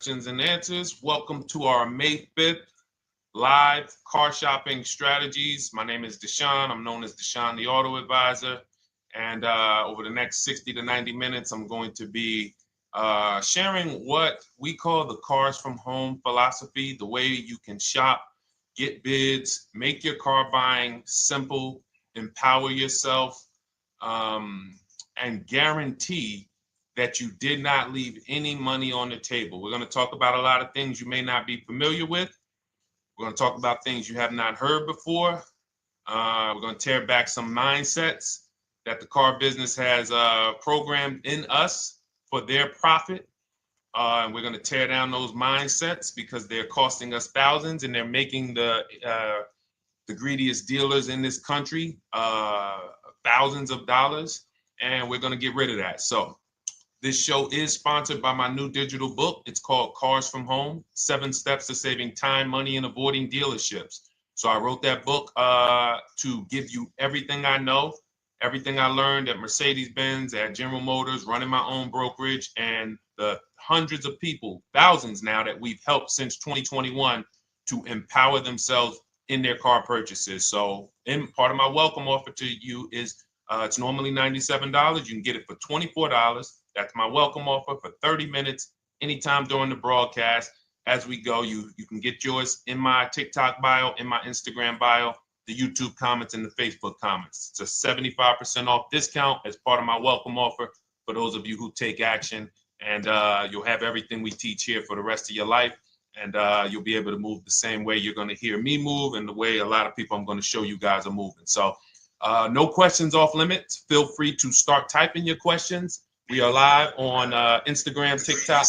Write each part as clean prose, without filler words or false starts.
Questions and answers. Welcome to our May 5th live car shopping strategies. My name is Deshone. I'm known as Deshone the Auto Advisor. And over the next 60 to 90 minutes, I'm going to be sharing what we call the cars from home philosophy, the way you can shop, get bids, make your car buying simple, empower yourself, and guarantee that you did not leave any money on the table. We're going to talk about a lot of things you may not be familiar with. We're going to talk about things you have not heard before. We're going to tear back some mindsets that the car business has programmed in us for their profit. And we're going to tear down those mindsets because they're costing us thousands and they're making the greediest dealers in this country thousands of dollars. And we're going to get rid of that. So this show is sponsored by my new digital book. It's called Cars from Home, 7 Steps to Saving Time, Money, and Avoiding Dealerships. So I wrote that book to give you everything I know, everything I learned at Mercedes-Benz, at General Motors, running my own brokerage, and the hundreds of people, thousands now, that we've helped since 2021 to empower themselves in their car purchases. So part of my welcome offer to you is it's normally $97. You can get it for $24. That's my welcome offer for 30 minutes, anytime during the broadcast. As we go, you can get yours in my TikTok bio, in my Instagram bio, the YouTube comments, and the Facebook comments. It's a 75% off discount as part of my welcome offer for those of you who take action. And you'll have everything we teach here for the rest of your life. And you'll be able to move the same way you're going to hear me move and the way a lot of people I'm going to show you guys are moving. So no questions off limits. Feel free to start typing your questions. We are live on Instagram, TikTok.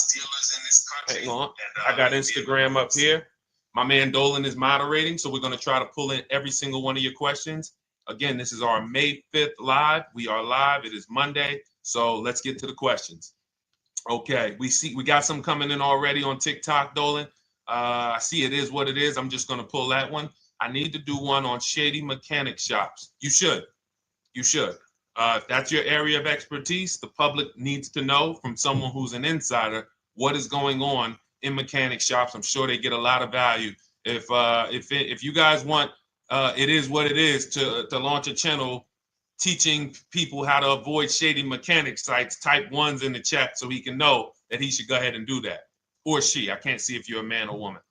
Hang on. I got Instagram up here. My man Dolan is moderating, so we're going to try to pull in every single one of your questions. Again, this is our May 5th live. We are live. It is Monday, so let's get to the questions. Okay, we got some coming in already on TikTok, Dolan. I see it is what it is. I'm just going to pull that one. I need to do one on shady mechanic shops. You should. If that's your area of expertise, the public needs to know from someone who's an insider what is going on in mechanic shops. I'm sure they get a lot of value. If you guys want, it is what it is to launch a channel teaching people how to avoid shady mechanic sites, type ones in the chat so he can know that he should go ahead and do that. Or she. I can't see if you're a man or woman.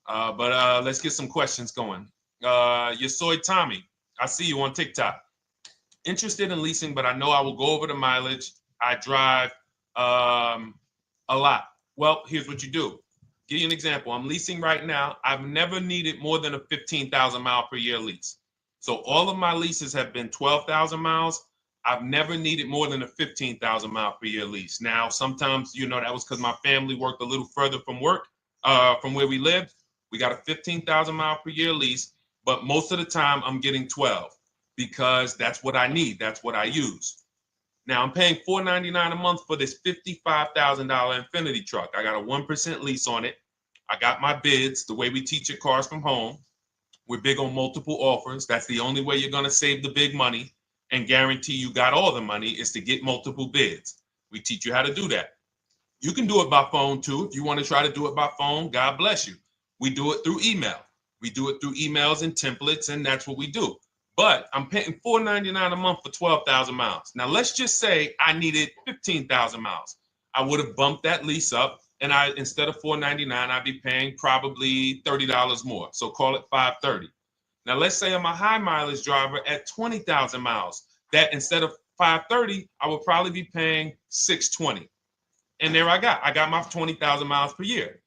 But let's get some questions going. Yosoy Tommy, I see you on TikTok. Interested in leasing, but I know I will go over the mileage. I drive a lot. Well, here's what you do. Give you an example. I'm leasing right now. I've never needed more than a 15,000 mile per year lease. So all of my leases have been 12,000 miles. I've never needed more than a 15,000 mile per year lease. Now, sometimes, that was because my family worked a little further from where we lived. We got a 15,000 mile per year lease, but most of the time I'm getting 12 because that's what I need. That's what I use. Now I'm paying $499 a month for this $55,000 Infinity truck. I got a 1% lease on it. I got my bids, the way we teach at Cars from Home. We're big on multiple offers. That's the only way you're going to save the big money and guarantee you got all the money is to get multiple bids. We teach you how to do that. You can do it by phone too. If you want to try to do it by phone, God bless you. We do it through email. We do it through emails and templates, and that's what we do. But I'm paying $499 a month for 12,000 miles. Now, let's just say I needed 15,000 miles. I would have bumped that lease up, and instead of $499, I'd be paying probably $30 more. So call it $530. Now, let's say I'm a high mileage driver at 20,000 miles. That instead of $530, I would probably be paying $620. And there I got my 20,000 miles per year.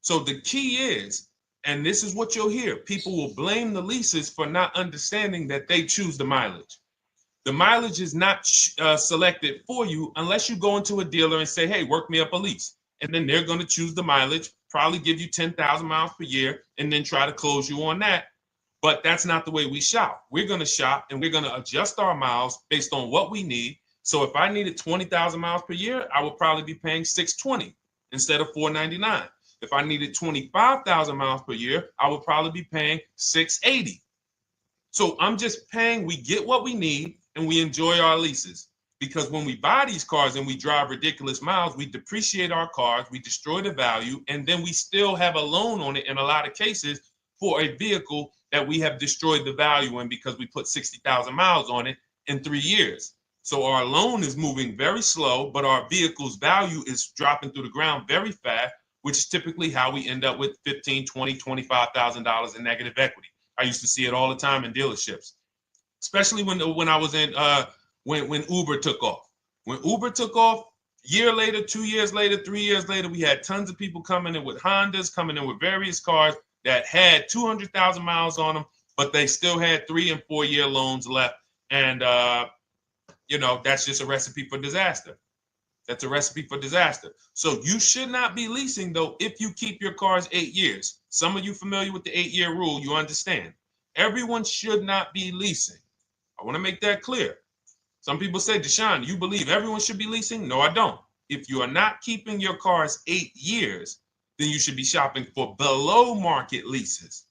So the key is, and this is what you'll hear, people will blame the leases for not understanding that they choose the mileage. The mileage is not selected for you unless you go into a dealer and say, hey, work me up a lease. And then they're going to choose the mileage, probably give you 10,000 miles per year, and then try to close you on that. But that's not the way we shop. We're going to shop and we're going to adjust our miles based on what we need. So if I needed 20,000 miles per year, I would probably be paying $620 instead of $499. If I needed 25,000 miles per year, I would probably be paying $680. So I'm just paying, we get what we need and we enjoy our leases. because when we buy these cars and we drive ridiculous miles, we depreciate our cars, we destroy the value, and then we still have a loan on it in a lot of cases for a vehicle that we have destroyed the value in because we put 60,000 miles on it in 3 years. So our loan is moving very slow, but our vehicle's value is dropping through the ground very fast, which is typically how we end up with $15,000, $20,000, $25,000 in negative equity. I used to see it all the time in dealerships, especially when I was in when Uber took off. When Uber took off, year later, 2 years later, 3 years later, we had tons of people coming in with Hondas, coming in with various cars that had 200,000 miles on them, but they still had 3 and 4 year loans left. And, that's just a recipe for disaster. That's a recipe for disaster. So you should not be leasing, though, if you keep your cars 8 years. Some of you familiar with the 8-year rule, you understand. Everyone should not be leasing. I want to make that clear. Some people say, Deshone, you believe everyone should be leasing? No, I don't. If you are not keeping your cars 8 years, then you should be shopping for below market leases.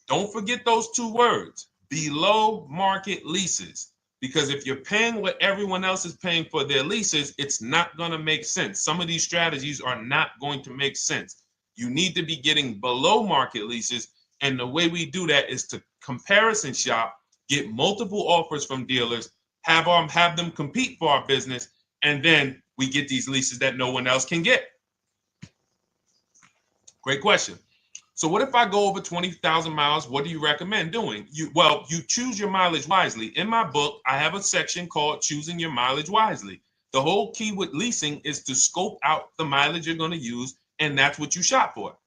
Don't forget those 2 words, below market leases. Because if you're paying what everyone else is paying for their leases, it's not going to make sense. Some of these strategies are not going to make sense. You need to be getting below market leases. And the way we do that is to comparison shop, get multiple offers from dealers, have them compete for our business, and then we get these leases that no one else can get. Great question. So what if I go over 20,000 miles? What do you recommend doing? You choose your mileage wisely. In my book, I have a section called Choosing Your Mileage Wisely. The whole key with leasing is to scope out the mileage you're going to use, and that's what you shop for.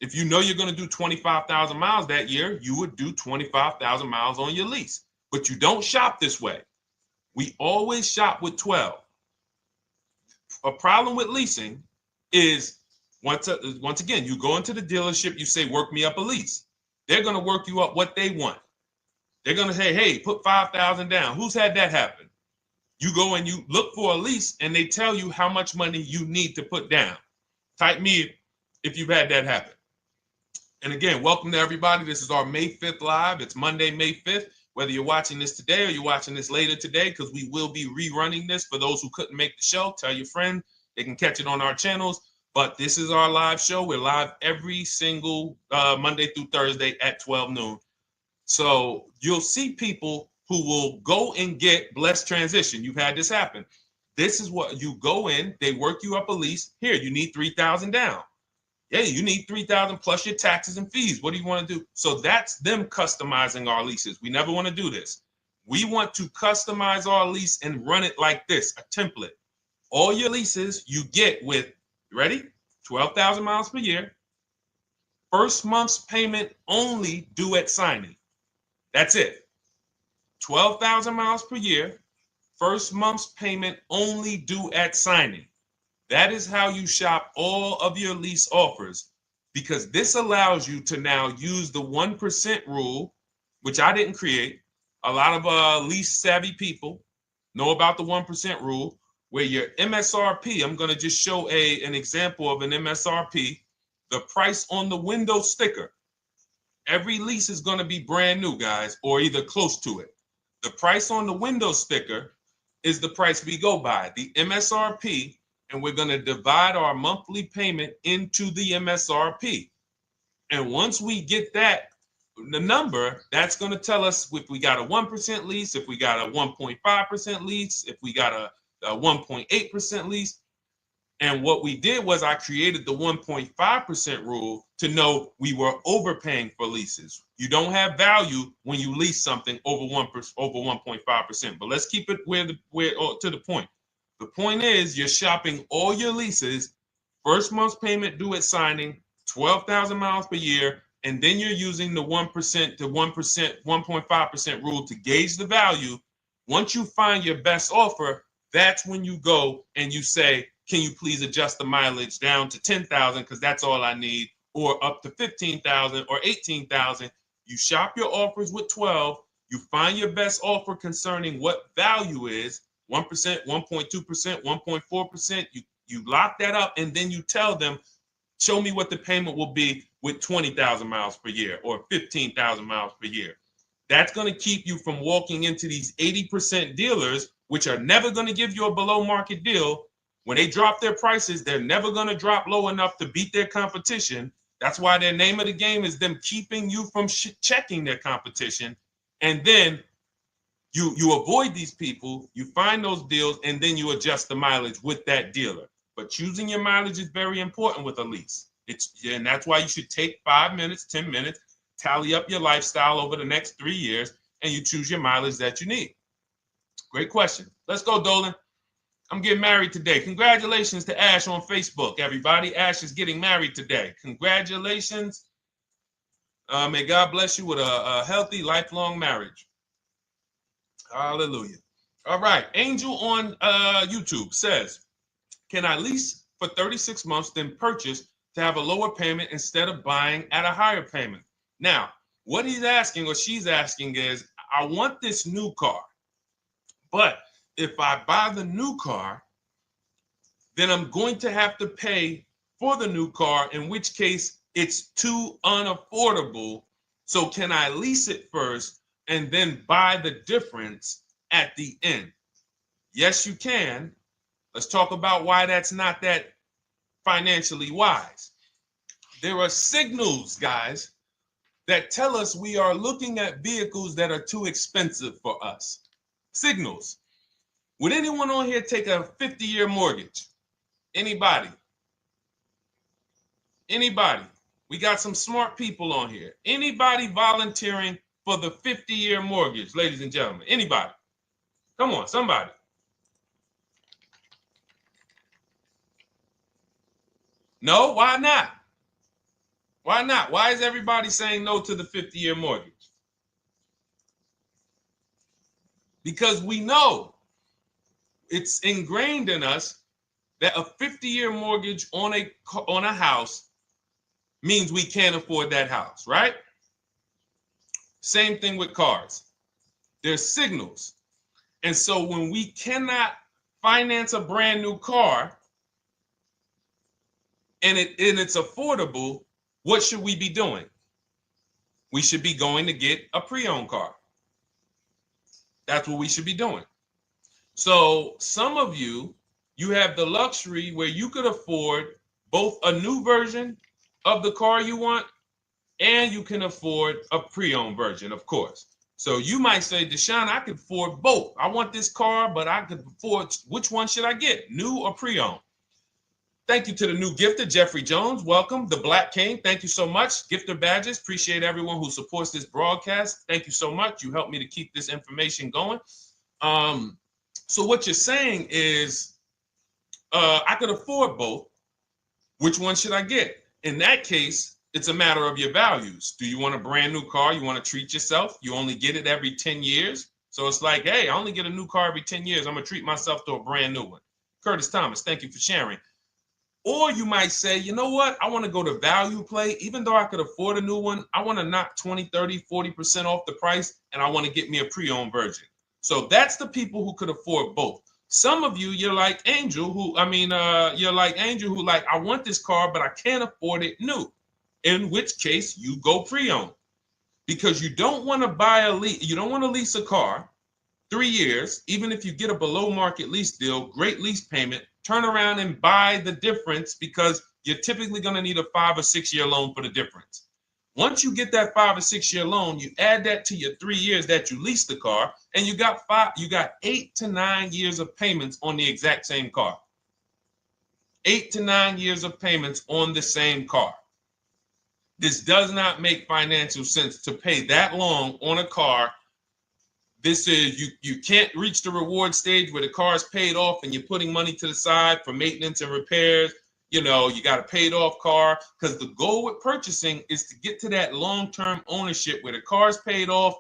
If you know you're going to do 25,000 miles that year, you would do 25,000 miles on your lease. But you don't shop this way. We always shop with 12. A problem with leasing is once again, you go into the dealership, you say, work me up a lease. They're going to work you up what they want. They're going to say, hey, put 5,000 down. Who's had that happen? You go and you look for a lease and they tell you how much money you need to put down. Type me if you've had that happen. And again, welcome to everybody. This is our May 5th live. It's Monday, May 5th. Whether you're watching this today or you're watching this later today, because we will be rerunning this for those who couldn't make the show. Tell your friend they can catch it on our channels. But this is our live show. We're live every single Monday through Thursday at 12 noon. So you'll see people who will go and get blessed transition. You've had this happen. This is what you go in. They work you up a lease. Here, you need 3,000 down. Yeah, you need 3,000 plus your taxes and fees. What do you want to do? So that's them customizing our leases. We never want to do this. We want to customize our lease and run it like this, a template. All your leases you get with, ready? 12,000 miles per year. First month's payment only due at signing. That's it. 12,000 miles per year. First month's payment only due at signing. That is how you shop all of your lease offers, because this allows you to now use the 1% rule, which I didn't create. A lot of lease savvy people know about the 1% rule, where your MSRP, I'm going to just show an example of an MSRP, the price on the window sticker. Every lease is going to be brand new, guys, or either close to it. The price on the window sticker is the price we go by, the MSRP, and we're going to divide our monthly payment into the MSRP. And once we get that, the number, that's going to tell us if we got a 1% lease, if we got a 1.5% lease, if we got a 1.8% lease. And what we did was I created the 1.5% rule to know we were overpaying for leases. You don't have value when you lease something over 1.5%. But let's keep it to the point. The point is you're shopping all your leases, first month's payment due at signing, 12,000 miles per year, and then you're using the 1% to 1.5% rule to gauge the value. Once you find your best offer, that's when you go and you say, can you please adjust the mileage down to 10,000 because that's all I need, or up to 15,000 or 18,000. You shop your offers with 12. You find your best offer concerning what value is, 1%, 1.2%, 1.4%. You lock that up, and then you tell them, show me what the payment will be with 20,000 miles per year or 15,000 miles per year. That's going to keep you from walking into these 80% dealers which are never going to give you a below market deal, when they drop their prices, they're never going to drop low enough to beat their competition. That's why their name of the game is them keeping you from checking their competition. And then you avoid these people, you find those deals, and then you adjust the mileage with that dealer. But choosing your mileage is very important with a lease. And that's why you should take 5 minutes, 10 minutes, tally up your lifestyle over the next 3 years, and you choose your mileage that you need. Great question. Let's go, Dolan. I'm getting married today. Congratulations to Ash on Facebook, everybody. Ash is getting married today. Congratulations. May God bless you with a healthy, lifelong marriage. Hallelujah. All right. Angel on YouTube says, can I lease for 36 months, then purchase to have a lower payment instead of buying at a higher payment? Now, what he's asking or she's asking is, I want this new car, but if I buy the new car, then I'm going to have to pay for the new car, in which case it's too unaffordable. So can I lease it first and then buy the difference at the end? Yes, you can. Let's talk about why that's not that financially wise. There are signals, guys, that tell us we are looking at vehicles that are too expensive for us. Signals. Would anyone on here take a 50-year mortgage? Anybody? Anybody? We got some smart people on here. Anybody volunteering for the 50-year mortgage, ladies and gentlemen? Anybody? Come on, somebody. No, why not? Why not? Why is everybody saying no to the 50-year mortgage? Because we know it's ingrained in us that a 50-year mortgage on a house means we can't afford that house, right? Same thing with cars. There's signals. And so when we cannot finance a brand new car and it's affordable, what should we be doing? We should be going to get a pre-owned car. That's what we should be doing. So some of you have the luxury where you could afford both a new version of the car you want, and you can afford a pre-owned version, of course. So you might say, Deshone, I could afford both. I want this car, but I could afford, which one should I get, new or pre-owned? Thank you to the new gifter, Jeffrey Jones. Welcome. The Black King. Thank you so much. Gifter badges. Appreciate everyone who supports this broadcast. Thank you so much. You helped me to keep this information going. So what you're saying is, I could afford both. Which one should I get? In that case, it's a matter of your values. Do you want a brand new car? You want to treat yourself? You only get it every 10 years. So it's like, hey, I only get a new car every 10 years. I'm going to treat myself to a brand new one. Curtis Thomas, thank you for sharing. Or you might say, you know what? I want to go to value play. Even though I could afford a new one, I want to knock 20, 30, 40% off the price, and I want to get me a pre-owned version. So that's the people who could afford both. Some of you, you're like Angel, who like, I want this car, but I can't afford it new. In which case you go pre-owned, because you don't want to you don't want to lease a car 3 years, even if you get a below market lease deal, great lease payment, turn around and buy the difference, because you're typically going to need a 5 or 6 year loan for the difference. Once you get that 5 or 6 year loan, you add that to your 3 years that you leased the car, and you got 8 to 9 years of payments on the exact same car. 8 to 9 years of payments on the same car. This does not make financial sense to pay that long on a car. This is, you can't reach the reward stage where the car is paid off and you're putting money to the side for maintenance and repairs. You know, you got a paid off car, because the goal with purchasing is to get to that long-term ownership where the car is paid off.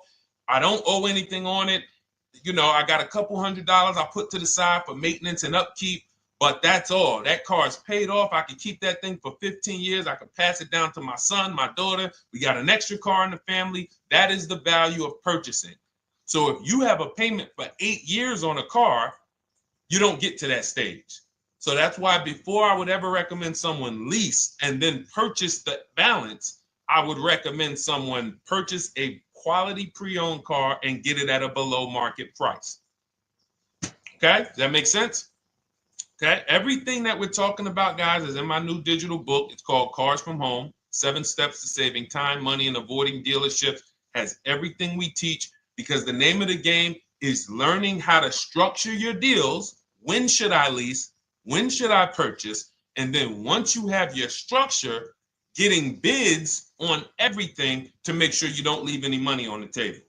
I don't owe anything on it. You know, I got a couple $100 I put to the side for maintenance and upkeep, but that's all. That car is paid off. I can keep that thing for 15 years. I can pass it down to my son, my daughter. We got an extra car in the family. That is the value of purchasing. So if you have a payment for 8 years on a car, you don't get to that stage. So that's why before I would ever recommend someone lease and then purchase the balance, I would recommend someone purchase a quality pre-owned car and get it at a below market price. Okay, does that make sense? Okay, everything that we're talking about, guys, is in my new digital book. It's called Cars from Home, 7 Steps to Saving Time, Money, and Avoiding Dealerships. Has everything we teach, because the name of the game is learning how to structure your deals. When should I lease? When should I purchase? And then once you have your structure, getting bids on everything to make sure you don't leave any money on the table.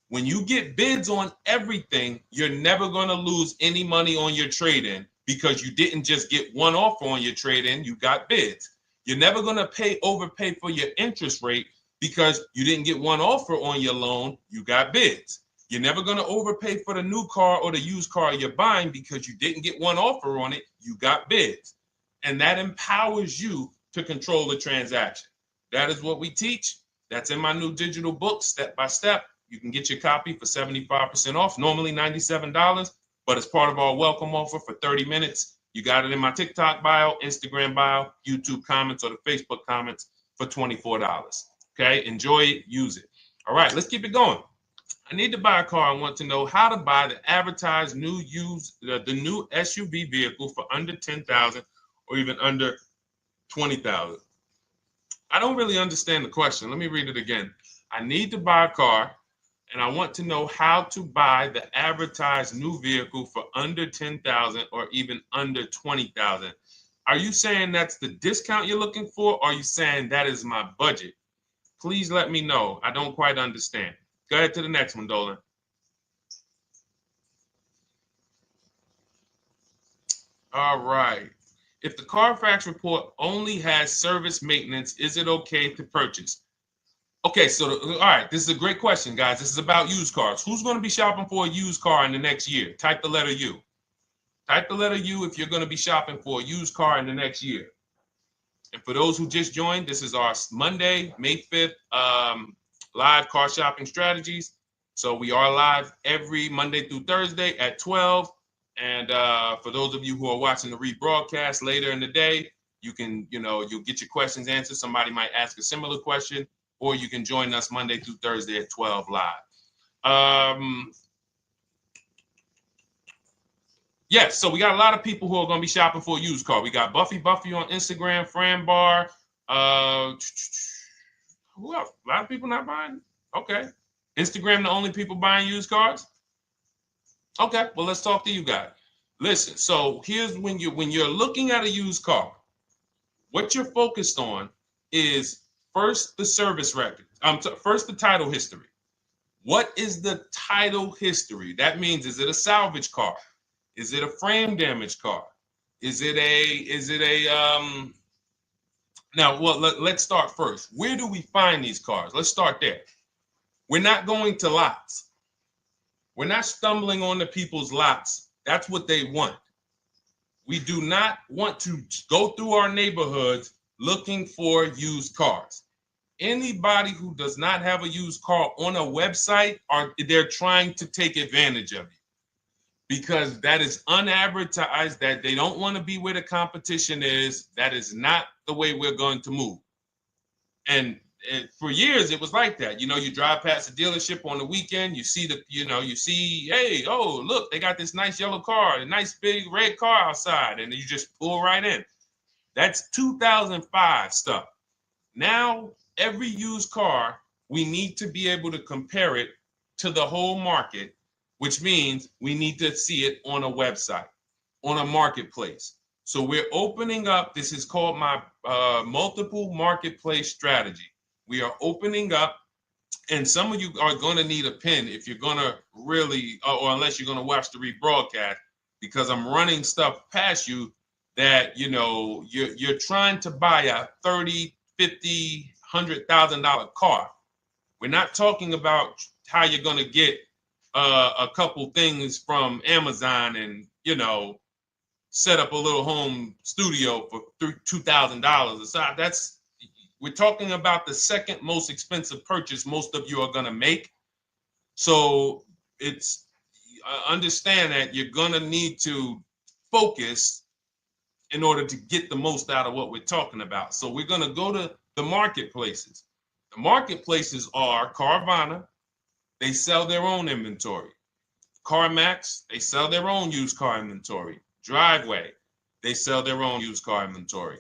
When you get bids on everything, you're never going to lose any money on your trade-in, because you didn't just get one offer on your trade-in, you got bids. You're never going to overpay for your interest rate, because you didn't get one offer on your loan, you got bids. You're never going to overpay for the new car or the used car you're buying, because you didn't get one offer on it, you got bids. And that empowers you to control the transaction. That is what we teach. That's in my new digital book, step by step. You can get your copy for 75% off, normally $97, but it's part of our welcome offer for 30 minutes. You got it in my TikTok bio, Instagram bio, YouTube comments, or the Facebook comments for $24. Okay, enjoy it, use it. All right, let's keep it going. I need to buy a car. I want to know how to buy the advertised new the new SUV vehicle for under $10,000 or even under $20,000. I don't really understand the question. Let me read it again. I need to buy a car, and I want to know how to buy the advertised new vehicle for under $10,000 or even under $20,000. Are you saying that's the discount you're looking for, or are you saying that is my budget? Please let me know. I don't quite understand. Go ahead to the next one, Dolan. All right. If the Carfax report only has service maintenance, is it okay to purchase? Okay, so all right, this is a great question, guys. This is about used cars. Who's going to be shopping for a used car in the next year? Type the letter U. Type the letter U if you're going to be shopping for a used car in the next year. And for those who just joined, this is our Monday, May 5th, live car shopping strategies. So we are live every Monday through Thursday at 12. And for those of you who are watching the rebroadcast later in the day, you can, you'll get your questions answered. Somebody might ask a similar question, or you can join us Monday through Thursday at 12 live. Yes, so we got a lot of people who are going to be shopping for a used car. We got Buffy on Instagram, Fran Bar. Who else? A lot of people not buying? Okay. Instagram, the only people buying used cars? Okay, well, let's talk to you guys. Listen, so here's when you're looking at a used car, what you're focused on is first the service record. First the title history. What is the title history? That means, is it a salvage car? Is it a frame damage car? Is it a now, well, let's start first. Where do we find these cars? Let's start there. We're not going to lots. We're not stumbling onto people's lots. That's what they want. We do not want to go through our neighborhoods looking for used cars. Anybody who does not have a used car on a website, they're trying to take advantage of you, because that is unadvertised, that they don't want to be where the competition is. That is not the way we're going to move. And for years, it was like that. You drive past a dealership on the weekend, you see hey, oh, look, they got this nice yellow car, a nice big red car outside, and you just pull right in. That's 2005 stuff. Now, every used car, we need to be able to compare it to the whole market, which means we need to see it on a website, on a marketplace. So we're opening up, this is called my multiple marketplace strategy. We are opening up, and some of you are going to need a pen if you're going to really, or unless you're going to watch the rebroadcast, because I'm running stuff past you that, you're trying to buy a $30,000, $50,000, $100,000 car. We're not talking about how you're going to get a couple things from Amazon and, set up a little home studio for $2,000. We're talking about the second most expensive purchase most of you are going to make. So it's understand that you're going to need to focus in order to get the most out of what we're talking about. So we're going to go to the marketplaces. The marketplaces are Carvana. They sell their own inventory. CarMax, they sell their own used car inventory. Driveway, they sell their own used car inventory.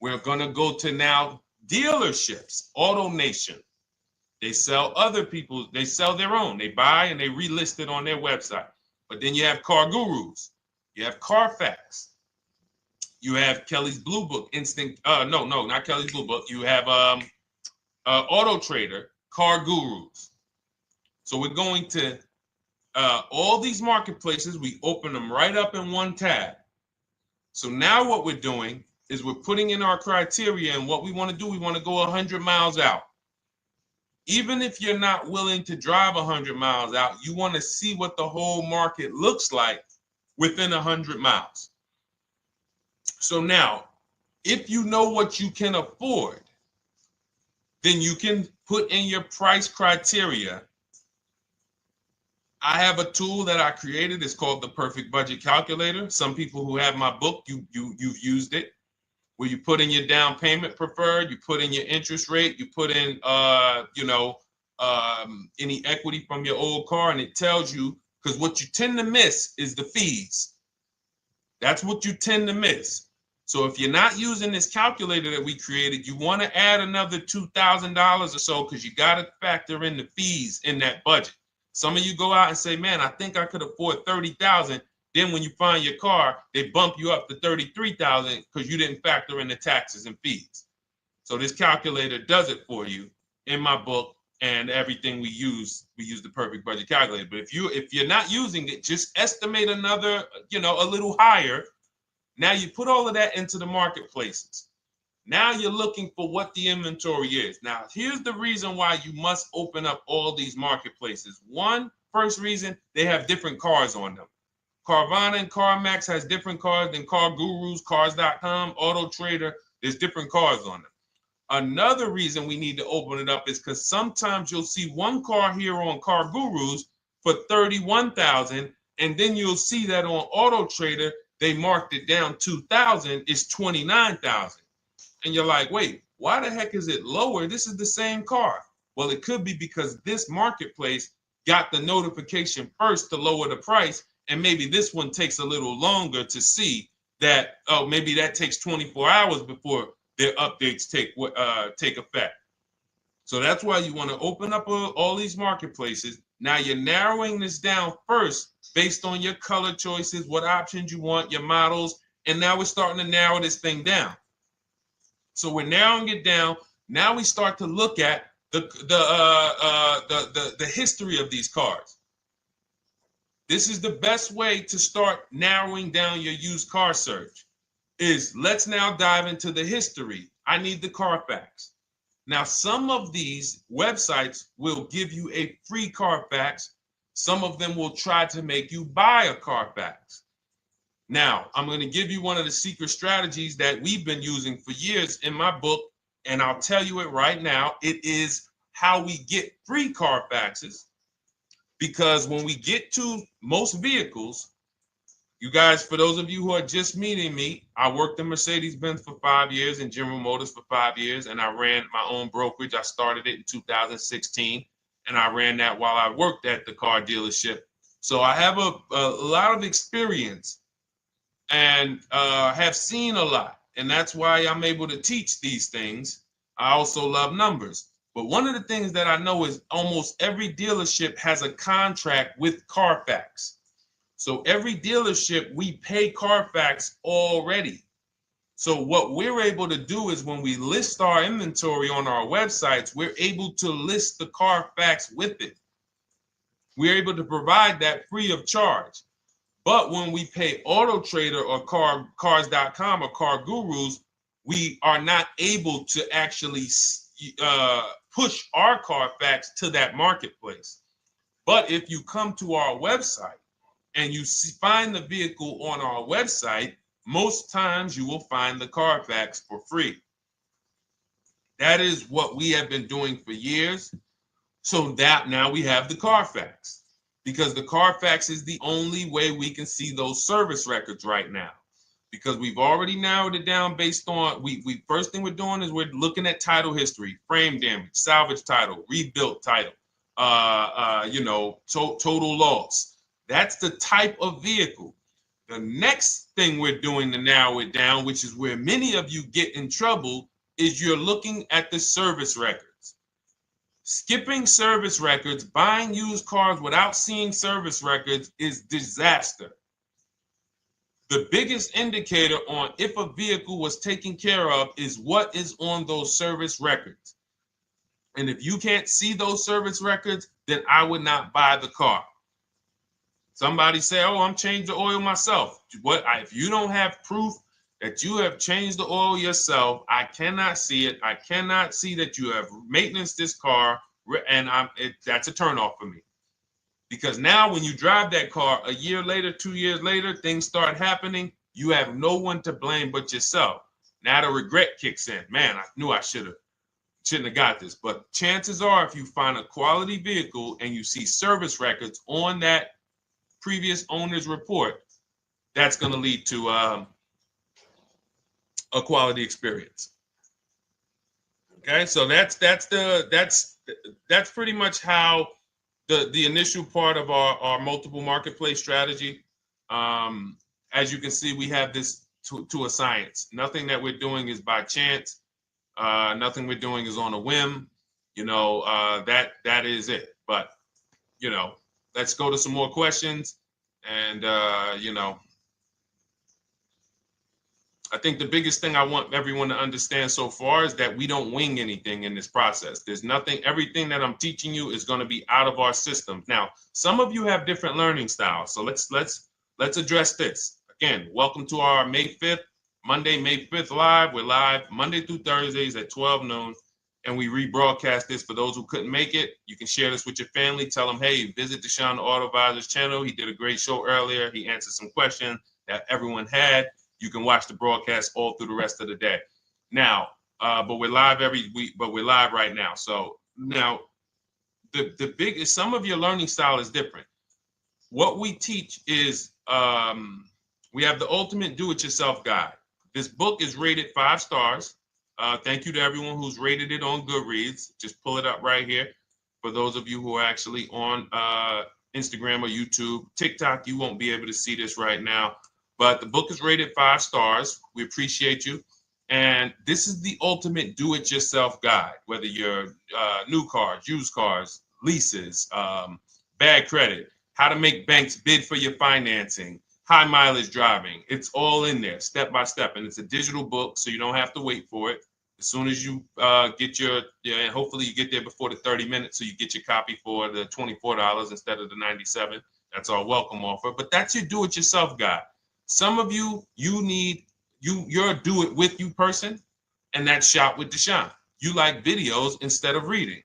We're going to go to now dealerships. AutoNation, they sell other people's, they sell their own. They buy and they relist it on their website. But then you have Car Gurus, you have Carfax, you have Kelly's Blue Book, no, not Kelly's Blue Book. You have Auto Trader, Car Gurus. So we're going to all these marketplaces, we open them right up in one tab. So now what we're doing is we're putting in our criteria, and what we want to do, we want to go 100 miles out. Even if you're not willing to drive 100 miles out, you want to see what the whole market looks like within 100 miles. So now, if you know what you can afford, then you can put in your price criteria. I have a tool that I created. It's called the Perfect Budget Calculator. Some people who have my book, you've used it, where you put in your down payment preferred, you put in your interest rate, you put in any equity from your old car, and it tells you, because what you tend to miss is the fees. That's what you tend to miss. So if you're not using this calculator that we created, you want to add another $2,000 or so, because you got to factor in the fees in that budget. Some of you go out and say, man, I think I could afford $30,000. Then when you find your car, they bump you up to $33,000 because you didn't factor in the taxes and fees. So this calculator does it for you in my book, and everything we use the Perfect Budget Calculator. But if you're not using it, just estimate another, a little higher. Now you put all of that into the marketplaces. Now you're looking for what the inventory is. Now, here's the reason why you must open up all these marketplaces. First reason, they have different cars on them. Carvana and CarMax has different cars than Car Gurus, Cars.com, Auto Trader. There's different cars on them. Another reason we need to open it up is because sometimes you'll see one car here on Car Gurus for $31,000, and then you'll see that on Auto Trader, they marked it down $2,000, it's $29,000. And you're like, wait, why the heck is it lower? This is the same car. Well, it could be because this marketplace got the notification first to lower the price, and maybe this one takes a little longer to see that, oh, maybe that takes 24 hours before their updates take effect. So that's why you want to open up all these marketplaces. Now you're narrowing this down first based on your color choices, what options you want, your models, and now we're starting to narrow this thing down. So we're narrowing it down. Now we start to look at the history of these cars. This is the best way to start narrowing down your used car search. Let's now dive into the history. I need the Carfax. Now, some of these websites will give you a free Carfax. Some of them will try to make you buy a Carfax. Now, I'm going to give you one of the secret strategies that we've been using for years in my book, and I'll tell you it right now. It is how we get free Carfaxes, because when we get to most vehicles, you guys, for those of you who are just meeting me, I worked in Mercedes-Benz for 5 years and General Motors for 5 years, and I ran my own brokerage. I started it in 2016, and I ran that while I worked at the car dealership. So I have a lot of experience and have seen a lot, and that's why I'm able to teach these things. I also love numbers. But one of the things that I know is almost every dealership has a contract with Carfax. So every dealership, we pay Carfax already. So what we're able to do is when we list our inventory on our websites, we're able to list the Carfax with it. We're able to provide that free of charge. But when we pay Auto Trader or Cars.com or Car Gurus, we are not able to actually push our Carfax to that marketplace. But if you come to our website and you find the vehicle on our website, most times you will find the Carfax for free. That is what we have been doing for years. So that now we have the Carfax, because the Carfax is the only way we can see those service records right now, because we've already narrowed it down based on, first thing we're doing is we're looking at title history, frame damage, salvage title, rebuilt title, total loss. That's the type of vehicle. The next thing we're doing to narrow it down, which is where many of you get in trouble, is you're looking at the service records. Skipping service records, buying used cars without seeing service records is disaster. The biggest indicator on if a vehicle was taken care of is what is on those service records. And if you can't see those service records, then I would not buy the car. Somebody say, oh, I'm changing the oil myself. If you don't have proof that you have changed the oil yourself, I cannot see it. I cannot see that you have maintenance this car, and that's a turnoff for me. Because now when you drive that car a year later, 2 years later, things start happening. You have no one to blame but yourself. Now the regret kicks in. Man, I knew I shouldn't have got this. But chances are, if you find a quality vehicle and you see service records on that previous owner's report, that's going to lead to a quality experience. Okay, so that's pretty much how the initial part of our multiple marketplace strategy. As you can see, we have this to a science. Nothing that we're doing is by chance. Nothing we're doing is on a whim. That is it. But let's go to some more questions. And I think the biggest thing I want everyone to understand so far is that we don't wing anything in this process. There's nothing, everything that I'm teaching you is going to be out of our systems. Now, some of you have different learning styles. So let's address this. Again, welcome to our May 5th, Monday, May 5th live. We're live Monday through Thursdays at 12 noon. And we rebroadcast this for those who couldn't make it. You can share this with your family. Tell them, hey, visit Deshone the Auto Advisor's channel. He did a great show earlier. He answered some questions that everyone had. You can watch the broadcast all through the rest of the day. Now, but we're live every week, but we're live right now. So now the biggest, some of your learning style is different. What we teach is we have the ultimate do-it-yourself guide. This book is rated 5 stars. Thank you to everyone who's rated it on Goodreads. Just pull it up right here. For those of you who are actually on Instagram or YouTube, TikTok, you won't be able to see this right now. But the book is rated 5 stars. We appreciate you. And this is the ultimate do-it-yourself guide, whether you're new cars, used cars, leases, bad credit, how to make banks bid for your financing, high mileage driving. It's all in there, step by step. And it's a digital book, so you don't have to wait for it. As soon as you get and hopefully you get there before the 30 minutes, so you get your copy for the $24 instead of the $97. That's our welcome offer. But that's your do-it-yourself guide. Some of you, you're a do-it-with-you person, and that's Shop with Deshone. You like videos instead of reading.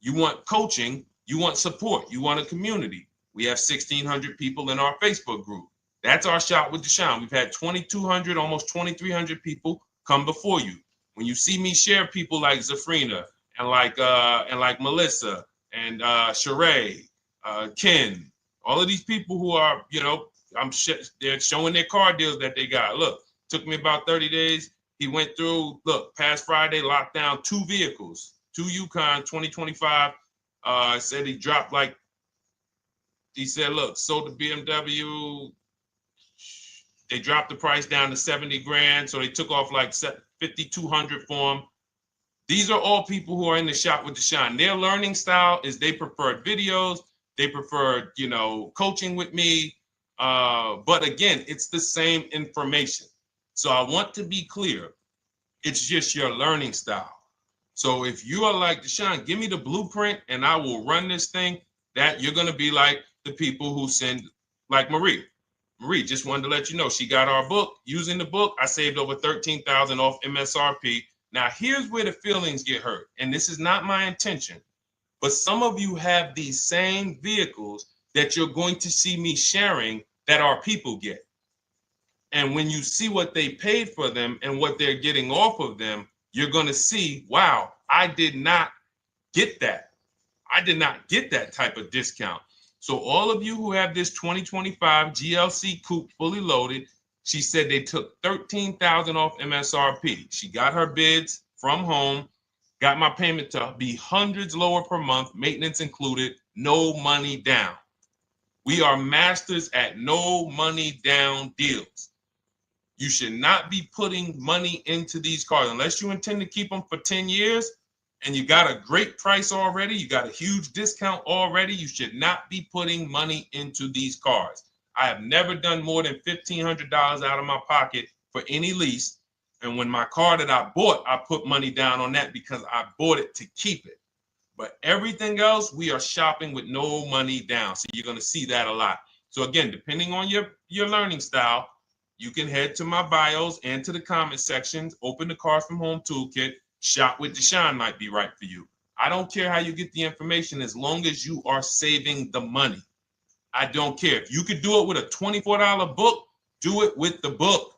You want coaching. You want support. You want a community. We have 1,600 people in our Facebook group. That's our Shop with Deshone. We've had 2,200, almost 2,300 people come before you. When you see me share people like Zafrina and like Melissa and Sheree, Ken, all of these people who are, they're showing their car deals that they got. Look, took me about 30 days. He went through, past Friday, locked down 2 vehicles, 2 Yukon 2025. Said he dropped sold the BMW. They dropped the price down to 70 grand. So they took off like 5,200 for him. These are all people who are in the Shop with Deshone. Their learning style is they preferred videos. They preferred, coaching with me. But again, it's the same information. So I want to be clear. It's just your learning style. So if you are like Deshone, give me the blueprint and I will run this thing. That you're going to be like the people who send, like Marie. Marie just wanted to let you know she got our book. Using the book, I saved over $13,000 off MSRP. Now, here's where the feelings get hurt. And this is not my intention. But some of you have these same vehicles that you're going to see me sharing that our people get. And when you see what they paid for them and what they're getting off of them, you're going to see, wow, I did not get that. I did not get that type of discount. So all of you who have this 2025 GLC coupe fully loaded, she said they took $13,000 off MSRP. She got her bids from home, got my payment to be hundreds lower per month, maintenance included, no money down. We are masters at no money down deals. You should not be putting money into these cars unless you intend to keep them for 10 years and you got a great price already. You got a huge discount already. You should not be putting money into these cars. I have never done more than $1,500 out of my pocket for any lease. And when my car that I bought, I put money down on that because I bought it to keep it. But everything else, we are shopping with no money down. So you're going to see that a lot. So again, depending on your learning style, you can head to my bios and to the comment sections, open the Cars from Home Toolkit, Shop with Deshone might be right for you. I don't care how you get the information as long as you are saving the money. I don't care. If you could do it with a $24 book, do it with the book.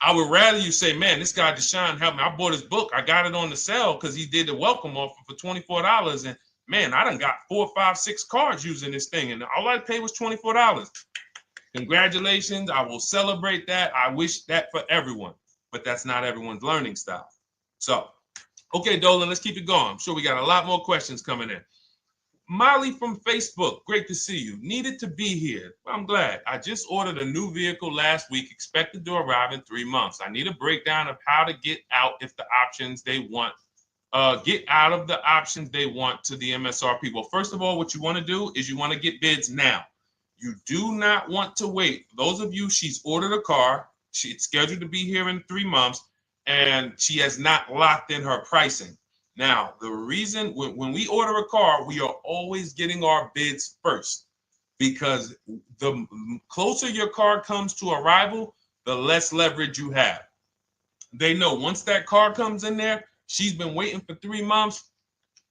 I would rather you say, man, this guy Deshone helped me. I bought his book. I got it on the sale because he did the welcome offer for $24. And man, I done got 4, 5, 6 cars using this thing. And all I paid was $24. Congratulations. I will celebrate that. I wish that for everyone, but that's not everyone's learning style. So, okay, Dolan, let's keep it going. I'm sure we got a lot more questions coming in. Molly from Facebook, great to see you. Needed to be here. Well, I'm glad. I just ordered a new vehicle last week, expected to arrive in 3 months. I need a breakdown of how to get out if the options they want, get out of the options they want to the MSRP. Well, first of all, what you want to do is you want to get bids now. You do not want to wait. For those of you, she's ordered a car. She's scheduled to be here in 3 months, and she has not locked in her pricing. Now, the reason when we order a car, we are always getting our bids first because the closer your car comes to arrival, the less leverage you have. They know once that car comes in there, she's been waiting for 3 months.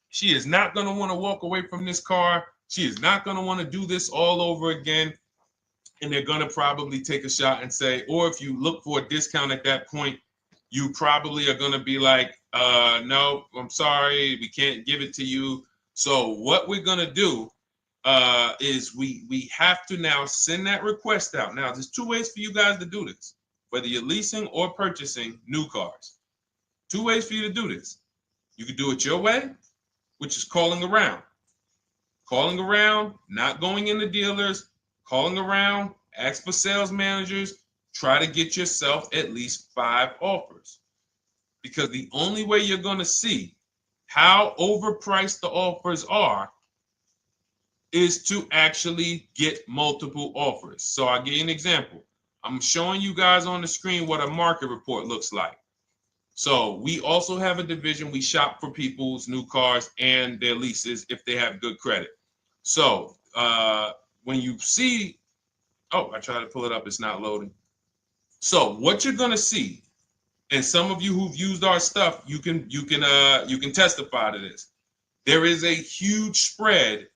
She is not going to want to walk away from this car. She is not going to want to do this all over again. And they're going to probably take a shot and say, or if you look for a discount at that point, you probably are going to be like, no, I'm sorry, we can't give it to you. So what we're going to do is we have to now send that request out. Now, there's 2 ways for you guys to do this, whether you're leasing or purchasing new cars. 2 ways for you to do this. You can do it your way, which is calling around. Calling around, not going into dealers, calling around, ask for sales managers, try to get yourself at least 5 offers. Because the only way you're going to see how overpriced the offers are is to actually get multiple offers. So I'll give you an example. I'm showing you guys on the screen what a market report looks like. So we also have a division. We shop for people's new cars and their leases if they have good credit. So when you see, oh, I tried to pull it up. It's not loading. So what you're going to see, and some of you who've used our stuff, you can testify to this. There is a huge spread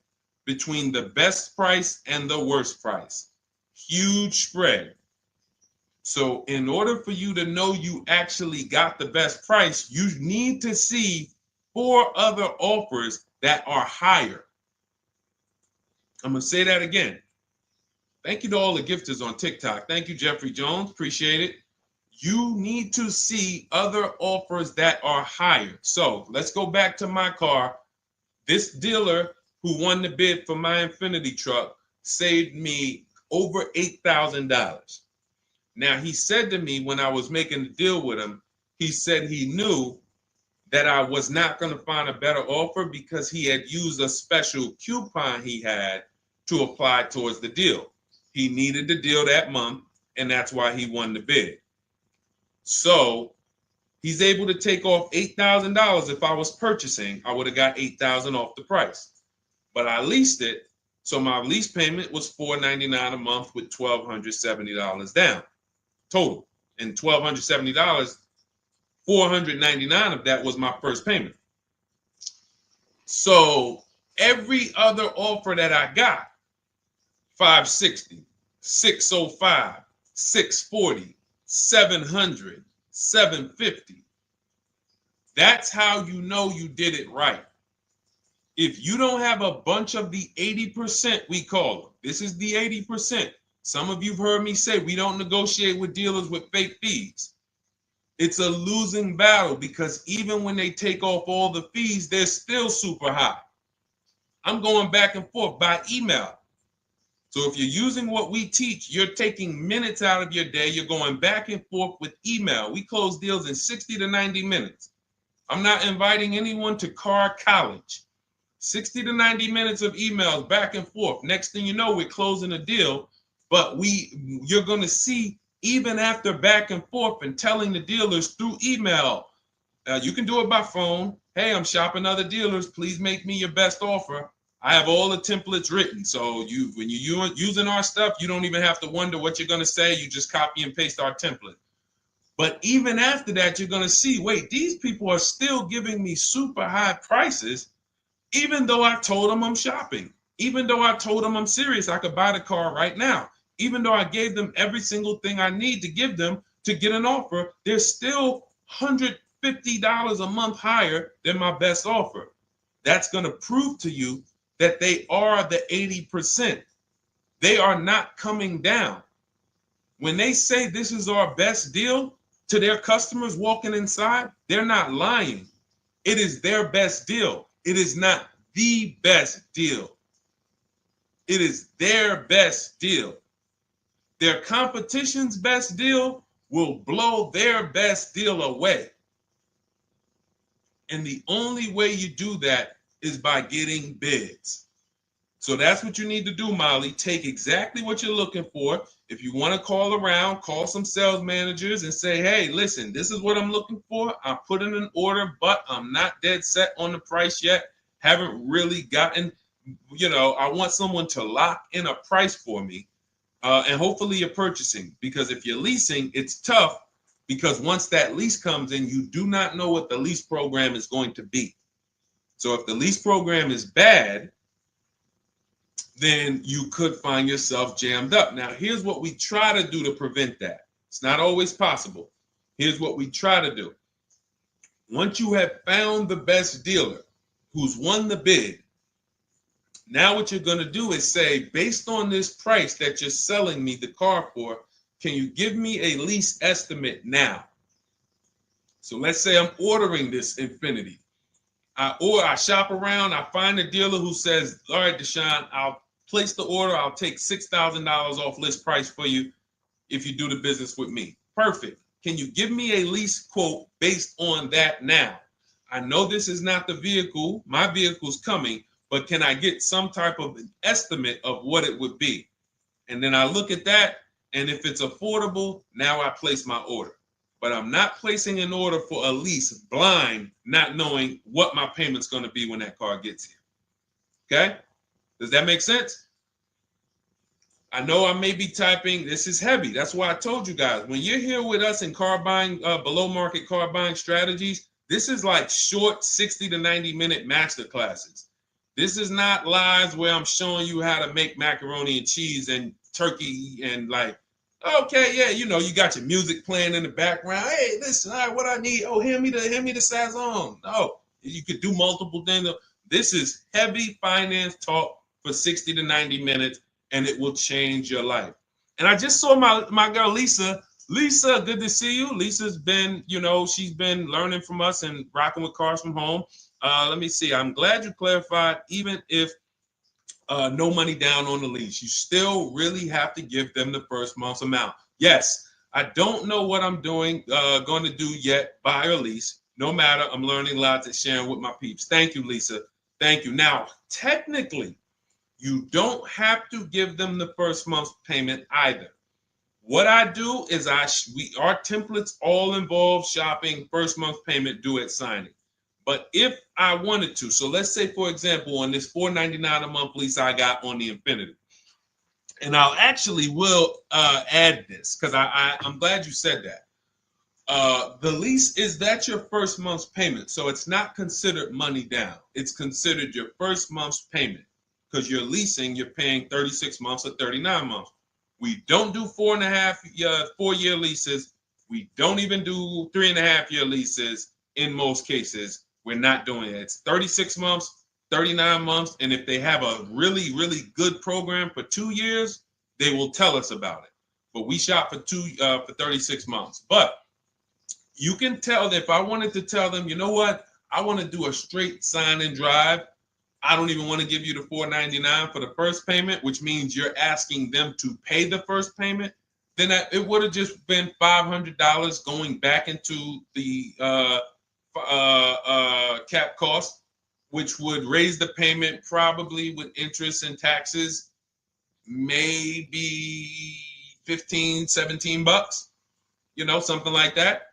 between the best price and the worst price. Huge spread. So in order for you to know you actually got the best price, you need to see 4 other offers that are higher. I'm going to say that again. Thank you to all the gifters on TikTok. Thank you, Jeffrey Jones. Appreciate it. You need to see other offers that are higher. So let's go back to my car. This dealer who won the bid for my Infinity truck saved me over $8,000. Now, he said to me when I was making the deal with him, he said he knew that I was not going to find a better offer because he had used a special coupon he had to apply towards the deal. He needed the deal that month, and that's why he won the bid. So he's able to take off $8,000. If I was purchasing, I would have got $8,000 off the price. But I leased it, so my lease payment was $499 a month with $1,270 down total. And $1,270, $499 of that was my first payment. So every other offer that I got, $560, $605, $640, $700, $750. That's how you know you did it right. If you don't have a bunch of the 80%, we call them. This is the 80%. Some of you've heard me say we don't negotiate with dealers with fake fees. It's a losing battle because even when they take off all the fees, they're still super high. I'm going back and forth by email. So if you're using what we teach, you're taking minutes out of your day. You're going back and forth with email. We close deals in 60 to 90 minutes. I'm not inviting anyone to car college. 60 to 90 minutes of emails back and forth. Next thing you know, we're closing a deal. But you're going to see, even after back and forth and telling the dealers through email, you can do it by phone. Hey, I'm shopping other dealers. Please make me your best offer. I have all the templates written. So when you're using our stuff, you don't even have to wonder what you're going to say. You just copy and paste our template. But even after that, you're going to see, wait, these people are still giving me super high prices, even though I told them I'm shopping, even though I told them I'm serious, I could buy the car right now, even though I gave them every single thing I need to give them to get an offer, they're still $150 a month higher than my best offer. That's going to prove to you that they are the 80%. They are not coming down. When they say this is our best deal to their customers walking inside, they're not lying. It is their best deal. It is not the best deal. It is their best deal. Their competition's best deal will blow their best deal away. And the only way you do that is by getting bids. So that's what you need to do, Molly. Take exactly what you're looking for. If you want to call around, call some sales managers and say, hey, listen, this is what I'm looking for. I put in an order, but I'm not dead set on the price yet. Haven't really gotten, I want someone to lock in a price for me. And hopefully you're purchasing, because if you're leasing, it's tough, because once that lease comes in, you do not know what the lease program is going to be. So if the lease program is bad, then you could find yourself jammed up. Now, here's what we try to do to prevent that. It's not always possible. Here's what we try to do. Once you have found the best dealer who's won the bid, now what you're going to do is say, based on this price that you're selling me the car for, can you give me a lease estimate now? So let's say I'm ordering this Infiniti. I shop around, I find a dealer who says, all right, Deshone, I'll place the order. I'll take $6,000 off list price for you if you do the business with me. Perfect. Can you give me a lease quote based on that now? I know this is not the vehicle. My vehicle's coming, but can I get some type of an estimate of what it would be? And then I look at that, and if it's affordable, now I place my order. But I'm not placing an order for a lease blind, not knowing what my payment's going to be when that car gets here. Okay? Does that make sense? I know I may be typing. This is heavy. That's why I told you guys, when you're here with us in car buying, below market car buying strategies, this is like short 60 to 90 minute master classes. This is not lives where I'm showing you how to make macaroni and cheese and turkey and like, okay, yeah, you got your music playing in the background. Hey, listen, all right, what I need? Oh, hand me the Sazon. No, you could do multiple things. This is heavy finance talk for 60 to 90 minutes, and it will change your life. And I just saw my girl, Lisa. Lisa, good to see you. Lisa's been, she's been learning from us and rocking with Cars from Home. Let me see. I'm glad you clarified, even if no money down on the lease, you still really have to give them the first month's amount. Yes, I don't know what I'm going to do yet, buy or lease. No matter, I'm learning lots and sharing with my peeps. Thank you, Lisa. Thank you. Now, technically, you don't have to give them the first month's payment either. What I do is our templates all involve shopping, first month payment due at signing. But if I wanted to, so let's say, for example, on this $499 a month lease I got on the Infiniti, and I'll actually will add this because I'm glad you said that. The lease, is that your first month's payment? So it's not considered money down. It's considered your first month's payment because you're leasing, you're paying 36 months or 39 months. We don't do 4-year leases. We don't even do 3.5-year leases in most cases. We're not doing it. It's 36 months, 39 months. And if they have a really, really good program for 2 years, they will tell us about it. But we shop for 36 months. But you can tell that if I wanted to tell them, you know what, I want to do a straight sign and drive I don't even want to give you the $499 for the first payment, which means you're asking them to pay the first payment, then it would have just been $500 going back into the cap cost, which would raise the payment probably with interest and taxes, maybe 15, 17 bucks, something like that.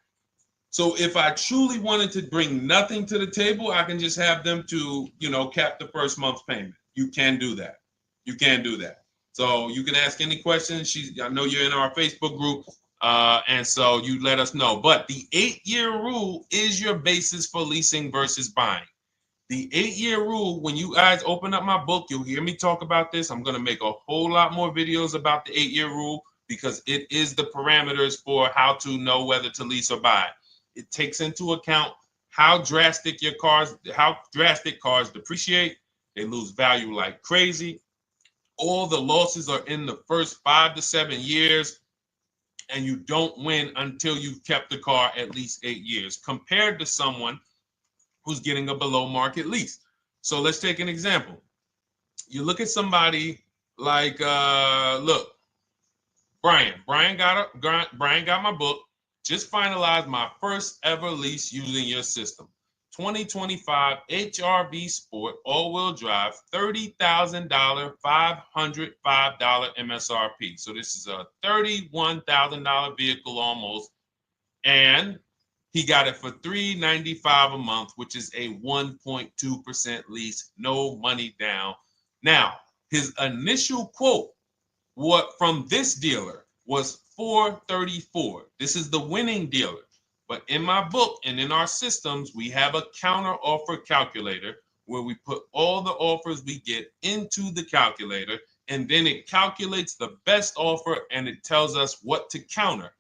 So if I truly wanted to bring nothing to the table, I can just have them to, cap the first month's payment. You can do that. You can do that. So you can ask any questions. I know you're in our Facebook group, and so you let us know. But the 8-year rule is your basis for leasing versus buying. The 8-year rule, when you guys open up my book, you'll hear me talk about this. I'm going to make a whole lot more videos about the 8-year rule because it is the parameters for how to know whether to lease or buy. It takes into account how drastic cars depreciate. They lose value like crazy. All the losses are in the first 5 to 7 years, and you don't win until you've kept the car at least 8 years, compared to someone who's getting a below market lease. So let's take an example. You look at somebody like, look, Brian. Brian got my book. Just finalized my first ever lease using your system. 2025 HRV Sport all-wheel drive, $30,000, $505 MSRP. So this is a $31,000 vehicle almost, and he got it for $395 a month, which is a 1.2% lease, no money down. Now, his initial quote from this dealer was $434. This is the winning dealer. But in my book and in our systems, we have a counter offer calculator where we put all the offers we get into the calculator, and then it calculates the best offer and it tells us what to counter.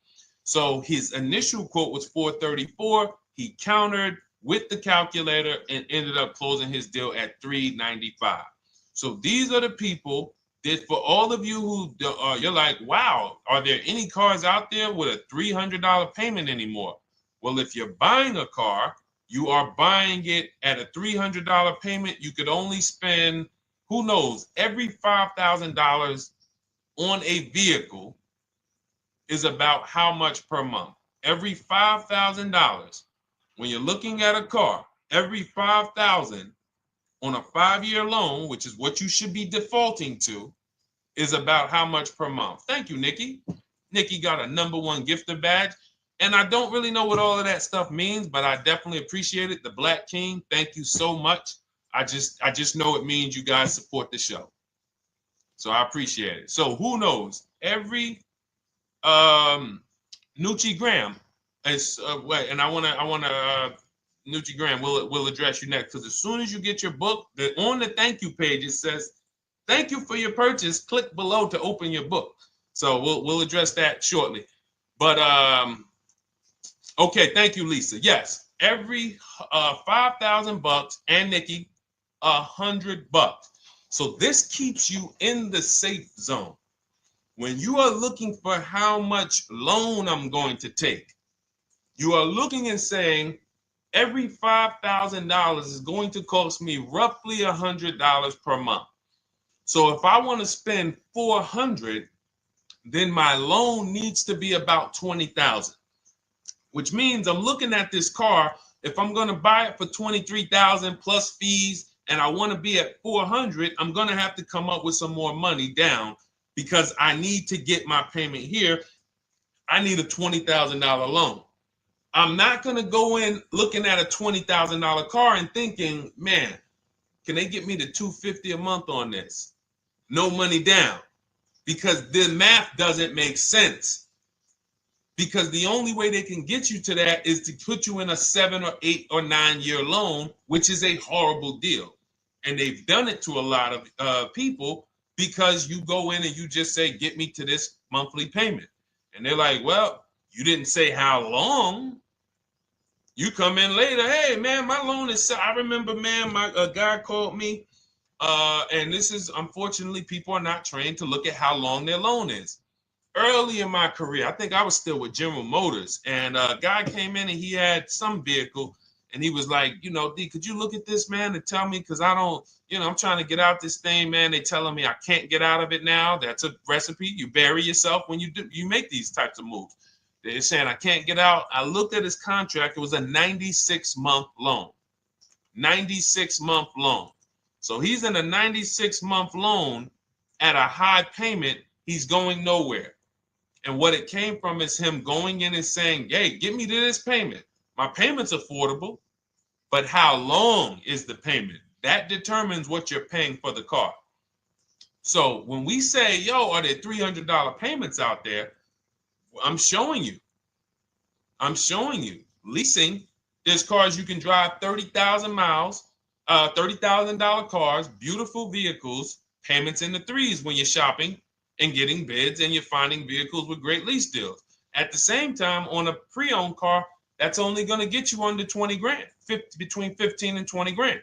So his initial quote was $434. He countered with the calculator and ended up closing his deal at $395. So these are the people that, for all of you who you're like, wow, are there any cars out there with a $300 payment anymore? Well, if you're buying a car, you are buying it at a $300 payment. You could only spend, who knows, every $5,000 on a vehicle is about how much per month? Every $5,000. When you're looking at a car, every $5,000 on a 5-year loan, which is what you should be defaulting to, is about how much per month. Thank you, Nikki. Nikki got a #1 gifter badge. And I don't really know what all of that stuff means, but I definitely appreciate it. The Black King, thank you so much. I just know it means you guys support the show. So I appreciate it. So who knows? Every Nucci Graham is and I wanna Nucci Graham will address you next, because as soon as you get your book, on the thank you page it says, "Thank you for your purchase. Click below to open your book." So we'll address that shortly. But okay, thank you, Lisa. Yes, every $5,000, and Nikki, $100. So this keeps you in the safe zone. When you are looking for how much loan I'm going to take, you are looking and saying, every $5,000 is going to cost me roughly $100 per month. So if I want to spend $400, then my loan needs to be about $20,000, which means I'm looking at this car. If I'm going to buy it for $23,000 plus fees, and I want to be at $400, I'm going to have to come up with some more money down, because I need to get my payment here. I need a $20,000 loan. I'm not going to go in looking at a $20,000 car and thinking, man, can they get me to $250 a month on this? No money down, because the math doesn't make sense. Because the only way they can get you to that is to put you in a 7 or 8 or 9 year loan, which is a horrible deal. And they've done it to a lot of people, because you go in and you just say, get me to this monthly payment. And they're like, well, you didn't say how long. You come in later, hey, man, my loan is set. I remember, man, a guy called me, and this is, unfortunately, people are not trained to look at how long their loan is. Early in my career, I think I was still with General Motors, and a guy came in and he had some vehicle, And he was like, D, could you look at this, man, and tell me, because I don't, I'm trying to get out this thing, man. They telling me I can't get out of it now. That's a recipe. You bury yourself when you make these types of moves. They're saying I can't get out. I looked at his contract. It was a 96-month loan. 96-month loan. So he's in a 96-month loan at a high payment. He's going nowhere. And what it came from is him going in and saying, hey, get me to this payment. My payment's affordable, but how long is the payment? That determines what you're paying for the car. So when we say, yo, are there $300 payments out there? I'm showing you. Leasing, there's cars you can drive 30,000 miles, $30,000 cars, beautiful vehicles, payments in the threes when you're shopping and getting bids, and you're finding vehicles with great lease deals. At the same time, on a pre-owned car, that's only going to get you under 20 grand, between 15 and 20 grand.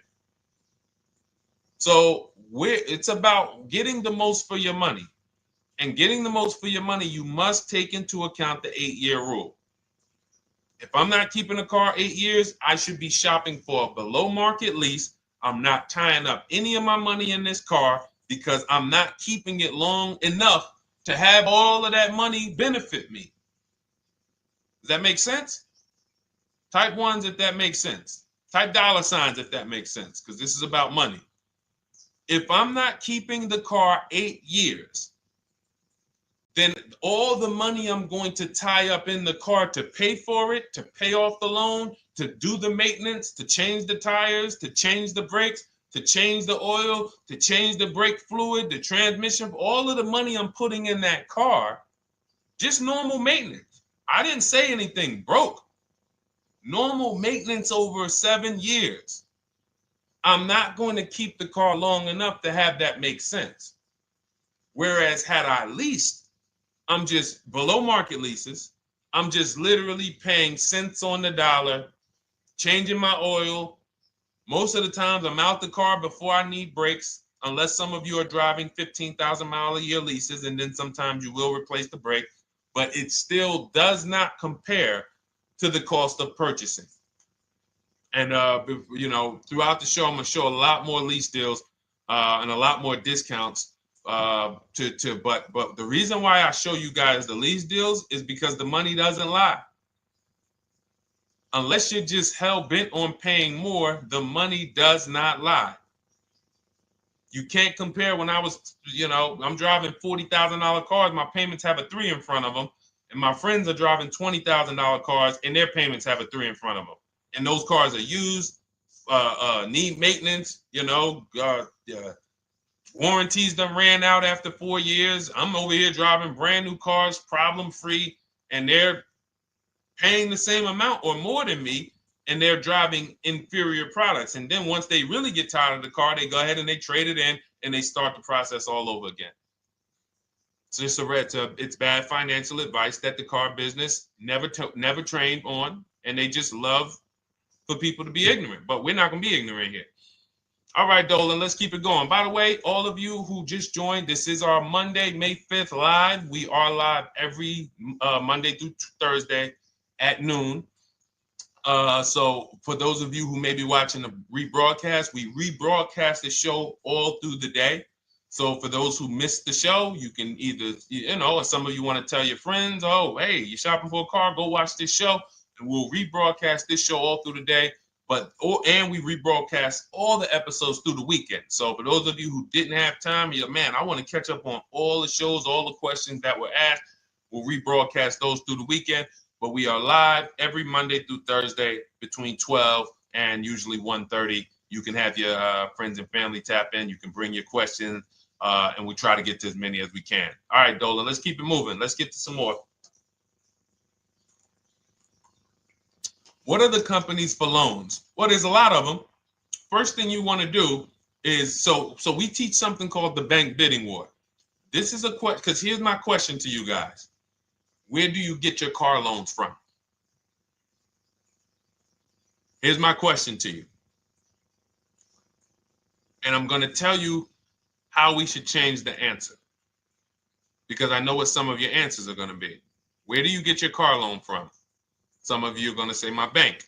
So it's about getting the most for your money. And getting the most for your money, you must take into account the 8-year rule. If I'm not keeping a car 8 years, I should be shopping for a below market lease. I'm not tying up any of my money in this car because I'm not keeping it long enough to have all of that money benefit me. Does that make sense? Type ones if that makes sense. Type dollar signs if that makes sense, because this is about money. If I'm not keeping the car 8 years, then all the money I'm going to tie up in the car to pay for it, to pay off the loan, to do the maintenance, to change the tires, to change the brakes, to change the oil, to change the brake fluid, the transmission, all of the money I'm putting in that car, just normal maintenance. I didn't say anything broke. Normal maintenance over 7 years. I'm not going to keep the car long enough to have that make sense. Whereas had I leased, I'm just below market leases. I'm just literally paying cents on the dollar, changing my oil. Most of the times I'm out the car before I need brakes, unless some of you are driving 15,000 mile a year leases, and then sometimes you will replace the brake, but it still does not compare to the cost of purchasing. And throughout the show, I'm gonna show a lot more lease deals and a lot more discounts. But the reason why I show you guys the lease deals is because the money doesn't lie. Unless you're just hell bent on paying more, the money does not lie. You can't compare when I was, I'm driving $40,000 cars. My payments have a 3 in front of them. And my friends are driving $20,000 cars and their payments have a 3 in front of them. And those cars are used, need maintenance, warranties done ran out after 4 years. I'm over here driving brand new cars, problem free, and they're paying the same amount or more than me, and they're driving inferior products. And then once they really get tired of the car, they go ahead and they trade it in and they start the process all over again. So it's bad financial advice that the car business never trained on, and they just love for people to be ignorant. But we're not going to be ignorant here. All right, Dolan, let's keep it going. By the way, all of you who just joined, this is our Monday, May 5th live. We are live every Monday through Thursday at noon. So for those of you who may be watching the rebroadcast, we rebroadcast the show all through the day. So for those who missed the show, you can either, or some of you want to tell your friends, oh, hey, you're shopping for a car, go watch this show. And we'll rebroadcast this show all through the day. And we rebroadcast all the episodes through the weekend. So for those of you who didn't have time, you're like, man, I want to catch up on all the shows, all the questions that were asked. We'll rebroadcast those through the weekend. But we are live every Monday through Thursday between 12 and usually 1:30. You can have your friends and family tap in. You can bring your questions, and we try to get to as many as we can. All right, Dolan, let's keep it moving. Let's get to some more. What are the companies for loans? Well, there's a lot of them. First thing you want to do is, so we teach something called the bank bidding war. This is a question, because here's my question to you guys. Where do you get your car loans from? Here's my question to you. And I'm going to tell you how we should change the answer, because I know what some of your answers are going to be. Where do you get your car loan from? Some of you are going to say my bank.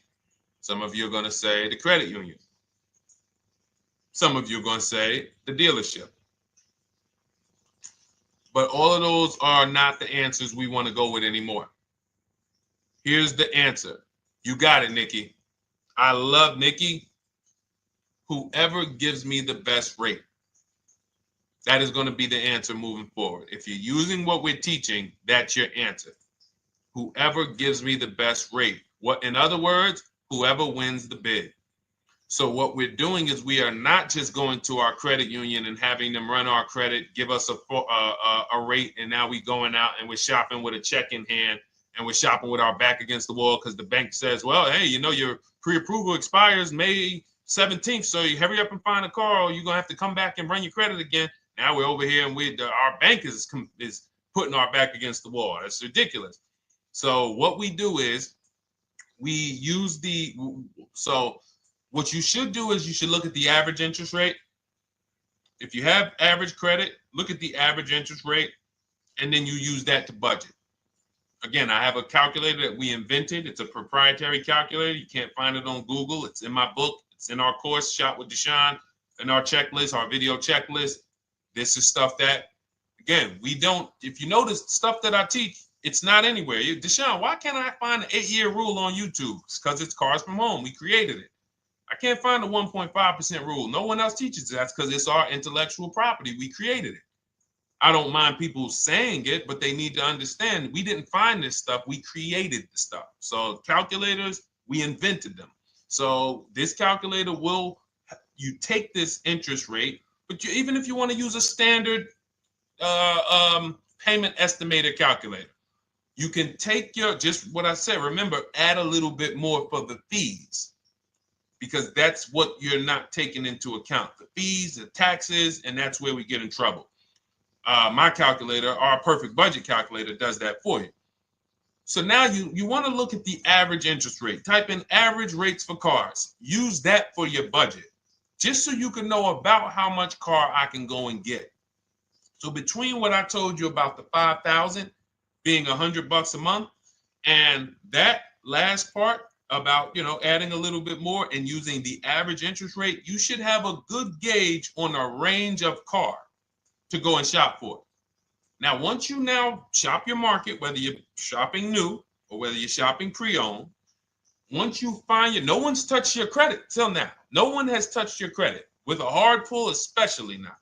Some of you are going to say the credit union. Some of you are going to say the dealership. But all of those are not the answers we want to go with anymore. Here's the answer. You got it, Nikki. I love Nikki. Whoever gives me the best rate. That is going to be the answer moving forward. If you're using what we're teaching, that's your answer. Whoever gives me the best rate. What, in other words, whoever wins the bid. So what we're doing is we are not just going to our credit union and having them run our credit, give us a rate, and now we going out and we're shopping with a check in hand and we're shopping with our back against the wall because the bank says, well, hey, you know, your pre-approval expires May 17th, so you hurry up and find a car or you're going to have to come back and run your credit again. Now we're over here and our bank is putting our back against the wall. That's ridiculous. So what we do is we use what you should do is you should look at the average interest rate. If you have average credit, look at the average interest rate, and then you use that to budget. Again, I have a calculator that we invented. It's a proprietary calculator. You can't find it on Google. It's in my book. It's in our course, Shop with Deshone, in our checklist, our video checklist. This is stuff that, again, we don't, if you notice stuff that I teach, it's not anywhere. Deshone, why can't I find an 8-year rule on YouTube? It's because it's Cars from Home. We created it. I can't find the 1.5% rule. No one else teaches that because it's our intellectual property. We created it. I don't mind people saying it, but they need to understand we didn't find this stuff. We created the stuff. So calculators, we invented them. So this calculator you take this interest rate, but even if you want to use a standard payment estimator calculator, you can take just what I said. Remember, add a little bit more for the fees, because that's what you're not taking into account. The fees, the taxes, and that's where we get in trouble. My calculator, our perfect budget calculator, does that for you. So now you want to look at the average interest rate. Type in average rates for cars. Use that for your budget, just so you can know about how much car I can go and get. So between what I told you about the $5,000 being $100 a month, and that last part about, adding a little bit more and using the average interest rate, you should have a good gauge on a range of car to go and shop for. Now, once you now shop your market, whether you're shopping new or whether you're shopping pre-owned, once you find no one's touched your credit till now. No one has touched your credit with a hard pull, especially not.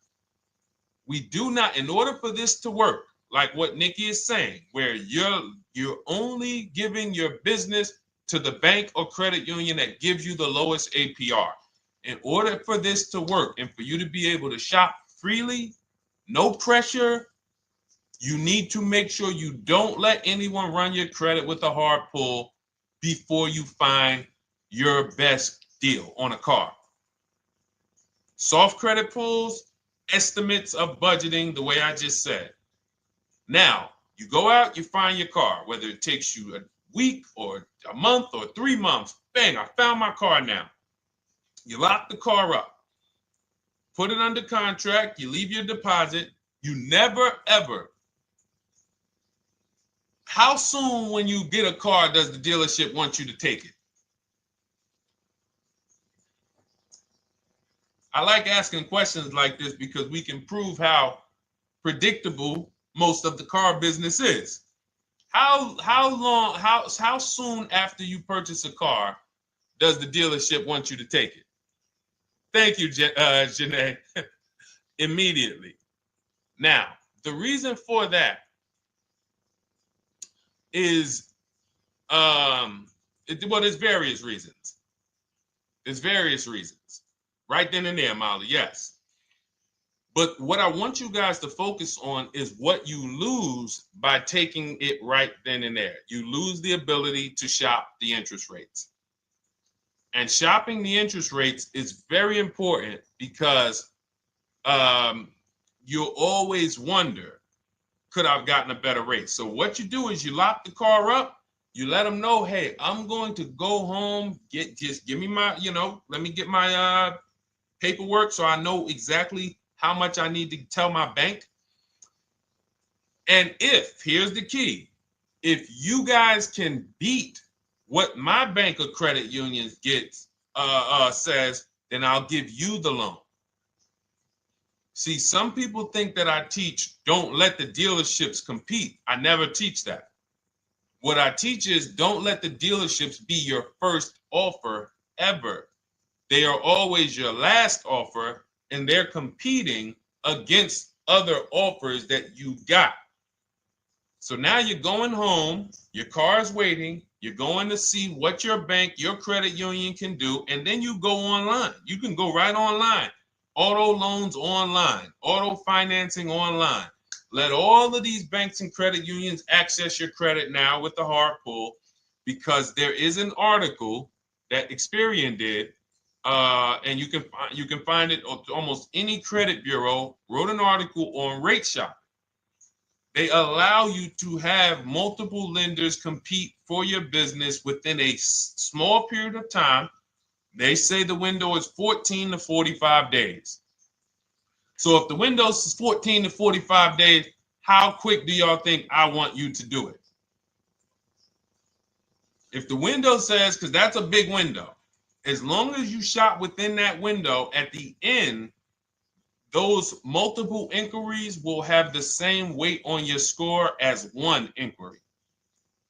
We do not, in order for this to work, like what Nikki is saying, where you're only giving your business to the bank or credit union that gives you the lowest APR. In order for this to work and for you to be able to shop freely, no pressure, you need to make sure you don't let anyone run your credit with a hard pull before you find your best deal on a car. Soft credit pulls, estimates of budgeting, the way I just said. Now, you go out, you find your car, whether it takes you a week or a month or 3 months. Bang, I found my car now. You lock the car up, put it under contract, you leave your deposit. You never, ever. How soon when you get a car does the dealership want you to take it? I like asking questions like this because we can prove how predictable most of the car business is. How soon after you purchase a car does the dealership want you to take it? Thank you, Janae. Immediately. Now, the reason for that is, there's various reasons. There's various reasons. Right then and there, Molly, yes. But what I want you guys to focus on is what you lose by taking it right then and there. You lose the ability to shop the interest rates. And shopping the interest rates is very important because you'll always wonder, could I have gotten a better rate? So what you do is you lock the car up, you let them know, hey, I'm going to go home, just give me my, let me get my paperwork so I know exactly how much I need to tell my bank. And here's the key, if you guys can beat what my bank or credit union gets says, then I'll give you the loan. See, some people think that I teach don't let the dealerships compete. I never teach that. What I teach is don't let the dealerships be your first offer ever. They are always your last offer, and they're competing against other offers that you got. So now you're going home, your car is waiting, you're going to see what your bank, your credit union can do, and then you go online. You can go right online. Auto loans online, auto financing online. Let all of these banks and credit unions access your credit now with the hard pull, because there is an article that Experian did, and you can find it on almost any credit bureau, wrote an article on rate shopping. They allow you to have multiple lenders compete for your business within a small period of time. They say the window is 14 to 45 days. So if the window is 14 to 45 days, how quick do y'all think I want you to do it? If the window says, because that's a big window, as long as you shop within that window, at the end, those multiple inquiries will have the same weight on your score as one inquiry,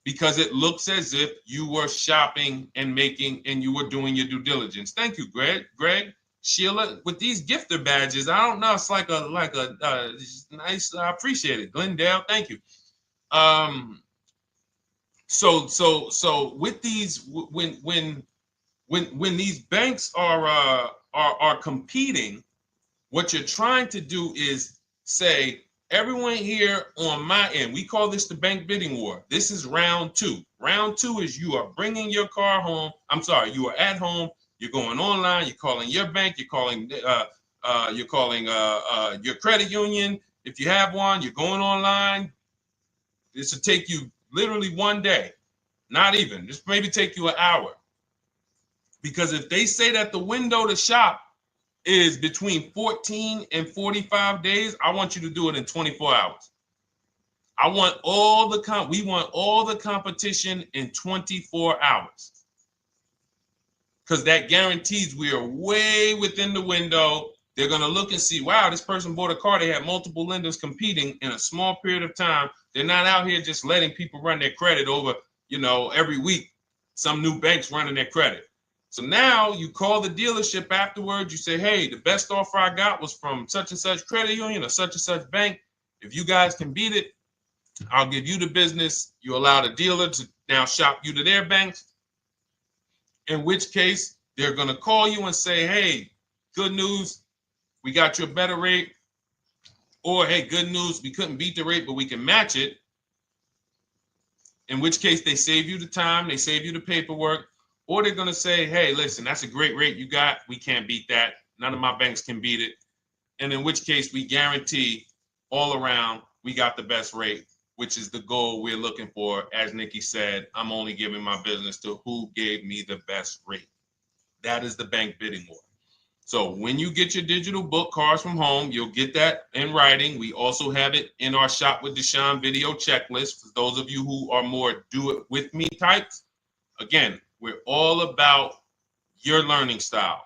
because it looks as if you were shopping and you were doing your due diligence. Thank you, Greg, Sheila, with these gifter badges. I don't know. It's like a nice. I appreciate it, Glendale. Thank you. So with these, when these banks are competing, what you're trying to do is say, everyone here on my end, we call this the bank bidding war. This is round two. Round two is you are bringing your car home. You are at home. You're going online. You're calling your bank. You're calling your credit union. If you have one, you're going online. This will take you literally one day, not even. This maybe take you an hour. Because if they say that the window to shop is between 14 and 45 days, I want you to do it in 24 hours. We want all the competition in 24 hours. Because that guarantees we are way within the window. They're going to look and see, wow, this person bought a car. They had multiple lenders competing in a small period of time. They're not out here just letting people run their credit over, every week. Some new banks running their credit. So now you call the dealership afterwards. You say, hey, the best offer I got was from such and such credit union or such and such bank. If you guys can beat it, I'll give you the business. You allow the dealer to now shop you to their banks. In which case, they're going to call you and say, hey, good news, we got you a better rate. Or, hey, good news, we couldn't beat the rate, but we can match it. In which case, they save you the time, they save you the paperwork. Or they're going to say, hey, listen, that's a great rate you got. We can't beat that. None of my banks can beat it. And in which case, we guarantee all around we got the best rate, which is the goal we're looking for. As Nikki said, I'm only giving my business to who gave me the best rate. That is the bank bidding war. So when you get your digital book, Cars from Home, you'll get that in writing. We also have it in our Shop with Deshone video checklist. For those of you who are more do-it-with-me types, again, we're all about your learning style.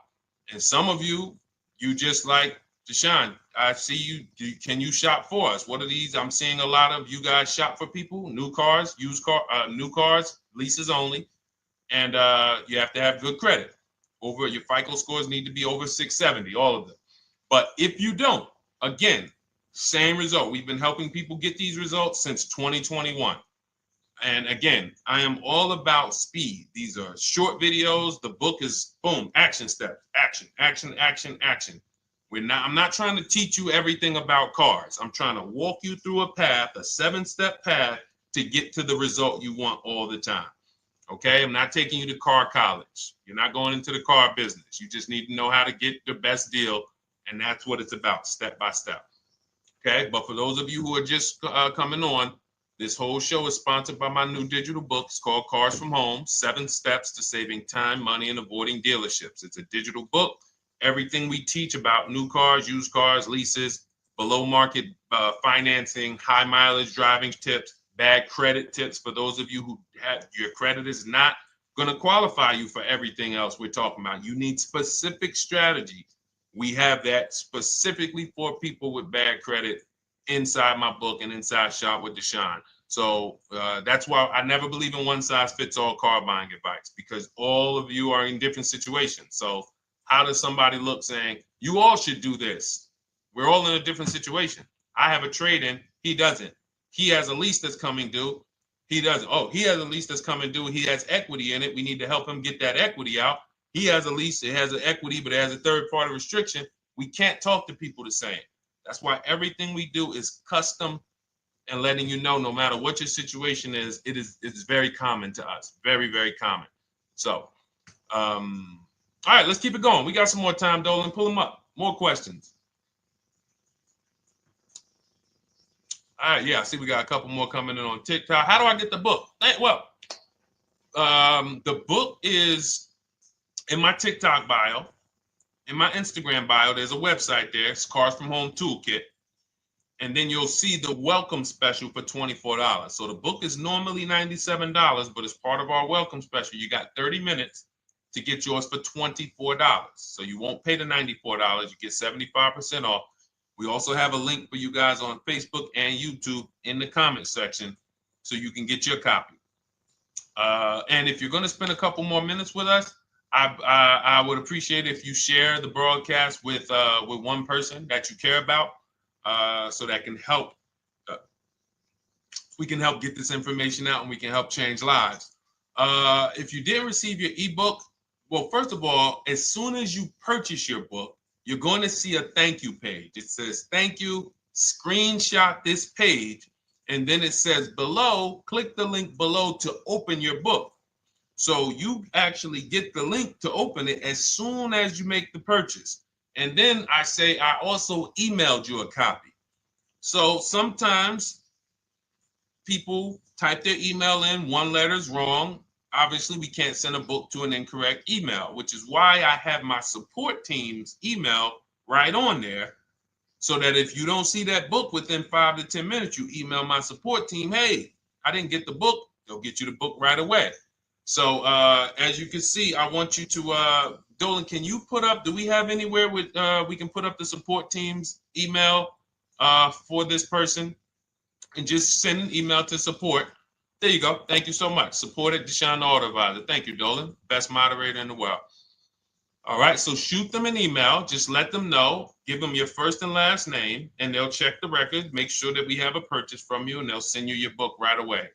And some of you just like, Deshone, I see you. Can you shop for us? What are these? I'm seeing a lot of you guys shop for people, new cars, new cars, leases only. And you have to have good credit. Your FICO scores need to be over 670, all of them. But if you don't, again, same result. We've been helping people get these results since 2021. And again, I am all about speed. These are short videos. The book is boom, action steps, action, action, action, action. I'm not trying to teach you everything about cars. I'm trying to walk you through a path, a 7-step path to get to the result you want all the time. Okay, I'm not taking you to car college. You're not going into the car business. You just need to know how to get the best deal. And that's what it's about, step by step. Okay, but for those of you who are just coming on, this whole show is sponsored by my new digital book. It's called Cars from Home, 7 Steps to Saving Time, Money, and Avoiding Dealerships. It's a digital book. Everything we teach about new cars, used cars, leases, below market financing, high mileage driving tips, bad credit tips for those of you who have your credit is not going to qualify you for everything else we're talking about. You need specific strategy. We have that specifically for people with bad credit inside my book and inside Shop with Deshone. So that's why I never believe in one size fits all car buying advice, because all of you are in different situations. So how does somebody look saying, you all should do this? We're all in a different situation. I have a trade-in, he doesn't. He has a lease that's coming due, he doesn't. Oh, he has a lease that's coming due, he has equity in it, we need to help him get that equity out. He has a lease, it has an equity, but it has a third-party restriction. We can't talk to people the same. That's why everything we do is custom and letting you know, no matter what your situation is, it's very common to us. Very, very common. So, all right, let's keep it going. We got some more time, Dolan. Pull them up. More questions. All right, yeah, I see we got a couple more coming in on TikTok. How do I get the book? Well, the book is in my TikTok bio. In my Instagram bio, there's a website there. It's Cars from Home Toolkit. And then you'll see the welcome special for $24. So the book is normally $97, but as part of our welcome special, you got 30 minutes to get yours for $24. So you won't pay the $94. You get 75% off. We also have a link for you guys on Facebook and YouTube in the comment section so you can get your copy. And if you're going to spend a couple more minutes with us, I would appreciate if you share the broadcast with one person that you care about. So that can help, we can help get this information out and we can help change lives. If you didn't receive your ebook, well, first of all, as soon as you purchase your book, you're going to see a thank you page. It says, thank you, screenshot this page. And then it says below, click the link below to open your book. So you actually get the link to open it as soon as you make the purchase. And then I say, I also emailed you a copy. So sometimes people type their email in, one letter's wrong. Obviously, we can't send a book to an incorrect email, which is why I have my support team's email right on there. So that if you don't see that book within 5 to 10 minutes, you email my support team, hey, I didn't get the book. They'll get you the book right away. So as you can see, I want you to, Dolan, can you put up, do we have anywhere with, we can put up the support team's email for this person? And just send an email to support. There you go. Thank you so much. Support at Deshone the Auto Advisor. Thank you, Dolan. Best moderator in the world. All right, so shoot them an email. Just let them know. Give them your first and last name, and they'll check the record, make sure that we have a purchase from you, and they'll send you your book right away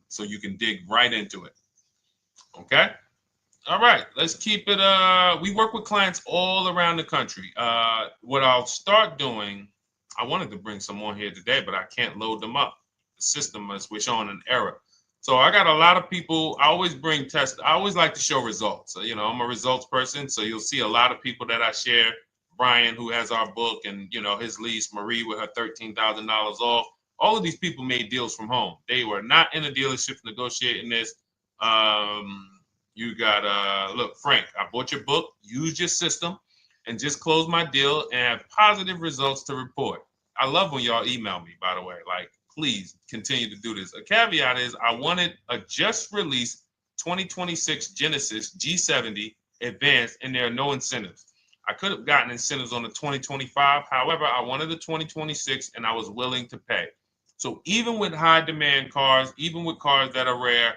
so you can dig right into it. Okay? All right, let's keep it. We work with clients all around the country. What I'll start doing, I wanted to bring some on here today, but I can't load them up. The system is showing an error. So I got a lot of people. I always bring tests. I always like to show results. So, you know, I'm a results person. So you'll see a lot of people that I share. Brian, who has our book, and, you know, his lease, Marie with her $13,000 off. All of these people made deals from home. They were not in a dealership negotiating this. You got, look, Frank, I bought your book, used your system, and just closed my deal and have positive results to report. I love when y'all email me, by the way. Like, please continue to do this. A caveat is I wanted a just released 2026 Genesis G70 Advanced, and there are no incentives. I could have gotten incentives on the 2025. However, I wanted the 2026, and I was willing to pay. So even with high demand cars, even with cars that are rare,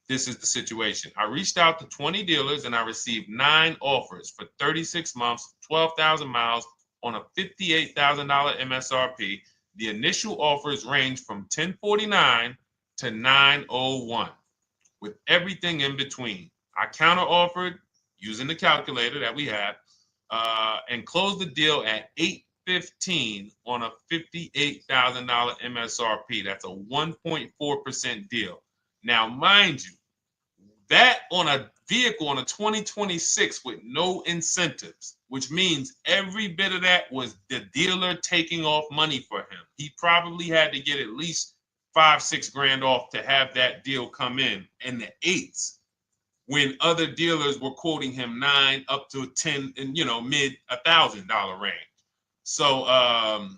this is the situation. I reached out to 20 dealers and I received 9 offers for 36 months, 12,000 miles on a $58,000 MSRP. The initial offers range from $1049 to $901 with everything in between. I counter offered using the calculator that we have and closed the deal at $815 on a $58,000 MSRP. That's a 1.4% deal. Now, mind you, that on a vehicle on a 2026 with no incentives, which means every bit of that was the dealer taking off money for him. He probably had to get at least $5-6 grand off to have that deal come in the 8s, when other dealers were quoting him 9 up to 10 and, you know, mid $1,000 range. So,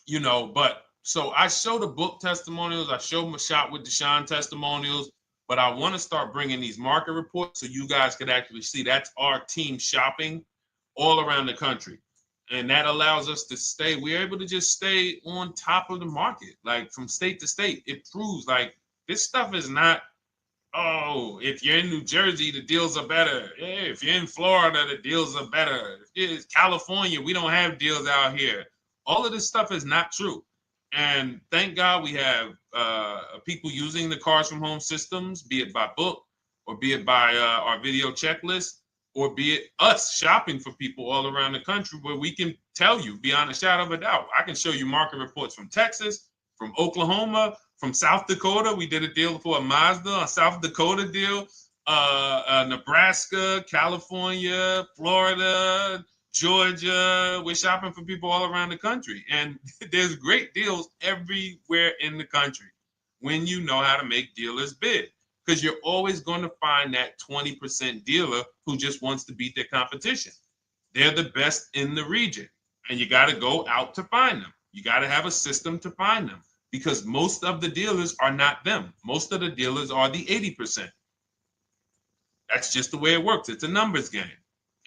you know, but so I show the book testimonials. I show my Shop with Deshone testimonials. But I want to start bringing these market reports so you guys could actually see that's our team shopping all around the country. And that allows us to stay, we're able to just stay on top of the market, like from state to state. It proves like this stuff is not, oh, if you're in New Jersey, the deals are better. Yeah, if you're in Florida, the deals are better. If it's California, we don't have deals out here. All of this stuff is not true. And thank God we have people using the Cars from Home systems, be it by book or be it by our video checklist, or be it us shopping for people all around the country, where we can tell you beyond a shadow of a doubt. I can show you market reports from Texas, from Oklahoma, from South Dakota. We did a deal for a Mazda, a South Dakota deal, Nebraska, California, Florida, Georgia. We're shopping for people all around the country. And there's great deals everywhere in the country when you know how to make dealers bid. Because you're always going to find that 20% dealer who just wants to beat their competition. They're the best in the region. And you got to go out to find them. You got to have a system to find them. Because most of the dealers are not them. Most of the dealers are the 80%. That's just the way it works. It's a numbers game.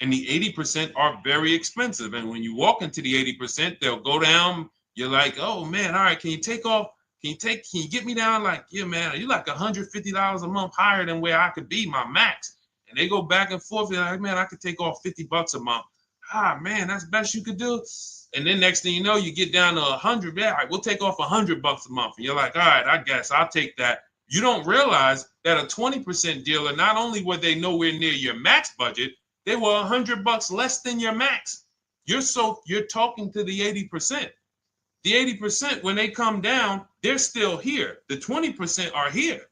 And the 80% are very expensive. And when you walk into the 80%, they'll go down. You're like, oh man, all right, can you take off? Can you get me down? Like, yeah, man, you're like $150 a month higher than where I could be, my max. And they go back and forth. They're like, man, I could take off $50 a month. Ah, man, that's the best you could do. And then next thing you know, you get down to 100. Yeah, all right, we'll take off $100 a month. And you're like, all right, I guess I'll take that. You don't realize that a 20% dealer, not only were they nowhere near your max budget, they were $100 less than your max. You're talking to the 80%. The 80%, when they come down, they're still here. The 20% are here.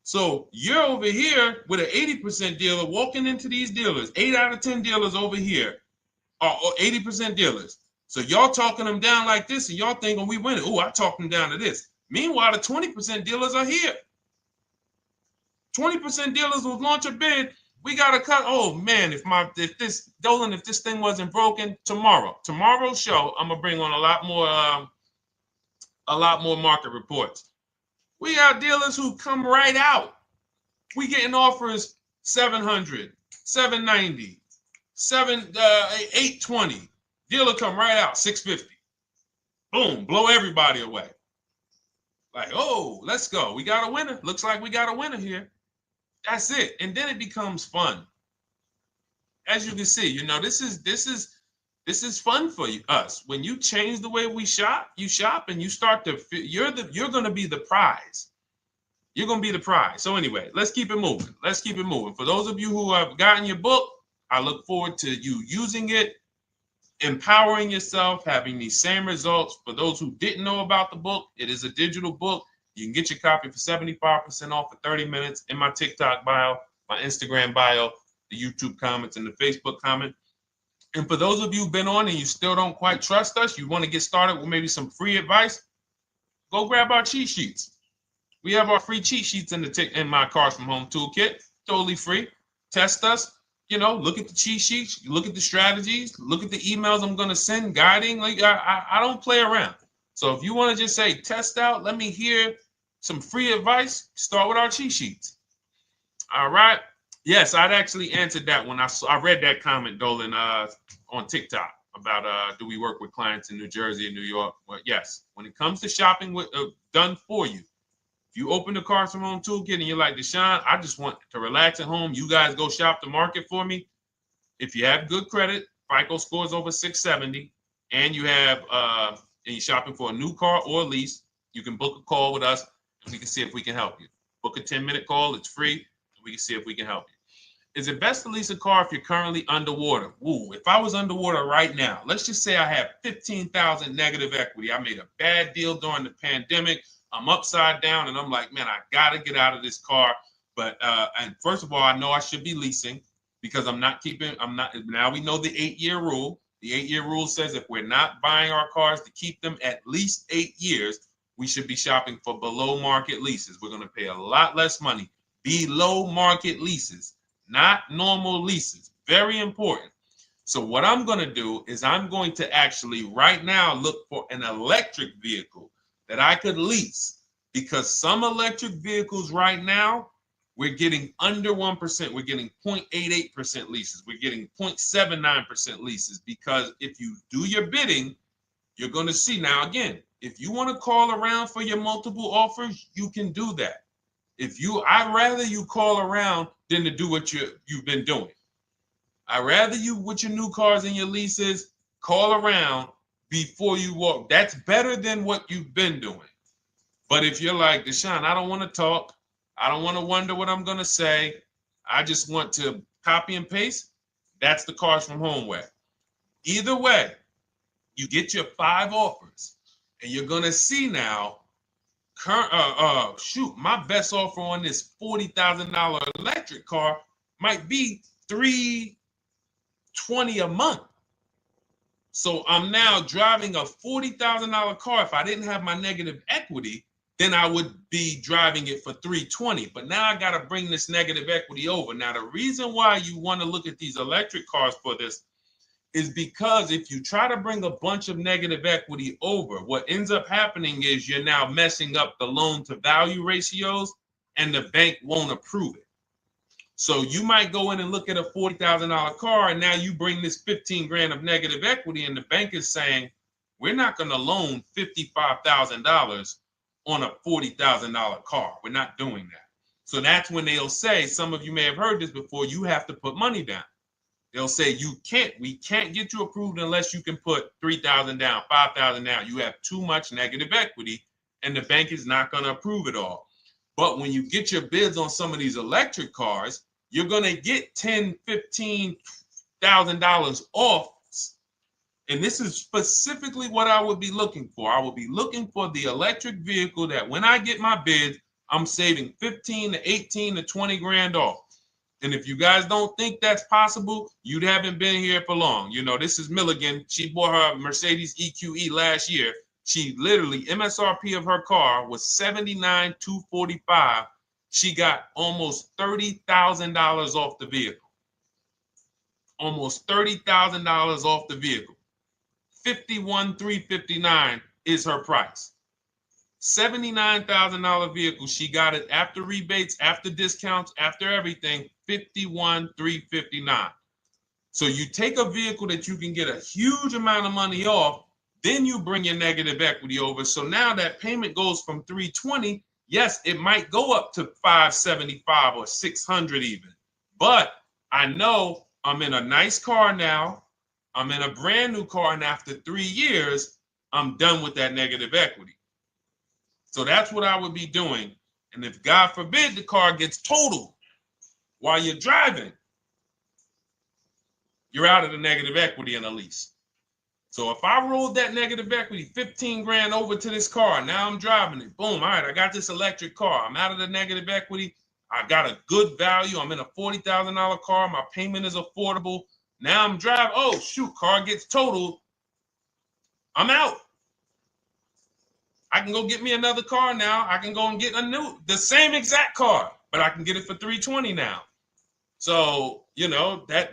So you're over here with an 80% dealer walking into these dealers. 8 out of 10 dealers over here are 80% dealers. So y'all talking them down like this, and y'all thinking we winning. Oh, I talked them down to this. Meanwhile, the 20% dealers are here. 20% dealers will launch a bid. We gotta cut. Oh man, if this thing wasn't broken, tomorrow's show, I'm gonna bring on a lot more market reports. We got dealers who come right out. We getting offers 700, 790, 820. Dealer come right out 650. Boom, blow everybody away. Like, oh, let's go. We got a winner. Looks like we got a winner here. That's it. And then it becomes fun. As you can see, this is fun for us. When you change the way we shop, you shop and you start to you're going to be the prize. You're going to be the prize. So anyway, let's keep it moving. For those of you who have gotten your book, I look forward to you using it, empowering yourself, having these same results. For those who didn't know about the book, it is a digital book. You can get your copy for 75% off for 30 minutes in my TikTok bio, my Instagram bio, the YouTube comments, and the Facebook comment. And for those of you who've been on and you still don't quite trust us, you want to get started with maybe some free advice, go grab our cheat sheets. We have our free cheat sheets in my Cars from Home toolkit, totally free. Test us, look at the cheat sheets, look at the strategies, look at the emails I'm going to send, guiding. Like I don't play around. So if you want to just say, test out, let me hear some free advice, start with our cheat sheets. All right. Yes, I'd actually answered that when I read that comment, Dolan, on TikTok about do we work with clients in New Jersey and New York? Well, yes. When it comes to shopping done for you, if you open the Cars from Home toolkit and you're like, Deshone, I just want to relax at home. You guys go shop the market for me. If you have good credit, FICO scores over 670, and you have and you're shopping for a new car or a lease, you can book a call with us. We can see if we can help you. Book a 10-minute call. It's free. And we can see if we can help you. Is it best to lease a car if you're currently underwater? Ooh, if I was underwater right now, let's just say I have 15,000 negative equity. I made a bad deal during the pandemic. I'm upside down and I'm like, man, I got to get out of this car. But and first of all, I know I should be leasing because now we know the 8-year rule. The 8-year rule says if we're not buying our cars to keep them at least 8 years, we should be shopping for below market leases. We're going to pay a lot less money. Below market leases, not normal leases. Very important. So what I'm going to do is I'm going to actually right now look for an electric vehicle that I could lease because some electric vehicles right now, we're getting under 1%. We're getting 0.88% leases. We're getting 0.79% leases, because if you do your bidding, you're going to see. Now, again, if you want to call around for your multiple offers, you can do that. I'd rather you call around than to do what you've been doing. I'd rather you, with your new cars and your leases, call around before you walk. That's better than what you've been doing. But if you're like, Deshone, I don't want to talk. I don't want to wonder what I'm going to say. I just want to copy and paste. That's the Cars from Home way. Either way, you get your 5 offers, and you're going to see now, my best offer on this $40,000 electric car might be $320 a month. So I'm now driving a $40,000 car. If I didn't have my negative equity, then I would be driving it for $320. But now I got to bring this negative equity over. Now, the reason why you want to look at these electric cars for this is because if you try to bring a bunch of negative equity over, what ends up happening is you're now messing up the loan to value ratios, and the bank won't approve it. So you might go in and look at a $40,000 car, and now you bring this 15 grand of negative equity, and the bank is saying, we're not going to loan $55,000 on a $40,000 car. We're not doing that. So that's when they'll say, some of you may have heard this before, you have to put money down. They'll say, we can't get you approved unless you can put $3,000 down, $5,000 down. You have too much negative equity, and the bank is not going to approve it all. But when you get your bids on some of these electric cars, you're going to get $10,000, $15,000 off. And this is specifically what I would be looking for. I would be looking for the electric vehicle that when I get my bids, I'm saving 15 to 18 to 20 grand off. And if you guys don't think that's possible, you haven't been here for long. You know, this is Milligan. She bought her Mercedes EQE last year. She literally, MSRP of her car was $79,245. She got almost $30,000 off the vehicle. Almost $30,000 off the vehicle. $51,359 is her price. $79,000 vehicle. She got it after rebates, after discounts, after everything. $51,359. So you take a vehicle that you can get a huge amount of money off, then you bring your negative equity over. So now that payment goes from $320. Yes, it might go up to $575 or $600 even. But I know I'm in a nice car now. I'm in a brand new car, and after 3 years, I'm done with that negative equity. So that's what I would be doing. And if God forbid the car gets totaled while you're driving, you're out of the negative equity in a lease. So if I rolled that negative equity, 15 grand over to this car, now I'm driving it. Boom. All right, I got this electric car. I'm out of the negative equity. I got a good value. I'm in a $40,000 car. My payment is affordable. Now I'm driving. Oh, shoot, car gets totaled. I'm out. I can go get me another car now. I can go and get the same exact car, but I can get it for $320 now. So, you know, that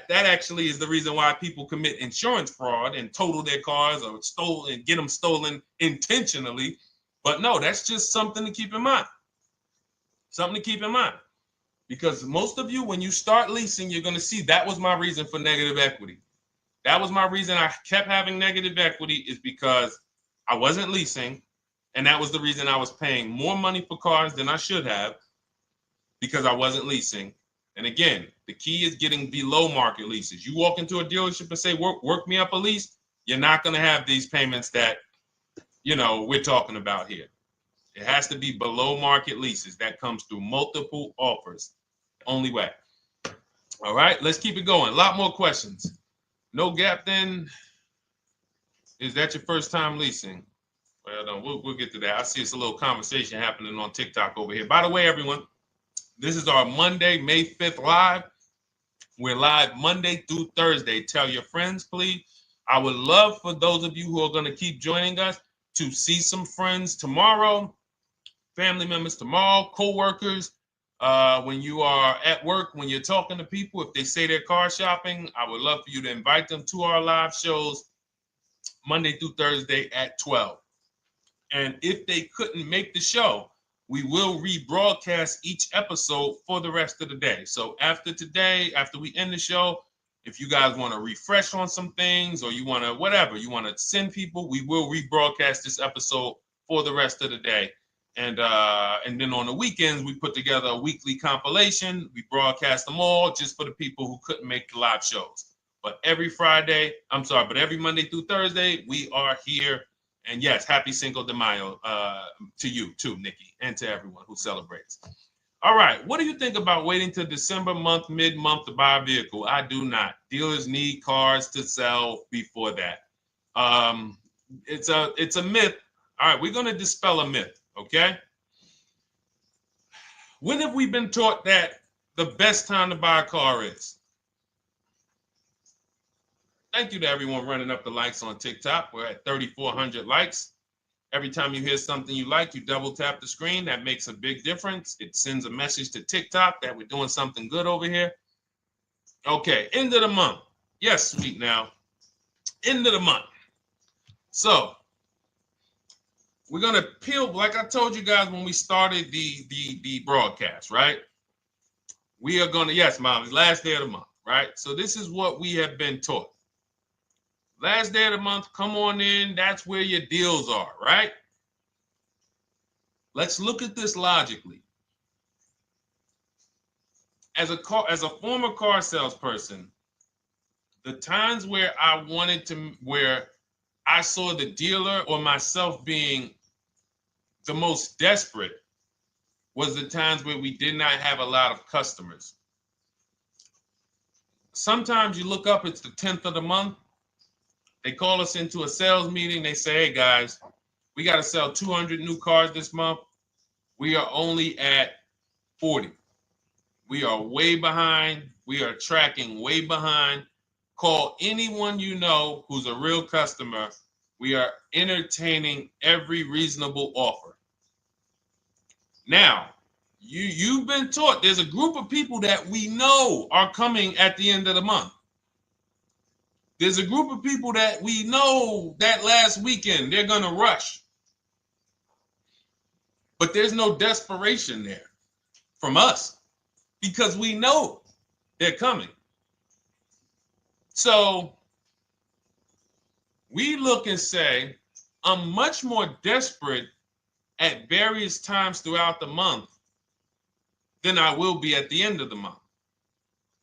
actually is the reason why people commit insurance fraud and total their cars or get them stolen intentionally. But no, that's just something to keep in mind. Something to keep in mind. Because most of you, when you start leasing, you're going to see that was my reason for negative equity. That was my reason I kept having negative equity, is because I wasn't leasing. And that was the reason I was paying more money for cars than I should have, because I wasn't leasing. And again, the key is getting below market leases. You walk into a dealership and say, work me up a lease, you're not going to have these payments that, you know, we're talking about here. It has to be below market leases. That comes through multiple offers. Only way. All right, let's keep it going. A lot more questions. No gap then. Is that your first time leasing? Well, no, we'll get to that. I see it's a little conversation happening on TikTok over here. By the way, everyone, this is our Monday, May 5th live. We're live Monday through Thursday. Tell your friends, please. I would love for those of you who are going to keep joining us to see some friends tomorrow, family members tomorrow, co-workers. When you are at work, when you're talking to people, if they say they're car shopping, I would love for you to invite them to our live shows Monday through Thursday at 12. And if they couldn't make the show, we will rebroadcast each episode for the rest of the day. So after today, after we end the show, if you guys want to refresh on some things or you want to whatever, you want to send people, we will rebroadcast this episode for the rest of the day. And then on the weekends, we put together a weekly compilation. We broadcast them all just for the people who couldn't make the live shows. But every Monday through Thursday, we are here. And yes, happy Cinco de Mayo to you too, Nikki, and to everyone who celebrates. All right, what do you think about waiting till December month, mid-month to buy a vehicle? I do not. Dealers need cars to sell before that. It's a myth. All right, we're going to dispel a myth, okay? When have we been taught that the best time to buy a car is? Thank you to everyone running up the likes on TikTok. We're at 3,400 likes. Every time you hear something you like, you double tap the screen. That makes a big difference. It sends a message to TikTok that we're doing something good over here. Okay, end of the month. Yes, sweet now. End of the month. So we're gonna peel, like I told you guys when we started the broadcast, right? We are gonna, yes, Molly, last day of the month, right? So this is what we have been taught. Last day of the month, come on in. That's where your deals are, right? Let's look at this logically. As a former car salesperson, the times where where I saw the dealer or myself being the most desperate was the times where we did not have a lot of customers. Sometimes you look up, it's the 10th of the month. They call us into a sales meeting. They say, hey, guys, we got to sell 200 new cars this month. We are only at 40. We are way behind. We are tracking way behind. Call anyone you know who's a real customer. We are entertaining every reasonable offer. Now, you've been taught there's a group of people that we know are coming at the end of the month. There's a group of people that we know that last weekend they're going to rush. But there's no desperation there from us because we know they're coming. So we look and say, I'm much more desperate at various times throughout the month than I will be at the end of the month.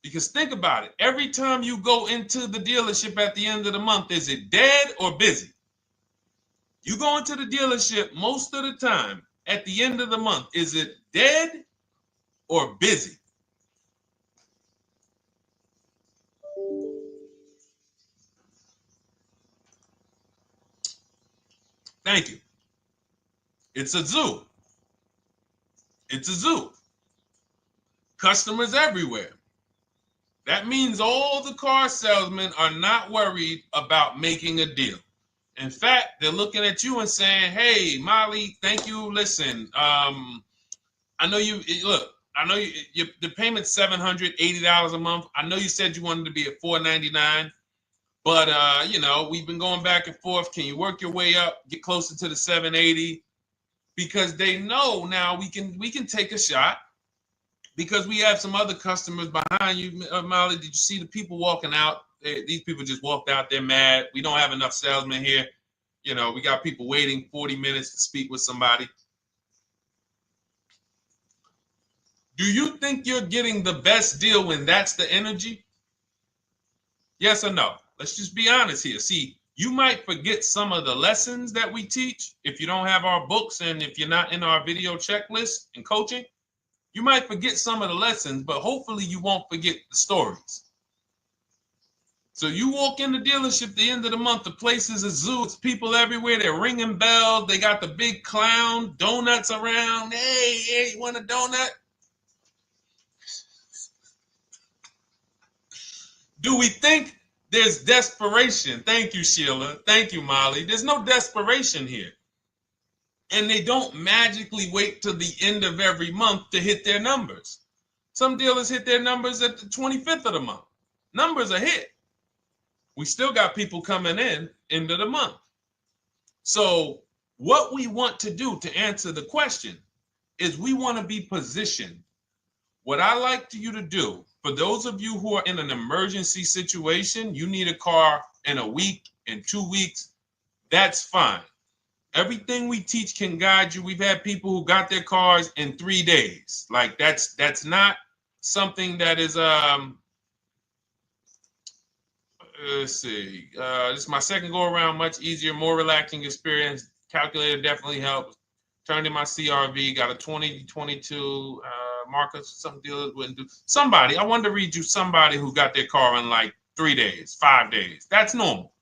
Because think about it. Every time you go into the dealership at the end of the month, is it dead or busy? You go into the dealership most of the time at the end of the month, is it dead or busy? Thank you. It's a zoo. It's a zoo. Customers everywhere. That means all the car salesmen are not worried about making a deal. In fact, they're looking at you and saying, hey, Molly, thank you. Listen, I know the payment's $780 a month. I know you said you wanted to be at $499, but we've been going back and forth. Can you work your way up, get closer to the $780? Because they know now we can take a shot. Because we have some other customers behind you, Molly. Did you see the people walking out? These people just walked out. They're mad. We don't have enough salesmen here. We got people waiting 40 minutes to speak with somebody. Do you think you're getting the best deal when that's the energy? Yes or no? Let's just be honest here. See, you might forget some of the lessons that we teach if you don't have our books and if you're not in our video checklist and coaching. You might forget some of the lessons, but hopefully you won't forget the stories. So you walk in the dealership at the end of the month, the place is a zoo. It's people everywhere. They're ringing bells. They got the big clown, donuts around. Hey, you want a donut? Do we think there's desperation? Thank you, Sheila. Thank you, Molly. There's no desperation here. And they don't magically wait till the end of every month to hit their numbers. Some dealers hit their numbers at the 25th of the month. Numbers are hit. We still got people coming in end of the month. So What we want to do to answer the question is we want to be positioned. What I like you to do, for those of you who are in an emergency situation, you need a car in a week, in 2 weeks, that's fine. Everything we teach can guide you. We've had people who got their cars in 3 days. Like that's not something that is let's see. This is my second go around, much easier, more relaxing experience. Calculator definitely helps. Turned in my CRV, got a 2022 Marcus, some dealers wouldn't do. Somebody, I wanted to read you somebody who got their car in like 3 days, 5 days. That's normal.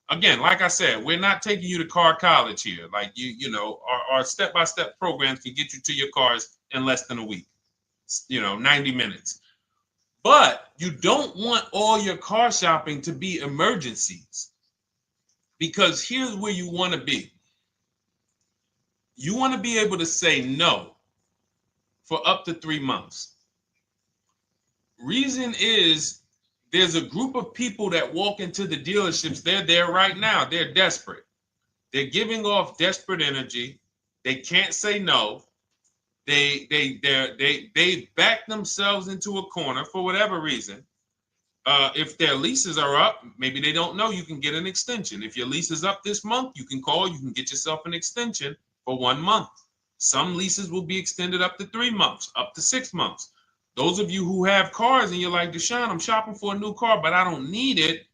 Again, like I said, we're not taking you to car college here. Like you know, our step-by-step programs can get you to your cars in less than a week, 90 minutes. But you don't want all your car shopping to be emergencies, because here's where you want to be. You want to be able to say no for up to 3 months. Reason is, there's a group of people that walk into the dealerships. They're there right now. They're desperate. They're giving off desperate energy. They can't say no. They back themselves into a corner for whatever reason. If their leases are up, maybe they don't know you can get an extension. If your lease is up this month, you can call. You can get yourself an extension for 1 month. Some leases will be extended up to 3 months, up to 6 months. Those of you who have cars and you're like, Deshone, I'm shopping for a new car, but I don't need it.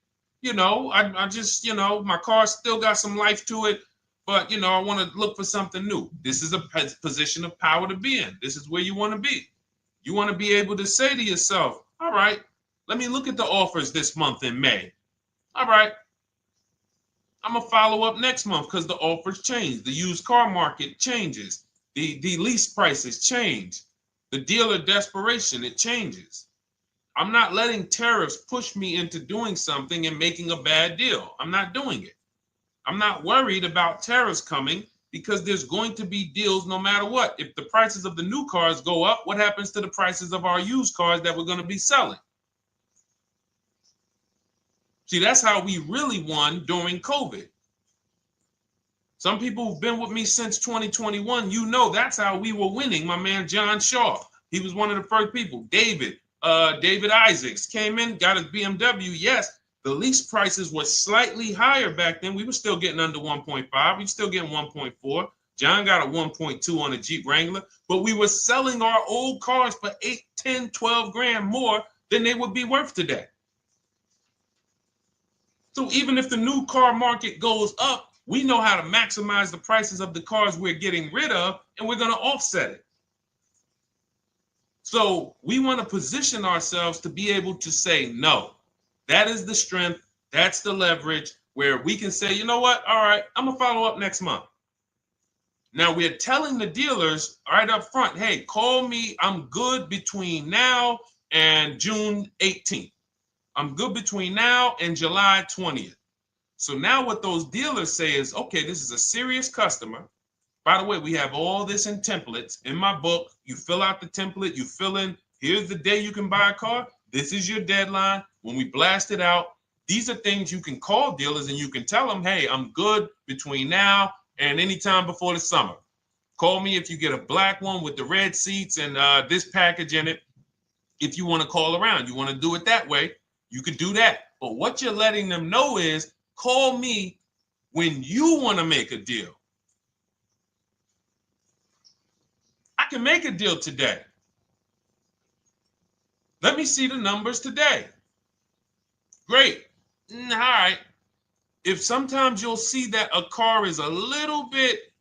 I just, my car still got some life to it, but, I want to look for something new. This is a position of power to be in. This is where you want to be. You want to be able to say to yourself, all right, let me look at the offers this month in May. All right, I'm going to follow up next month because the offers change. The used car market changes. The lease prices change. The dealer desperation, it changes. I'm not letting tariffs push me into doing something and making a bad deal. I'm not doing it. I'm not worried about tariffs coming, because there's going to be deals no matter what. If the prices of the new cars go up, what happens to the prices of our used cars that we're going to be selling? See, that's how we really won during COVID. Some people who've been with me since 2021, that's how we were winning. My man John Shaw, he was one of the first people. David Isaacs came in, got his BMW. Yes, the lease prices were slightly higher back then. We were still getting under 1.5. We were still getting 1.4. John got a 1.2 on a Jeep Wrangler, but we were selling our old cars for 8, 10, 12 grand more than they would be worth today. So even if the new car market goes up, we know how to maximize the prices of the cars we're getting rid of, and we're going to offset it. So we want to position ourselves to be able to say no. That is the strength. That's the leverage where we can say, you know what? All right, I'm going to follow up next month. Now we're telling the dealers right up front, hey, call me. I'm good between now and June 18th. I'm good between now and July 20th. So now what those dealers say is, okay, this is a serious customer. By the way, we have all this in templates. In my book, you fill out the template, you fill in, here's the day you can buy a car. This is your deadline. When we blast it out, these are things you can call dealers and you can tell them, hey, I'm good between now and anytime before the summer. Call me if you get a black one with the red seats and this package in it. If you want to call around, you want to do it that way, you could do that. But what you're letting them know is, call me when you want to make a deal. I can make a deal today. Let me see the numbers today. Great. All right. If sometimes you'll see that a car is a little bit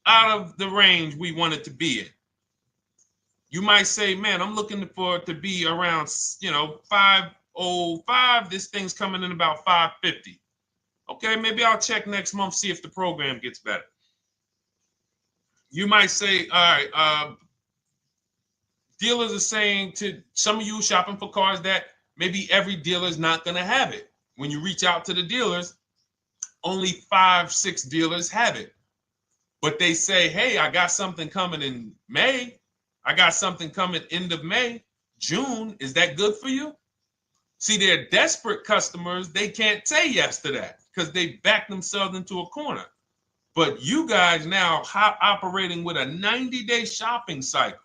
out of the range we want it to be in, you might say, man, I'm looking for it to be around, 505. This thing's coming in about 550. Okay, maybe I'll check next month, see if the program gets better. You might say, all right, dealers are saying to some of you shopping for cars that maybe every dealer is not going to have it. When you reach out to the dealers, only 5, 6 dealers have it. But they say, hey, I got something coming in May. I got something coming end of May, June. Is that good for you? See, they're desperate customers. They can't say yes to that because they back themselves into a corner. But you guys now operating with a 90-day shopping cycle.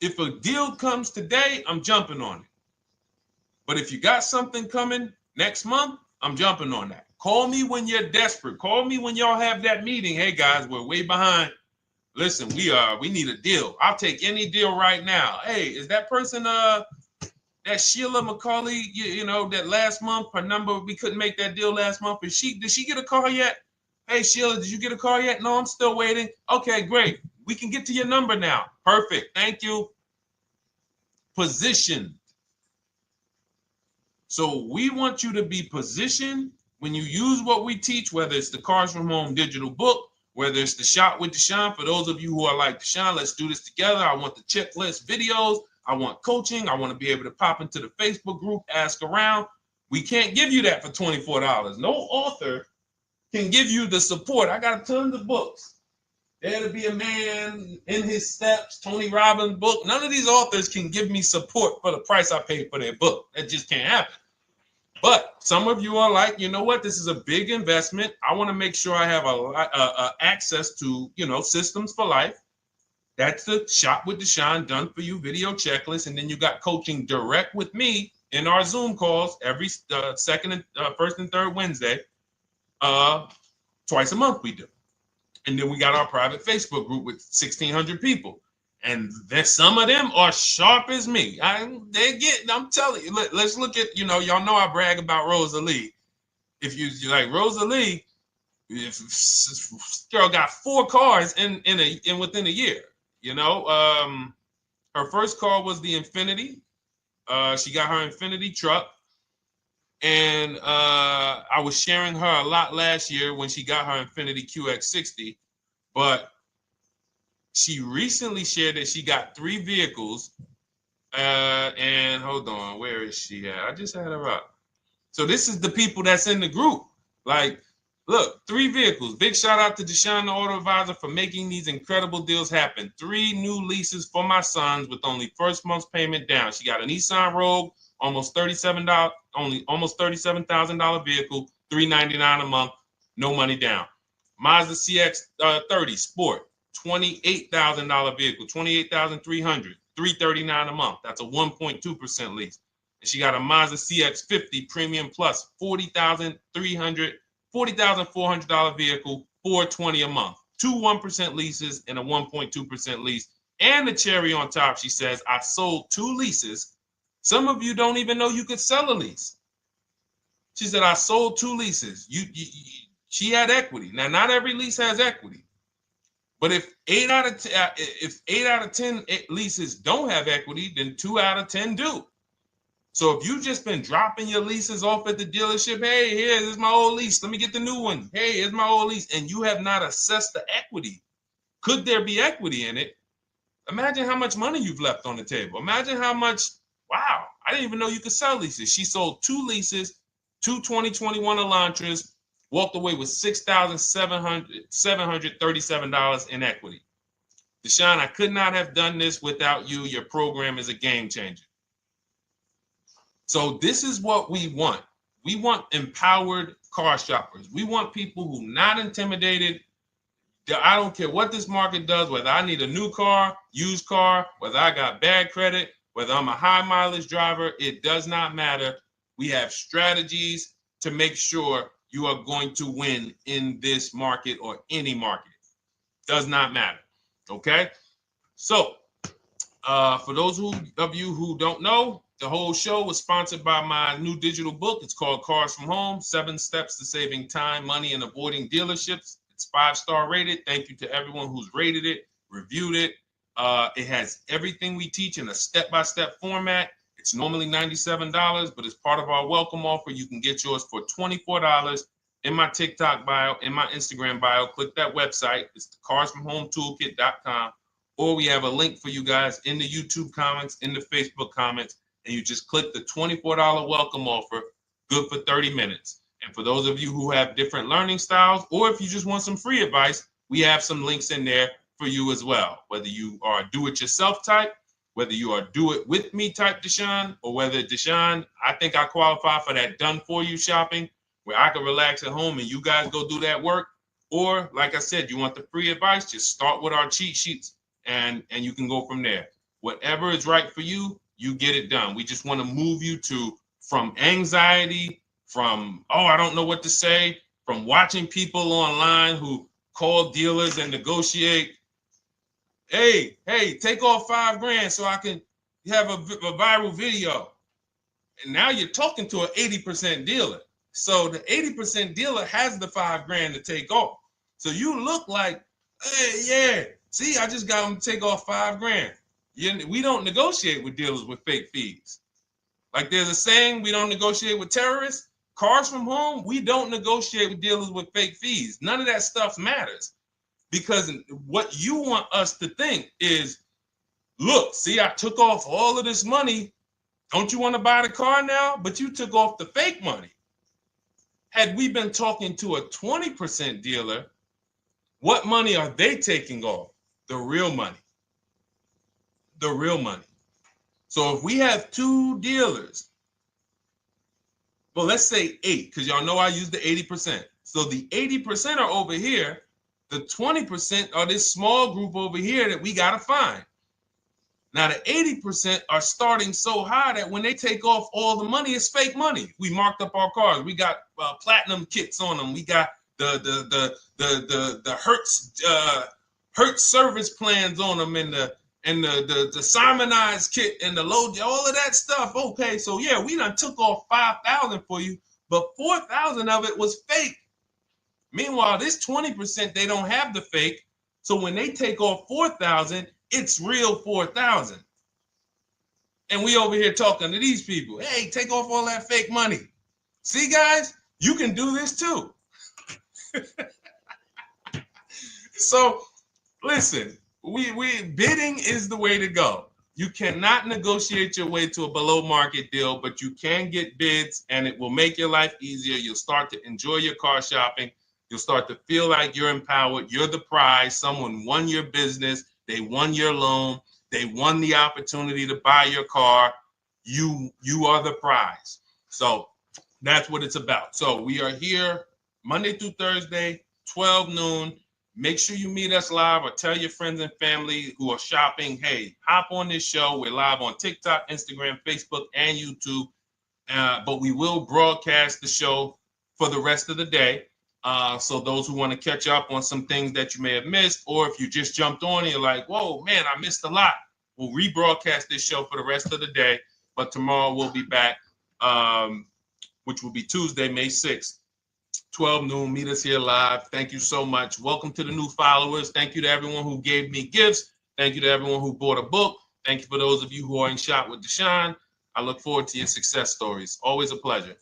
If a deal comes today, I'm jumping on it. But if you got something coming next month, I'm jumping on that. Call me when you're desperate. Call me when y'all have that meeting. Hey guys, we're way behind. Listen, we need a deal. I'll take any deal right now. Hey, is that person that Sheila McCauley, you know, that last month, her number, we couldn't make that deal last month. Did she get a call yet? Hey Sheila, did you get a call yet? No, I'm still waiting. Okay, great. We can get to your number now. Perfect. Thank you. Positioned. So we want you to be positioned when you use what we teach, whether it's the Cars from Home digital book, whether it's the Shop with Deshone. For those of you who are like, Deshone, let's do this together. I want the checklist videos. I want coaching. I want to be able to pop into the Facebook group, ask around. We can't give you that for $24. No author can give you the support. I got tons of books. Dare to Be a Man, In His Steps, Tony Robbins' book. None of these authors can give me support for the price I paid for their book. That just can't happen. But some of you are like, you know what? This is a big investment. I want to make sure I have access to, you know, systems for life. That's the Shop with Deshone done for you video checklist. And then you got coaching direct with me in our Zoom calls every first and third Wednesday. Twice a month we do. And then we got our private Facebook group with 1,600 people. And then some of them are sharp as me. I'm telling you, let's look at, you know, y'all know I brag about Rosalie. If you like Rosalie, if girl got 4 cars in within a year, you know. Her first car was the Infinity. She got her Infinity truck. And I was sharing her a lot last year when she got her Infinity QX60, but she recently shared that she got 3 vehicles. And hold on, where is she at? I just had her up. So this is the people that's in the group. Like, look, 3 vehicles. Big shout out to Deshone the Auto Advisor for making these incredible deals happen. 3 new leases for my sons with only first month's payment down. She got a Nissan Rogue, almost $37,000 vehicle, $399 a month, no money down. Mazda CX-30 Sport, $28,000 vehicle, $28,300, $339 a month. That's a 1.2% lease. And she got a Mazda CX-50 Premium Plus, $40,400 vehicle, $420 a month. 2 1% leases and a 1.2% lease. And the cherry on top, she says, I sold 2 leases. Some of you don't even know you could sell a lease. She said, I sold 2 leases. She had equity. Now, not every lease has equity. But if 8 out of 10 leases don't have equity, then 2 out of 10 do. So if you've just been dropping your leases off at the dealership, hey, here's my old lease. Let me get the new one. Hey, here's my old lease. And you have not assessed the equity. Could there be equity in it? Imagine how much money you've left on the table. Imagine how much, wow, I didn't even know you could sell leases. She sold 2 leases, 2 2021 Elantras, walked away with $6,737 in equity. Deshone, I could not have done this without you. Your program is a game changer. So this is what we want. We want empowered car shoppers. We want people who are not intimidated. I don't care what this market does, whether I need a new car, used car, whether I got bad credit, whether I'm a high mileage driver, it does not matter. We have strategies to make sure you are going to win in this market or any market. Does not matter. Okay? So, for those of you who don't know, the whole show was sponsored by my new digital book. It's called Cars from Home, 7 Steps to Saving Time, Money, and Avoiding Dealerships. It's 5-star rated. Thank you to everyone who's rated it, reviewed it. It has everything we teach in a step-by-step format. It's normally $97, but as part of our welcome offer, you can get yours for $24 in my TikTok bio, in my Instagram bio. Click that website. It's the carsfromhometoolkit.com. Or we have a link for you guys in the YouTube comments, in the Facebook comments, and you just click the $24 welcome offer, good for 30 minutes. And for those of you who have different learning styles, or if you just want some free advice, we have some links in there for you as well. Whether you are a do-it-yourself type, whether you are do-it-with-me type Deshone, or whether Deshone, I think I qualify for that done-for-you shopping, where I can relax at home and you guys go do that work. Or like I said, you want the free advice, just start with our cheat sheets and you can go from there. Whatever is right for you, you get it done. We just want to move you from anxiety, from, oh, I don't know what to say, from watching people online who call dealers and negotiate. Hey, take off $5,000 so I can have a viral video. And now you're talking to an 80% dealer. So the 80% dealer has the $5,000 to take off. So you look like, hey, yeah, see, I just got them to take off $5,000. We don't negotiate with dealers with fake fees. Like there's a saying, we don't negotiate with terrorists. Cars from home, we don't negotiate with dealers with fake fees. None of that stuff matters, because what you want us to think is, look, see, I took off all of this money. Don't you want to buy the car now? But you took off the fake money. Had we been talking to a 20% dealer, what money are they taking off? The real money. The real money. So if we have two dealers, well, let's say 8, because y'all know I use the 80%. So the 80% are over here. The 20% are this small group over here that we got to find. Now, the 80% are starting so high that when they take off all the money, it's fake money. We marked up our cars. We got platinum kits on them. We got the Hertz service plans on them, and the Simonized kit and the low, all of that stuff. Okay, so yeah, we done took off 5,000 for you, but 4,000 of it was fake. Meanwhile, this 20%, they don't have the fake. So when they take off 4,000, it's real 4,000. And we over here talking to these people. Hey, take off all that fake money. See, guys, you can do this too. So listen, we bidding is the way to go. You cannot negotiate your way to a below market deal, but you can get bids and it will make your life easier. You'll start to enjoy your car shopping. You'll start to feel like you're empowered. You're the prize. Someone won your business. They won your loan. They won the opportunity to buy your car. You are the prize. So that's what it's about. So we are here Monday through Thursday, 12 noon. Make sure you meet us live, or tell your friends and family who are shopping, hey, hop on this show. We're live on TikTok, Instagram, Facebook, and YouTube. But we will broadcast the show for the rest of the day. So those who want to catch up on some things that you may have missed, or if you just jumped on and you're like, whoa, man, I missed a lot, we'll rebroadcast this show for the rest of the day. But tomorrow we'll be back, which will be Tuesday, May 6th, 12 noon. Meet us here live. Thank you so much. Welcome to the new followers. Thank you to everyone who gave me gifts. Thank you to everyone who bought a book. Thank you for those of you who are in Shop with Deshone. I look forward to your success stories. Always a pleasure.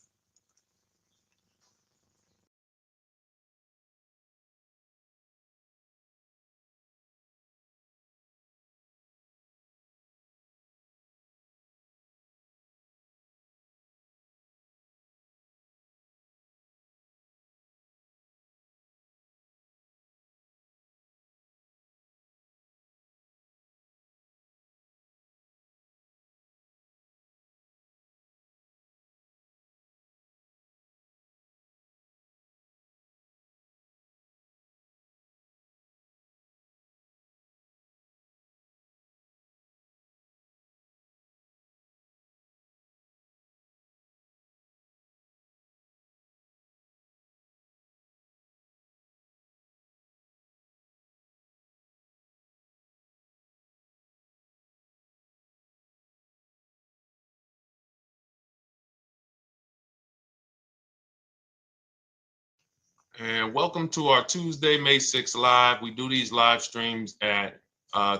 And welcome to our Tuesday, May 6th live. We do these live streams at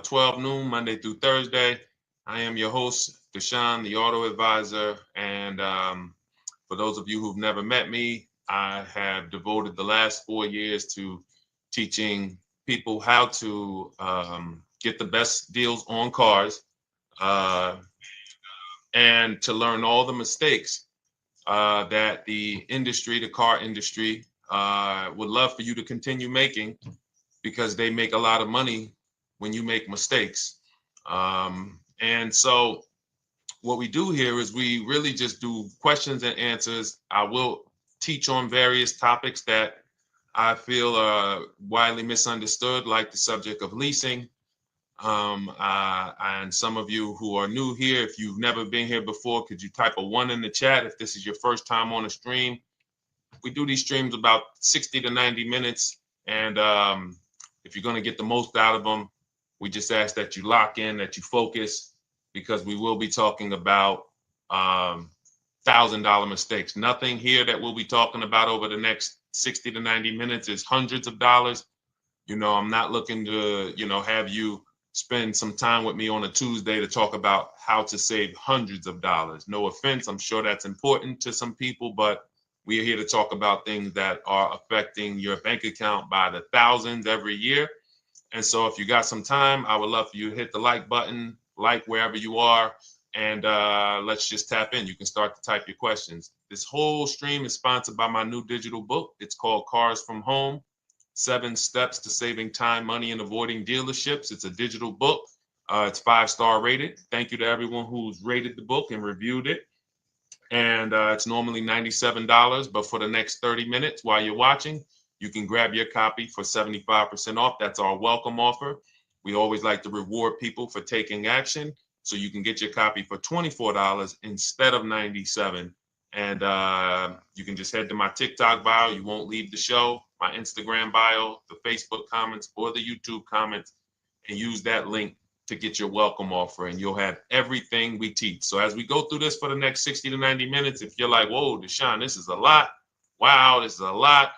12 noon, Monday through Thursday. I am your host, Deshone the Auto Advisor. And for those of you who've never met me, I have devoted the last 4 years to teaching people how to get the best deals on cars, and to learn all the mistakes that the industry, the car industry, would love for you to continue making, because they make a lot of money when you make mistakes. And so what we do here is we really just do questions and answers. I will teach on various topics that I feel are widely misunderstood, like the subject of leasing. And some of you who are new here, if you've never been here before, could you type a 1 in the chat if this is your first time on a stream? We do these streams about 60 to 90 minutes. And if you're going to get the most out of them, we just ask that you lock in, that you focus, because we will be talking about $1,000 mistakes. Nothing here that we'll be talking about over the next 60 to 90 minutes is hundreds of dollars. You know, I'm not looking to, have you spend some time with me on a Tuesday to talk about how to save hundreds of dollars. No offense, I'm sure that's important to some people, but we are here to talk about things that are affecting your bank account by the thousands every year. And so if you got some time, I would love for you to hit the like button, like wherever you are, and let's just tap in. You can start to type your questions. This whole stream is sponsored by my new digital book. It's called Cars from Home, 7 Steps to Saving Time, Money, and Avoiding Dealerships. It's a digital book. It's 5-star rated. Thank you to everyone who's rated the book and reviewed it. And it's normally $97, but for the next 30 minutes while you're watching, you can grab your copy for 75% off. That's our welcome offer. We always like to reward people for taking action. So you can get your copy for $24 instead of $97. And you can just head to my TikTok bio. You won't leave the show, my Instagram bio, the Facebook comments, or the YouTube comments, and use that link to get your welcome offer, and you'll have everything we teach. So as we go through this for the next 60 to 90 minutes, if you're like, whoa, Deshone, this is a lot. Wow, this is a lot.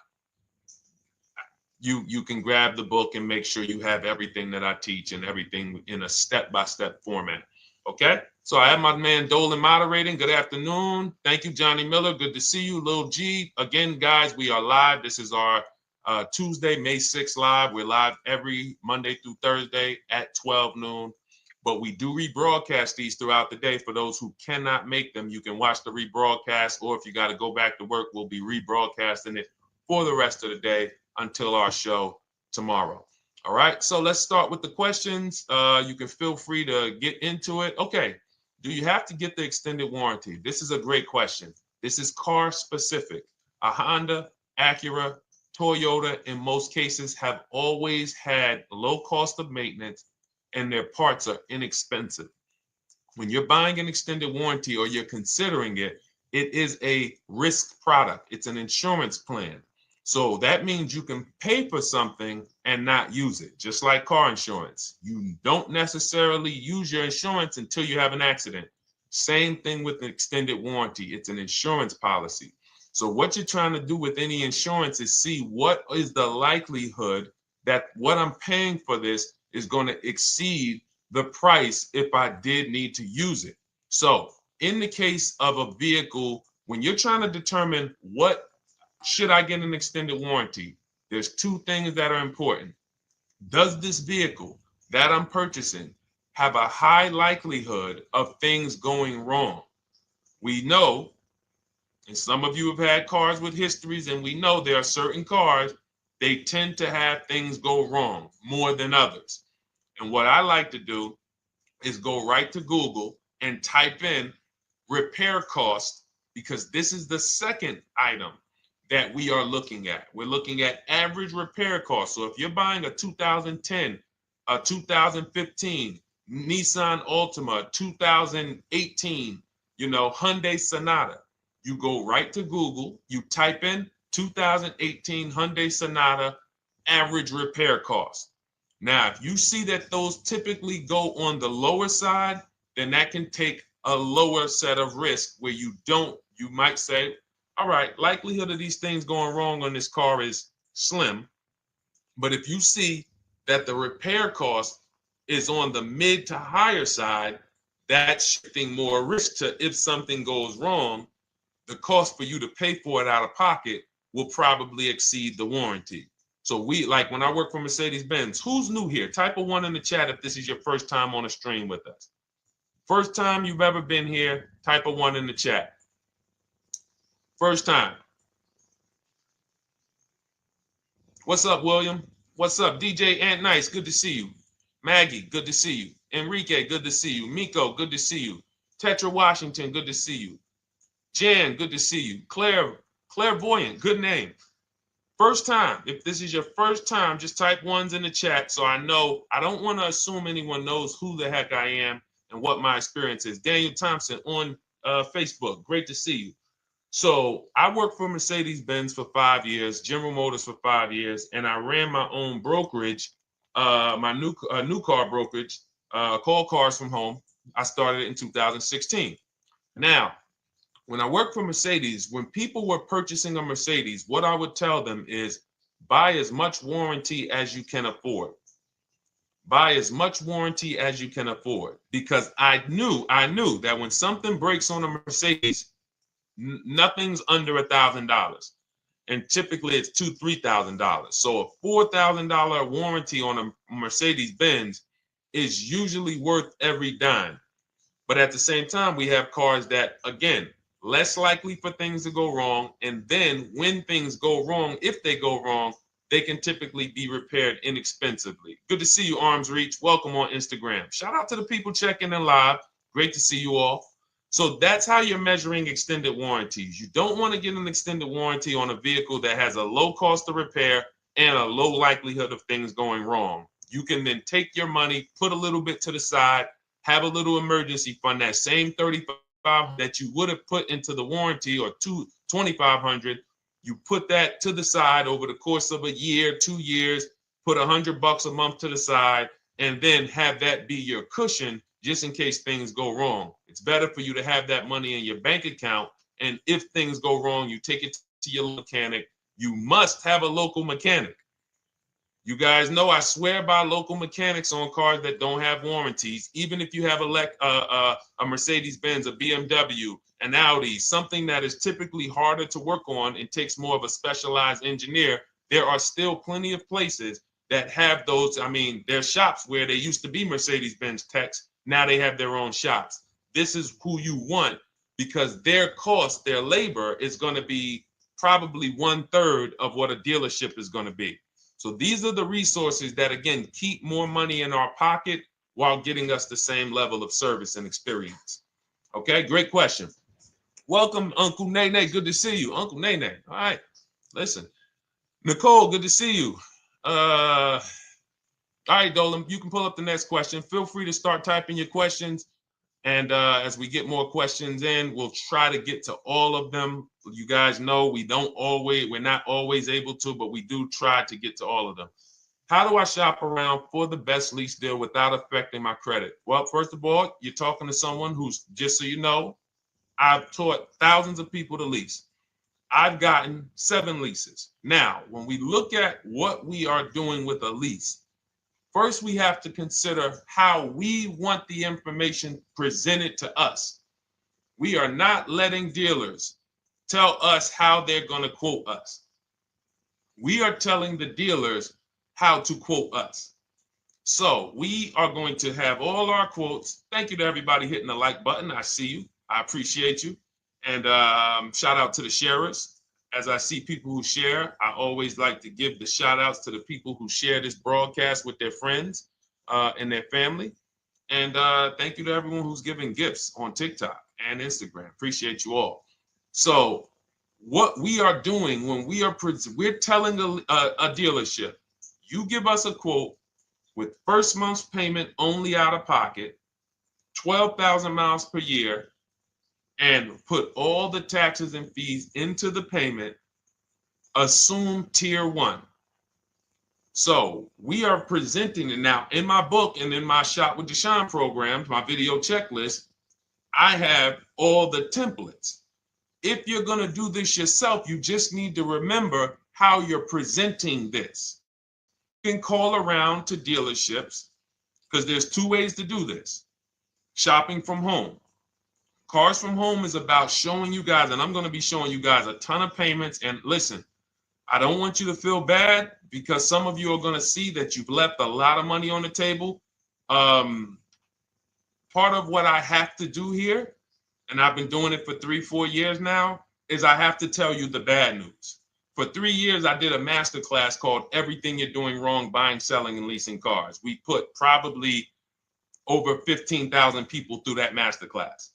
You can grab the book and make sure you have everything that I teach and everything in a step-by-step format. Okay? So I have my man Dolan moderating. Good afternoon. Thank you, Johnny Miller. Good to see you, Lil G. Again, guys, we are live. This is our Tuesday, May 6th live. We're live every Monday through Thursday at 12 noon. But we do rebroadcast these throughout the day. For those who cannot make them, you can watch the rebroadcast, or if you got to go back to work, we'll be rebroadcasting it for the rest of the day until our show tomorrow. All right, so let's start with the questions. You can feel free to get into it. Okay, do you have to get the extended warranty? This is a great question. This is car specific. A Honda, Acura, Toyota, in most cases, have always had low cost of maintenance and their parts are inexpensive. When you're buying an extended warranty or you're considering it, it is a risk product. It's an insurance plan. So that means you can pay for something and not use it, just like car insurance. You don't necessarily use your insurance until you have an accident. Same thing with an extended warranty. It's an insurance policy. So what you're trying to do with any insurance is see what is the likelihood that what I'm paying for this is going to exceed the price if I did need to use it. So in the case of a vehicle, when you're trying to determine what should I get an extended warranty, there's 2 things that are important. Does this vehicle that I'm purchasing have a high likelihood of things going wrong? We know, and some of you have had cars with histories, and we know there are certain cars, they tend to have things go wrong more than others. And what I like to do is go right to Google and type in repair cost, because this is the second item that we are looking at. We're looking at average repair cost. So if you're buying a 2010, a 2015 Nissan Altima, 2018, Hyundai Sonata, you go right to Google, you type in 2018 Hyundai Sonata average repair cost. Now, if you see that those typically go on the lower side, then that can take a lower set of risk where you might say, all right, likelihood of these things going wrong on this car is slim. But if you see that the repair cost is on the mid to higher side, that's shifting more risk to if something goes wrong, the cost for you to pay for it out of pocket will probably exceed the warranty. So when I work for Mercedes-Benz, who's new here? Type a 1 in the chat if this is your first time on a stream with us. First time you've ever been here, type a 1 in the chat. First time. What's up, William? What's up, DJ Ant Nice? Good to see you. Maggie, good to see you. Enrique, good to see you. Miko, good to see you. Tetra Washington, good to see you. Jan, good to see you. Claire Clairvoyant, good name. First time, if this is your first time, just type ones in the chat so I know. I don't want to assume anyone knows who the heck I am and what my experience is. Daniel Thompson on Facebook, great to see you. So I worked for Mercedes-Benz for 5 years, General Motors for 5 years, and I ran my own brokerage, my new car brokerage, called Cars from Home. I started it in 2016. Now, when I worked for Mercedes, when people were purchasing a Mercedes, what I would tell them is buy as much warranty as you can afford. Buy as much warranty as you can afford, because I knew that when something breaks on a Mercedes, nothing's under $1,000, and typically it's $2,000-$3,000. So a $4,000 warranty on a Mercedes-Benz is usually worth every dime. But at the same time, we have cars that, again, less likely for things to go wrong. And then when things go wrong, if they go wrong, they can typically be repaired inexpensively. Good to see you, Arms Reach. Welcome on Instagram. Shout out to the people checking in live. Great to see you all. So that's how you're measuring extended warranties. You don't want to get an extended warranty on a vehicle that has a low cost of repair and a low likelihood of things going wrong. You can then take your money, put a little bit to the side, have a little emergency fund, that same $3,500 that you would have put into the warranty, or $2,500, you put that to the side over the course of a year, 2 years, put $100 a month to the side, and then have that be your cushion just in case things go wrong. It's better for you to have that money in your bank account, and if things go wrong, you take it to your mechanic. You must have a local mechanic. You guys know I swear by local mechanics on cars that don't have warranties. Even if you have a Mercedes-Benz, a BMW, an Audi, something that is typically harder to work on and takes more of a specialized engineer, there are still plenty of places that have those. I mean, there's shops where they used to be Mercedes-Benz techs. Now they have their own shops. This is who you want, because their cost, their labor is going to be probably 1/3 of what a dealership is going to be. So these are the resources that, again, keep more money in our pocket while getting us the same level of service and experience. Okay, great question. Welcome, Uncle Nene. Good to see you. Uncle Nene. All right, listen. Nicole, good to see you. All right, Dolan, you can pull up the next question. Feel free to start typing your questions. And as we get more questions in, we'll try to get to all of them. You guys know we're not always able to, but we do try to get to all of them. How do I shop around for the best lease deal without affecting my credit? Well, first of all, you're talking to someone who's, just so you know, I've taught thousands of people to lease. I've gotten 7 leases. Now, when we look at what we are doing with a lease, first, we have to consider how we want the information presented to us. We are not letting dealers tell us how they're going to quote us. We are telling the dealers how to quote us. So we are going to have all our quotes. Thank you to everybody hitting the like button. I see you. I appreciate you. And shout out to the sharers. As I see people who share, I always like to give the shout outs to the people who share this broadcast with their friends and their family. And thank you to everyone who's giving gifts on TikTok and Instagram. Appreciate you all. So what we are doing when we're telling a dealership, you give us a quote with first month's payment only out of pocket, 12,000 miles per year, and put all the taxes and fees into the payment, assume tier 1. So we are presenting it now in my book and in my Shop with Deshone programs, my video checklist. I have all the templates. If you're going to do this yourself, you just need to remember how you're presenting this. You can call around to dealerships, because there's 2 ways to do this. Shopping from home. Cars from Home is about showing you guys, and I'm going to be showing you guys a ton of payments. And listen, I don't want you to feel bad, because some of you are going to see that you've left a lot of money on the table. Part of what I have to do here, and I've been doing it for 3-4 years now, is I have to tell you the bad news. For 3 years, I did a masterclass called Everything You're Doing Wrong Buying, Selling, and Leasing Cars. We put probably over 15,000 people through that masterclass.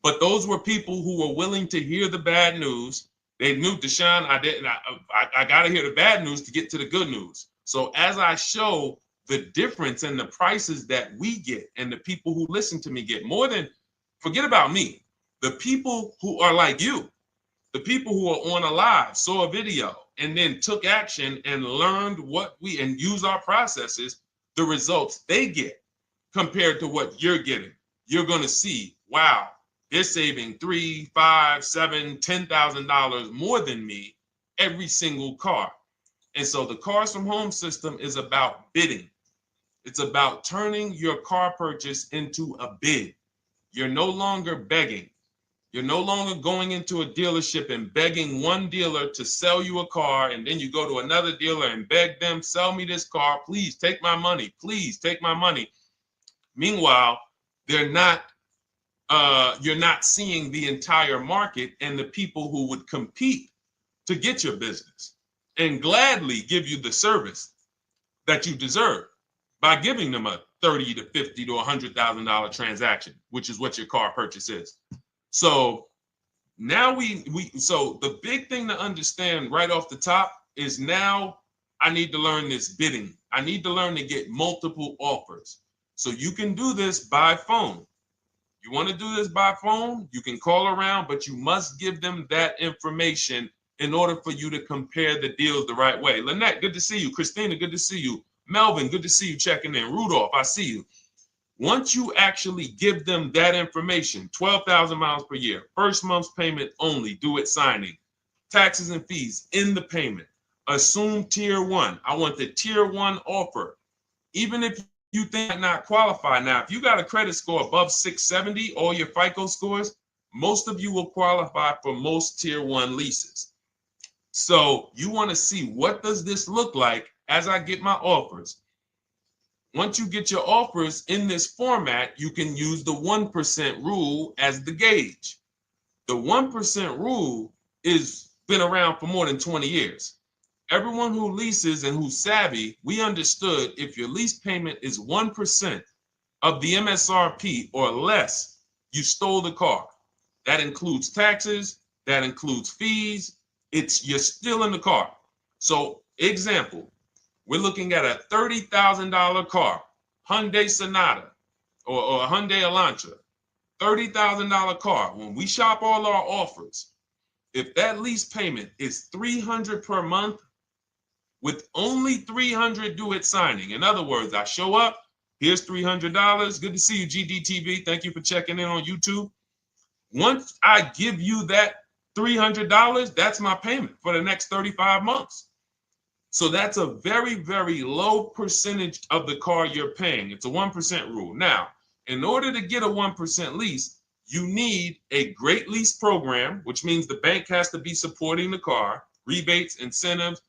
But those were people who were willing to hear the bad news They knew, Deshone, I got to hear the bad news to get to the good news. So as I show the difference in the prices that we get and the people who listen to me get, more than, forget about me, the people who are like you, the people who are on a live, saw a video, and then took action and learned and use our processes, the results they get compared to what you're getting. You're going to see, wow, they're saving $3,000, $5,000, $7,000, $10,000 more than me every single car. And so the Cars from Home system is about bidding. It's about turning your car purchase into a bid. You're no longer begging. You're no longer going into a dealership and begging one dealer to sell you a car, and then you go to another dealer and beg them, sell me this car, please take my money, please take my money. Meanwhile, you're not seeing the entire market and the people who would compete to get your business and gladly give you the service that you deserve by giving them a $30,000 to $50,000 to $100,000 transaction, which is what your car purchase is. So now so the big thing to understand right off the top is, now I need to learn this bidding. I need to learn to get multiple offers. So you can do this by phone. You want to do this by phone, you can call around, but you must give them that information in order for you to compare the deals the right way. Lynette, good to see you. Christina, good to see you. Melvin, good to see you checking in. Rudolph, I see you. Once you actually give them that information, 12,000 miles per year, first month's payment only, due at signing, taxes and fees in the payment, assume tier one. I want the tier one offer. Even if you think I not qualify. Now, if you got a credit score above 670, all your FICO scores, most of you will qualify for most tier one leases. So you want to see, what does this look like as I get my offers? Once you get your offers in this format, you can use the 1% rule as the gauge. The 1% rule is been around for more than 20 years. Everyone who leases and who's savvy, we understood if your lease payment is 1% of the MSRP or less, you stole the car. That includes taxes, that includes fees. You're still in the car. So example, we're looking at a $30,000 car, Hyundai Sonata or a Hyundai Elantra, $30,000 car. When we shop all our offers, if that lease payment is $300 per month, with only $300 due at signing. In other words, I show up, here's $300. Good to see you, GDTV. Thank you for checking in on YouTube. Once I give you that $300, that's my payment for the next 35 months. So that's a very, very low percentage of the car you're paying. It's a 1% rule. Now, in order to get a 1% lease, you need a great lease program, which means the bank has to be supporting the car, rebates, incentives,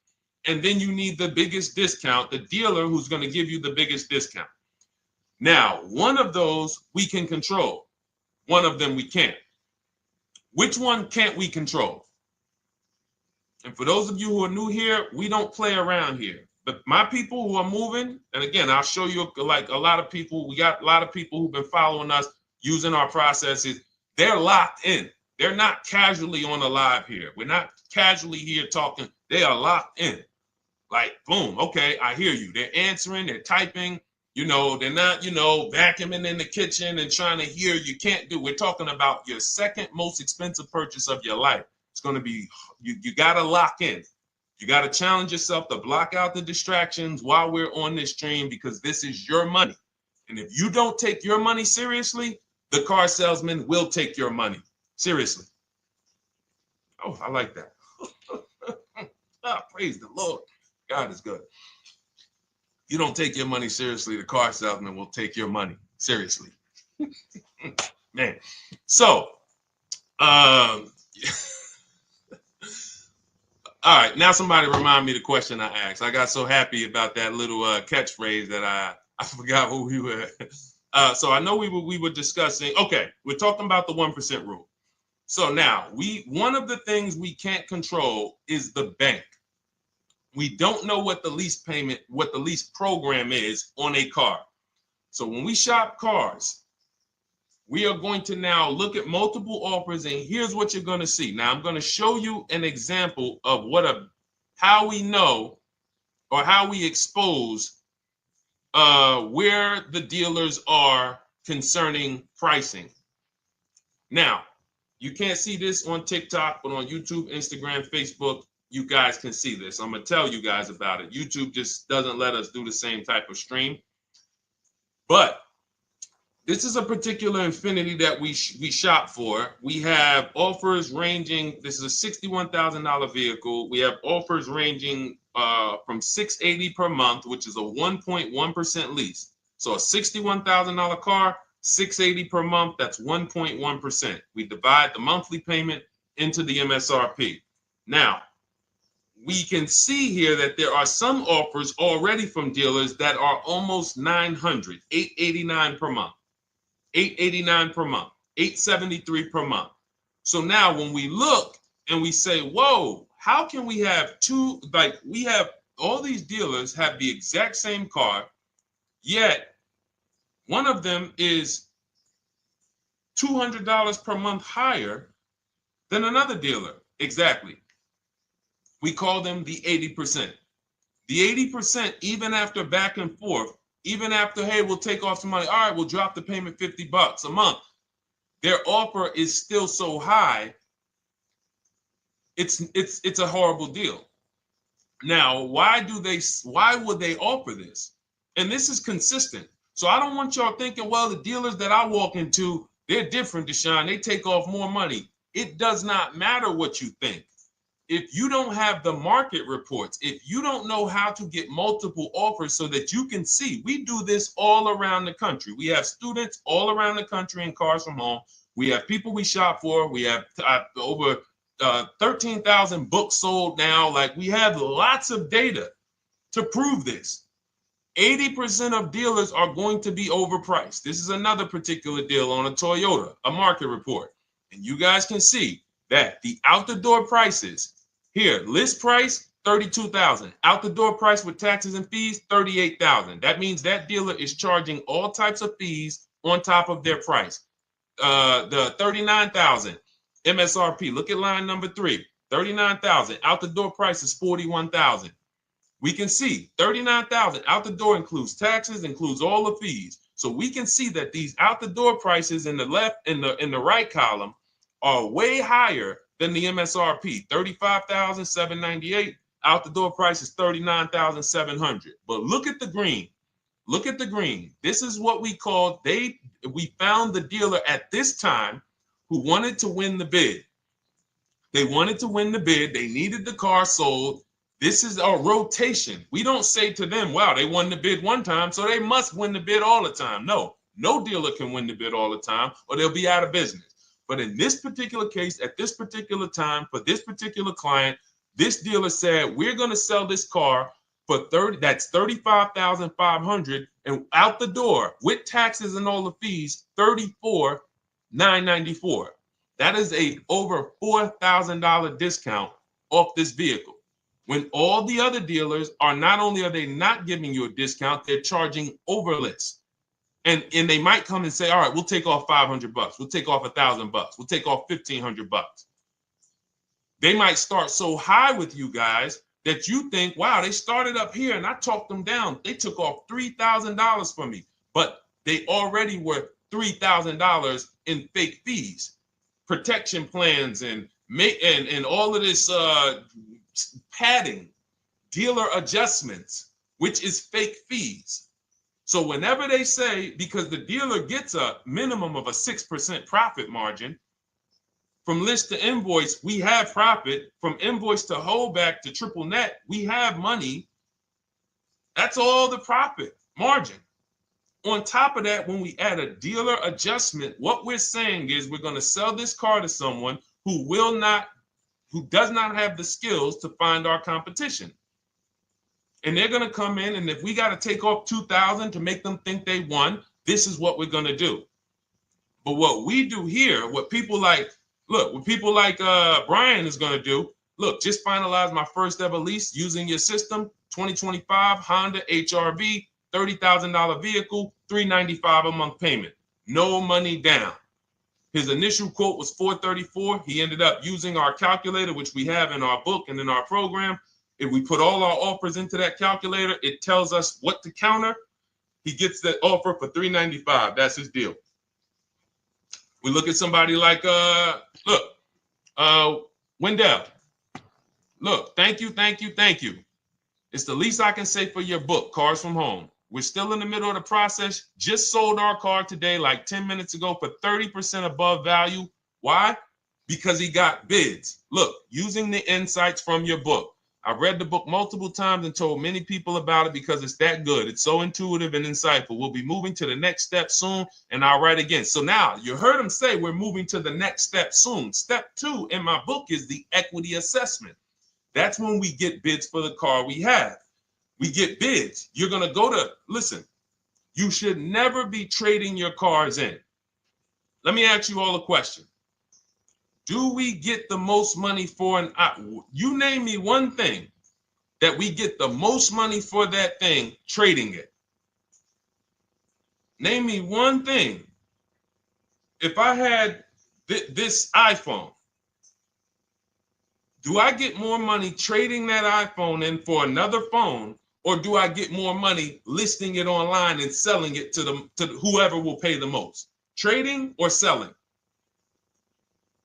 and then you need the biggest discount, the dealer who's going to give you the biggest discount. Now, one of those we can control. One of them we can't. Which one can't we control? And for those of you who are new here, we don't play around here. But my people who are moving, and again, I'll show you, like a lot of people, we got a lot of people who've been following us, using our processes. They're locked in. They're not casually on a live here. We're not casually here talking. They are locked in. Like, boom, okay, I hear you. They're answering, they're typing, they're not, vacuuming in the kitchen and trying to hear. You can't do. We're talking about your second most expensive purchase of your life. It's going to be, you got to lock in. You got to challenge yourself to block out the distractions while we're on this stream, because this is your money. And if you don't take your money seriously, the car salesman will take your money seriously. Oh, I like that. Praise the Lord. God is good. You don't take your money seriously, the car salesman will take your money seriously. Man. So, all right, now somebody remind me the question I asked. I got so happy about that little catchphrase that I forgot who we were. So I know we were discussing, okay, we're talking about the 1% rule. So now, one of the things we can't control is the bank. We don't know what the lease payment, what the lease program is on a car. So when we shop cars, We are going to now look at multiple offers, and here's what you're going to see. Now, I'm going to show you an example of how we know or how we expose where the dealers are concerning pricing. Now, you can't see this on TikTok, but on YouTube, Instagram, Facebook, you guys can see this. I'm going to tell you guys about it. YouTube just doesn't let us do the same type of stream. But this is a particular Infiniti that we shop for. We have offers ranging, this is a $61,000 vehicle. We have offers ranging from $680 per month, which is a 1.1% lease. So a $61,000 car, $680 per month, that's 1.1%. We divide the monthly payment into the MSRP. Now, we can see here that there are some offers already from dealers that are almost $900, $889 per month. $889 per month, $873 per month. So now when we look and we say, whoa, how can we have we have all these dealers have the exact same car, yet one of them is $200 per month higher than another dealer. Exactly. We call them the 80%. The 80%, even after back and forth, even after, hey, we'll take off some money. All right, we'll drop the payment $50 a month. Their offer is still so high. It's a horrible deal. Now, why would they offer this? And this is consistent. So I don't want y'all thinking, well, the dealers that I walk into, they're different, Deshone. They take off more money. It does not matter what you think. If you don't have the market reports, if you don't know how to get multiple offers so that you can see, we do this all around the country. We have students all around the country in Cars from Home. We have people we shop for. We have over 13,000 books sold now. Like, we have lots of data to prove this. 80% of dealers are going to be overpriced. This is another particular deal on a Toyota, a market report. And you guys can see that the out-the-door prices here, list price, $32,000. Out the door price with taxes and fees, $38,000. That means that dealer is charging all types of fees on top of their price. The $39,000 MSRP. Look at line number 3. $39,000. Out the door price is $41,000. We can see $39,000 out the door includes taxes, includes all the fees. So we can see that these out the door prices in the left, in the right column, are way higher than the MSRP. $35,798. Out the door price is $39,700. But look at the green. Look at the green. This is what we call, we found the dealer at this time who wanted to win the bid. They wanted to win the bid. They needed the car sold. This is a rotation. We don't say to them, wow, they won the bid one time, so they must win the bid all the time. No dealer can win the bid all the time, or they'll be out of business. But in this particular case, at this particular time, for this particular client, this dealer said, we're going to sell this car for that's $35,500, and out the door with taxes and all the fees, $34,994. That is a over $4,000 discount off this vehicle. When all the other dealers are, not only are they not giving you a discount, they're charging over list. And they might come and say, all right, we'll take off $500. We'll take off $1,000. We'll take off $1,500. They might start so high with you guys that you think, wow, they started up here and I talked them down. They took off $3,000 from me, but they already were $3,000 in fake fees, protection plans, and all of this padding, dealer adjustments, which is fake fees. So whenever they say, because the dealer gets a minimum of a 6% profit margin, from list to invoice, we have profit. From invoice to holdback to triple net, we have money. That's all the profit margin. On top of that, when we add a dealer adjustment, what we're saying is we're going to sell this car to someone who does not have the skills to find our competition. And they're going to come in, and if we got to take off $2,000 to make them think they won, this is what we're going to do. But what we do here, what people like Brian is going to do, look, just finalize my first ever lease using your system, 2025 Honda HRV, $30,000 vehicle, $395 a month payment. no money down. His initial quote was $434. He ended up using our calculator, which we have in our book and in our program. If we put all our offers into that calculator, it tells us what to counter. He gets that offer for $395. That's his deal. We look at somebody like, Wendell. Look, thank you. It's the least I can say for your book, Cars from Home. We're still in the middle of the process. Just sold our car today, like 10 minutes ago, for 30% above value. Why? Because he got bids. Look, using the insights from your book. I've read the book multiple times and told many people about it because it's that good. It's so intuitive and insightful. We'll be moving to the next step soon, and I'll write again. So now you heard him say we're moving to the next step soon. Step 2 in my book is the equity assessment. That's when we get bids for the car we have. We get bids. You're going to go to, listen, you should never be trading your cars in. Let me ask you all a question. Do we get the most money for you name me one thing that we get the most money for that thing trading it. Name me one thing. If I had this iPhone, do I get more money trading that iPhone in for another phone, or do I get more money listing it online and selling it to whoever will pay the most? Trading or selling?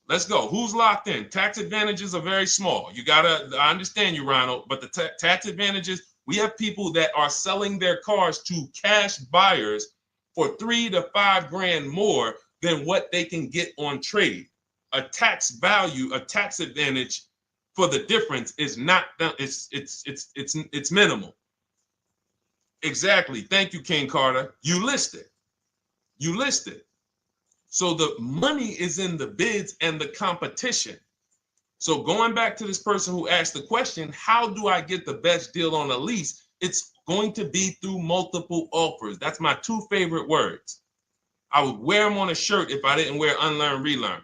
Let's go. Who's locked in? Tax advantages are very small. I understand you, Ronald, but the tax advantages, we have people that are selling their cars to cash buyers for $3 to $5 grand more than what they can get on trade. A tax value, a tax advantage for the difference is not, it's minimal. Exactly. Thank you, King Carter. You listed. So the money is in the bids and the competition. So going back to this person who asked the question, how do I get the best deal on a lease? It's going to be through multiple offers. That's my 2 favorite words. I would wear them on a shirt if I didn't wear unlearn, relearn.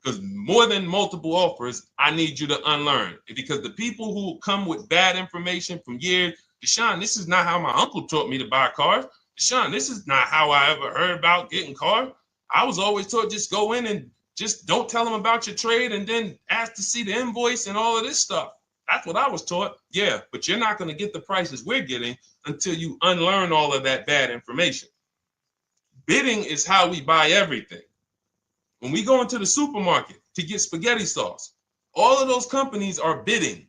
Because more than multiple offers, I need you to unlearn. Because the people who come with bad information from years, Deshone, this is not how my uncle taught me to buy cars. Deshone, this is not how I ever heard about getting cars. I was always taught just go in and just don't tell them about your trade and then ask to see the invoice and all of this stuff. That's what I was taught. Yeah, but you're not going to get the prices we're getting until you unlearn all of that bad information. Bidding is how we buy everything. When we go into the supermarket to get spaghetti sauce, all of those companies are bidding.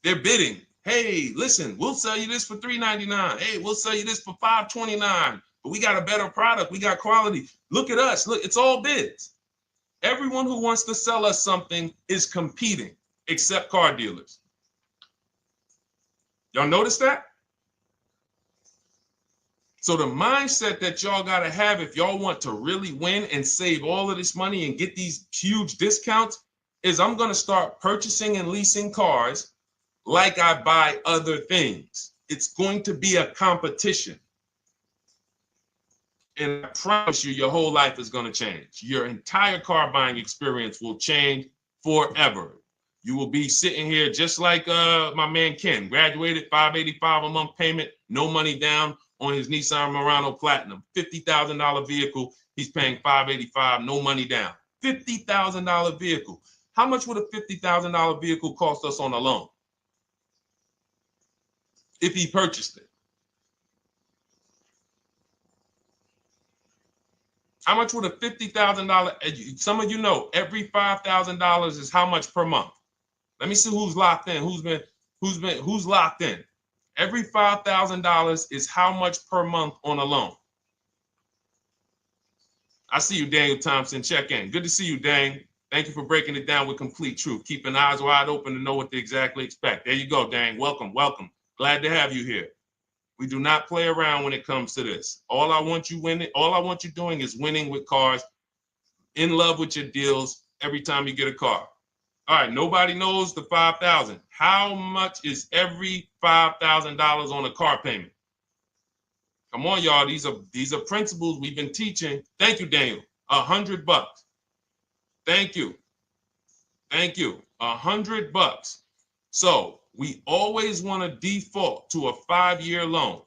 They're bidding. Hey, listen, we'll sell you this for $3.99. Hey, we'll sell you this for $5.29. But we got a better product. We got quality. Look at us. Look, it's all bids. Everyone who wants to sell us something is competing, except car dealers. Y'all notice that? So the mindset that y'all got to have if y'all want to really win and save all of this money and get these huge discounts is I'm going to start purchasing and leasing cars like I buy other things. It's going to be a competition. And I promise you, your whole life is going to change. Your entire car buying experience will change forever. You will be sitting here just like my man Ken, graduated, $585 a month payment, no money down on his Nissan Murano Platinum, $50,000 vehicle. He's paying $585, no money down. $50,000 vehicle. How much would a $50,000 vehicle cost us on a loan if he purchased it? How much would a $50,000? Some of you know every $5,000 is how much per month. Let me see who's locked in. Who's locked in? Every $5,000 is how much per month on a loan. I see you, Daniel Thompson. Check in. Good to see you, Dane. Thank you for breaking it down with complete truth. Keeping eyes wide open to know what to exactly expect. There you go, Dane. Welcome. Glad to have you here. We do not play around when it comes to this. All I want you doing is winning with cars, in love with your deals every time you get a car. All right, nobody knows the 5,000. How much is every $5,000 on a car payment? Come on, y'all. These are principles we've been teaching. Thank you, Daniel. $100. Thank you. $100. So we always want to default to a 5-year loan.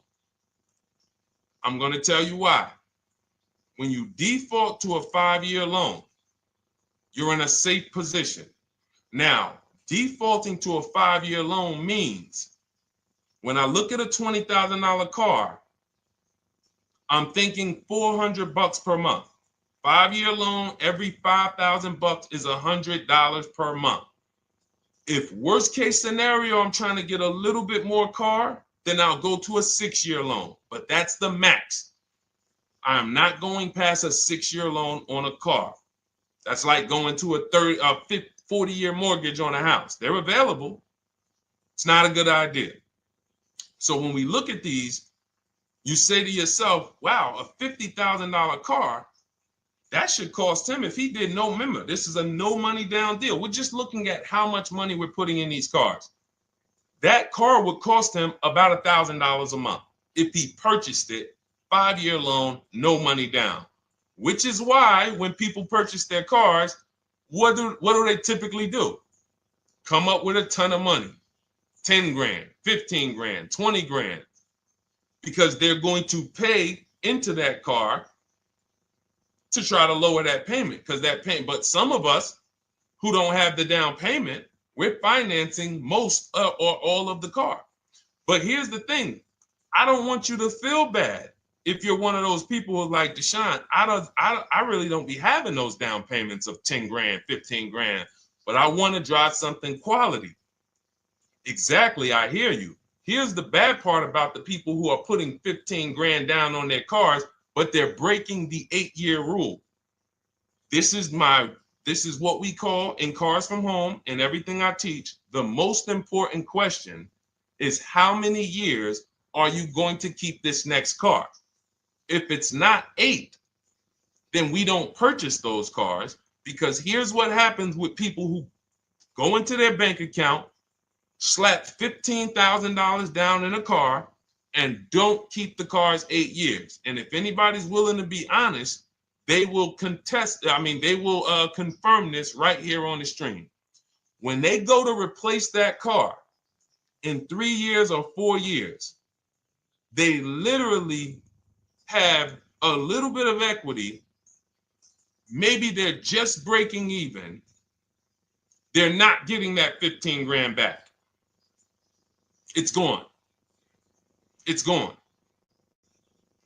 I'm going to tell you why. when you default to a 5-year loan, you're in a safe position. Now, defaulting to a 5-year loan means when I look at a $20,000 car, I'm thinking $400 per month. 5-year loan, every $5,000 is $100 per month. If worst case scenario, I'm trying to get a little bit more car, then I'll go to a 6-year loan, but that's the max. I'm not going past a 6-year loan on a car. That's like going to a 40-year mortgage on a house. They're available. It's not a good idea. So when we look at these, you say to yourself, wow, a $50,000 car, that should cost him, if he did no, remember, this is a no money down deal. We're just looking at how much money we're putting in these cars. That car would cost him about $1,000 a month if he purchased it, 5-year loan, no money down. Which is why when people purchase their cars, what do they typically do? Come up with a ton of money, 10 grand, 15 grand, 20 grand, because they're going to pay into that car to try to lower that payment, because that payment. But some of us who don't have the down payment, we're financing most or all of the car. But here's the thing. I don't want you to feel bad if you're one of those people who like Deshone. I really don't be having those down payments of 10 grand, 15 grand, but I want to drive something quality. Exactly, I hear you. Here's the bad part about the people who are putting 15 grand down on their cars, but they're breaking the 8-year rule. This is what we call in Cars from Home and everything I teach. The most important question is how many years are you going to keep this next car? If it's not 8, then we don't purchase those cars, because here's what happens with people who go into their bank account, slap $15,000 down in a car, and don't keep the cars 8 years. And if anybody's willing to be honest, they will confirm this right here on the stream. When they go to replace that car in 3 years or 4 years, they literally have a little bit of equity. Maybe they're just breaking even. They're not getting that 15 grand back. It's gone. It's gone.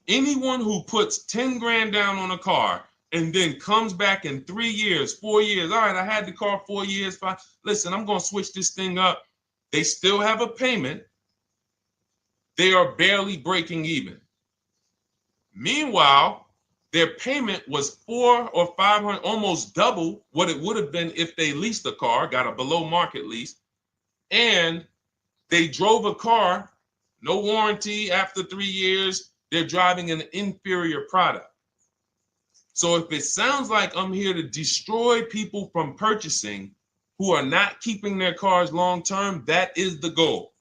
Anyone who puts 10 grand down on a car and then comes back in 3 years, 4 years, all right, I had the car 4 years, 5, listen, I'm going to switch this thing up. They still have a payment. They are barely breaking even. Meanwhile, their payment was 400 or 500, almost double what it would have been if they leased a car, got a below market lease, and they drove a car, no warranty after 3 years. They're driving an inferior product. So if it sounds like I'm here to destroy people from purchasing who are not keeping their cars long term, that is the goal.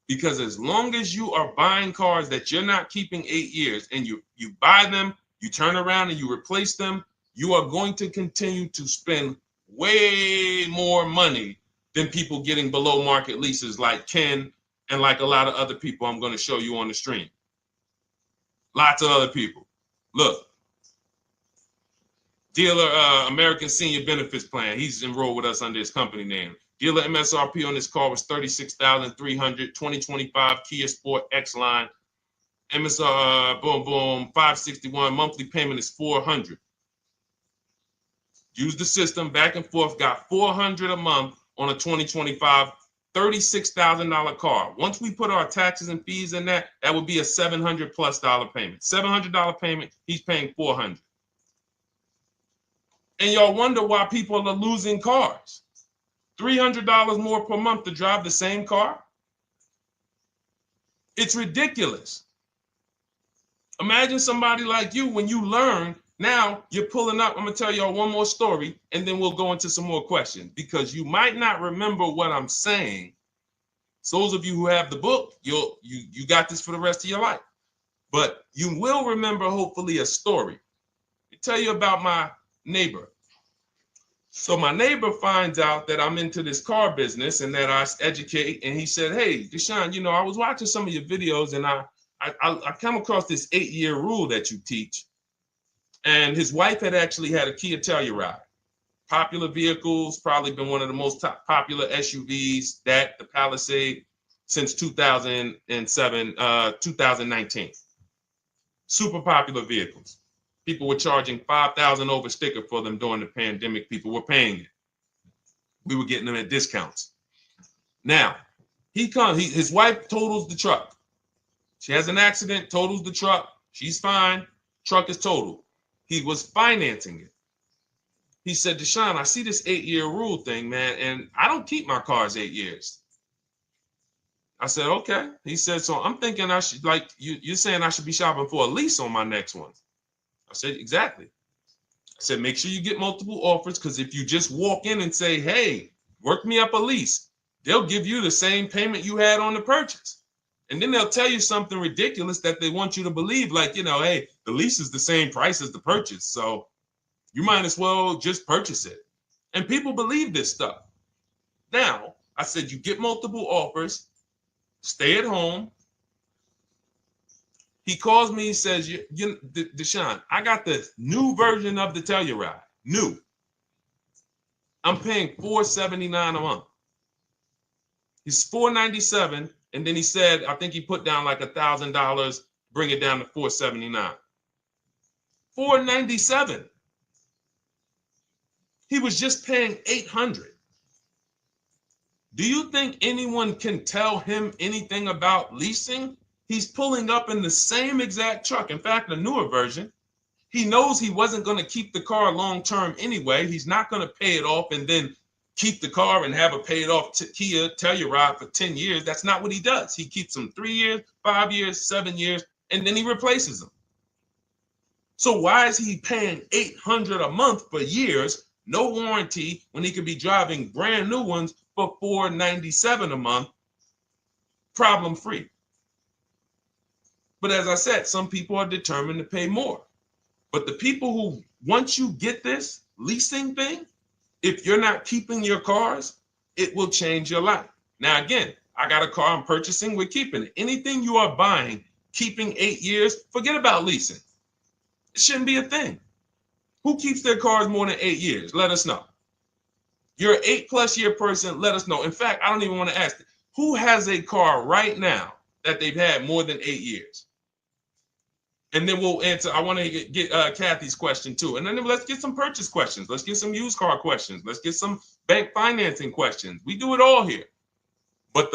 Because as long as you are buying cars that you're not keeping 8 years, and you buy them, you turn around and you replace them, you are going to continue to spend way more money than people getting below market leases like Ken and like a lot of other people I'm going to show you on the stream. Lots of other people. Look, dealer American Senior Benefits Plan. He's enrolled with us under his company name. Dealer MSRP on this car was $36,300. 2025 Kia Sport X line. MSR boom 561. Monthly payment is $400. Use the system back and forth. Got $400 a month on a 2025 $36,000 car. Once we put our taxes and fees in that would be a $700+ payment. $700 payment. He's paying $400. And y'all wonder why people are losing cars. $300 more per month to drive the same car? It's ridiculous. Imagine somebody like you, when you learn, now you're pulling up. I'm going to tell y'all one more story, and then we'll go into some more questions, because you might not remember what I'm saying. So those of you who have the book, you got this for the rest of your life. But you will remember, hopefully, a story. I'll tell you about my neighbor. So my neighbor finds out that I'm into this car business and that I educate. And he said, hey, Deshone, I was watching some of your videos, and I come across this 8-year rule that you teach. And his wife had actually had a Kia Telluride. Popular vehicles, probably been one of the most popular SUVs, that the Palisade, since 2007, 2019. Super popular vehicles. People were charging $5,000 over sticker for them during the pandemic. People were paying it. We were getting them at discounts. Now, his wife totals the truck. She has an accident, totals the truck. She's fine. Truck is totaled. He was financing it. He said, Deshone, I see this 8-year rule thing, man, and I don't keep my cars 8 years. I said, okay. He said, so I'm thinking I should, like, you're saying I should be shopping for a lease on my next one. I said, exactly. I said, make sure you get multiple offers, because if you just walk in and say, hey, work me up a lease, they'll give you the same payment you had on the purchase. And then they'll tell you something ridiculous that they want you to believe, like, hey, the lease is the same price as the purchase, so you might as well just purchase it. And people believe this stuff. Now, I said, you get multiple offers, stay at home. He calls me, he says, Deshone, I got the new version of the Telluride, new. I'm paying $479 a month. He's $497, and then he said, I think he put down like $1,000, bring it down to $479. $497. He was just paying $800. Do you think anyone can tell him anything about leasing? He's pulling up in the same exact truck. In fact, the newer version. He knows he wasn't going to keep the car long term anyway. He's not going to pay it off and then keep the car and have a paid off Kia Telluride for 10 years. That's not what he does. He keeps them 3 years, 5 years, 7 years, and then he replaces them. So why is he paying $800 a month for years, no warranty, when he could be driving brand new ones for $497 a month, problem free? But as I said, some people are determined to pay more. But the people who, once you get this leasing thing, if you're not keeping your cars, it will change your life. Now, again, I got a car I'm purchasing, we're keeping it. Anything you are buying, keeping 8 years, forget about leasing. It shouldn't be a thing. Who keeps their cars more than 8 years? Let us know. You're an 8+ year person, let us know. In fact, I don't even want to ask, who has a car right now that they've had more than 8 years? And then we'll answer. I want to get Kathy's question too. And then let's get some purchase questions. Let's get some used car questions. Let's get some bank financing questions. We do it all here. But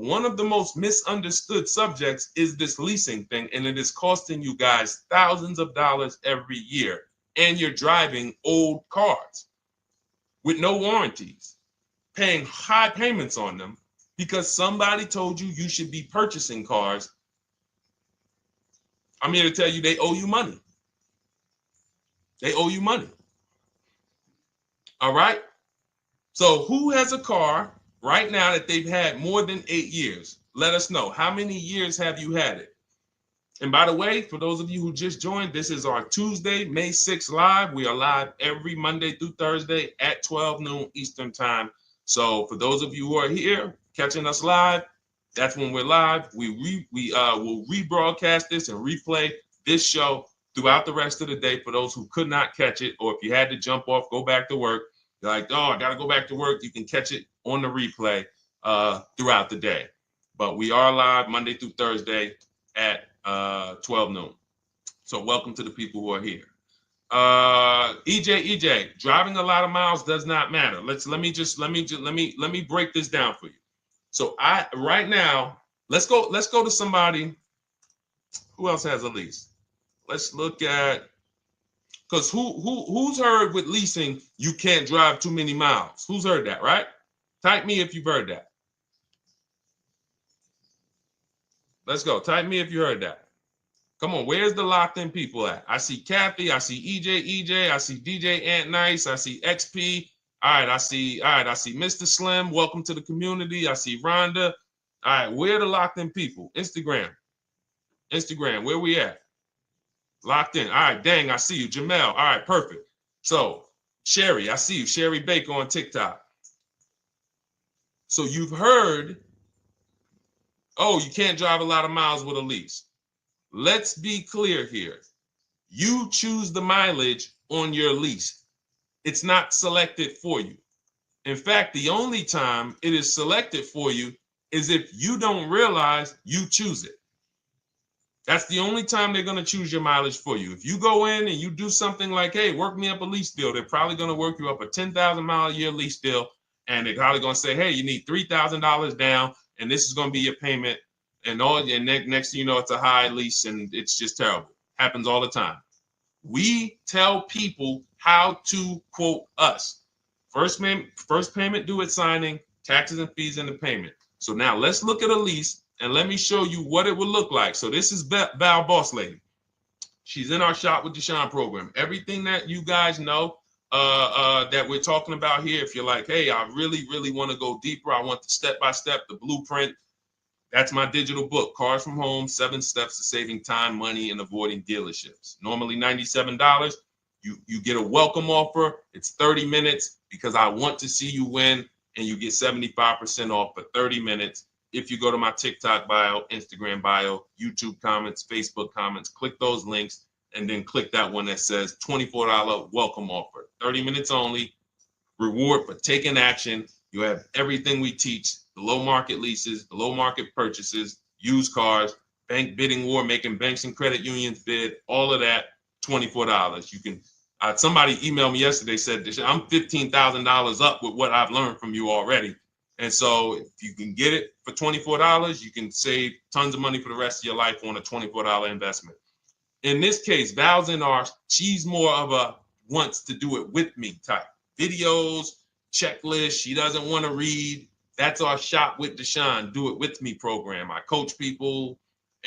one of the most misunderstood subjects is this leasing thing, and it is costing you guys thousands of dollars every year. And you're driving old cars with no warranties, paying high payments on them because somebody told you you should be purchasing cars. I'm here to tell you they owe you money. They owe you money. All right? So who has a car right now that they've had more than 8 years? Let us know. How many years have you had it? And by the way, for those of you who just joined, this is our Tuesday, May 6th live. We are live every Monday through Thursday at 12 noon Eastern time. So for those of you who are here catching us live, that's when we're live. We will rebroadcast this and replay this show throughout the rest of the day for those who could not catch it, or if you had to jump off, go back to work. You're like, oh, I got to go back to work. You can catch it on the replay throughout the day. But we are live Monday through Thursday at 12 noon. So welcome to the people who are here. EJ, driving a lot of miles does not matter. Let me break this down for you. So right now, let's go to somebody who else has a lease. Let's look at, because who's heard with leasing you can't drive too many miles? Who's heard that, right? Type me if you've heard that. Let's go. Type me if you heard that. Come on, where's the locked in people at? I see Kathy, I see EJ, I see DJ Ant Nice, I see XP. All right, I see Mr. Slim. Welcome to the community. I see Rhonda. All right, where are the locked in people? Instagram, where we at? Locked in. All right, dang, I see you. Jamel. All right, perfect. So, Sherry, I see you. Sherry Baker on TikTok. So you've heard, oh, you can't drive a lot of miles with a lease. Let's be clear here. You choose the mileage on your lease. It's not selected for you. In fact, the only time it is selected for you is if you don't realize you choose it. That's the only time they're going to choose your mileage for you. If you go in and you do something like, hey, work me up a lease deal, they're probably going to work you up a 10,000 mile a year lease deal. And they're probably going to say, hey, you need $3,000 down, and this is going to be your payment. And next thing you know, it's a high lease, and it's just terrible. Happens all the time. We tell people how to quote us. First payment due at signing, taxes and fees in the payment. So now let's look at a lease, and let me show you what it would look like. So this is Val Boss Lady. She's in our Shop with Deshone program. Everything that you guys know that we're talking about here, if you're like, hey, I really, really want to go deeper, I want the step-by-step, the blueprint, that's my digital book, Cars from Home, 7 Steps to Saving Time, Money, and Avoiding Dealerships. Normally $97. You get a welcome offer. It's 30 minutes because I want to see you win, and you get 75% off for 30 minutes. If you go to my TikTok bio, Instagram bio, YouTube comments, Facebook comments, click those links, and then click that one that says $24 welcome offer. 30 minutes only, reward for taking action. You have everything we teach, the low market leases, the low market purchases, used cars, bank bidding war, making banks and credit unions bid, all of that, $24. You can, somebody emailed me yesterday, said, I'm $15,000 up with what I've learned from you already. And so if you can get it for $24, you can save tons of money for the rest of your life on a $24 investment. In this case, Val's in our, she's more of a wants to do it with me type. Videos, checklist, she doesn't want to read. That's our Shop with Deshone, do it with me program. I coach people.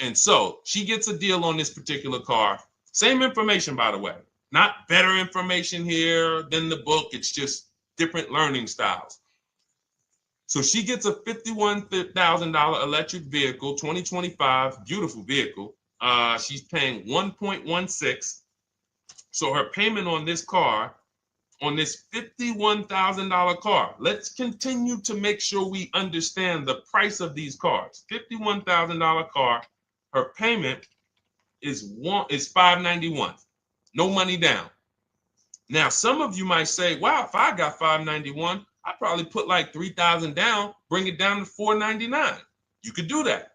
And so she gets a deal on this particular car. Same information, by the way. Not better information here than the book. It's just different learning styles. So she gets a $51,000 electric vehicle, 2025, beautiful vehicle. She's paying 1.16. So her payment on this car, on this $51,000 car, let's continue to make sure we understand the price of these cars. $51,000 car, her payment is $591. No money down. Now, some of you might say, wow, if I got $591, I'd probably put like $3,000 down, bring it down to $499. You could do that.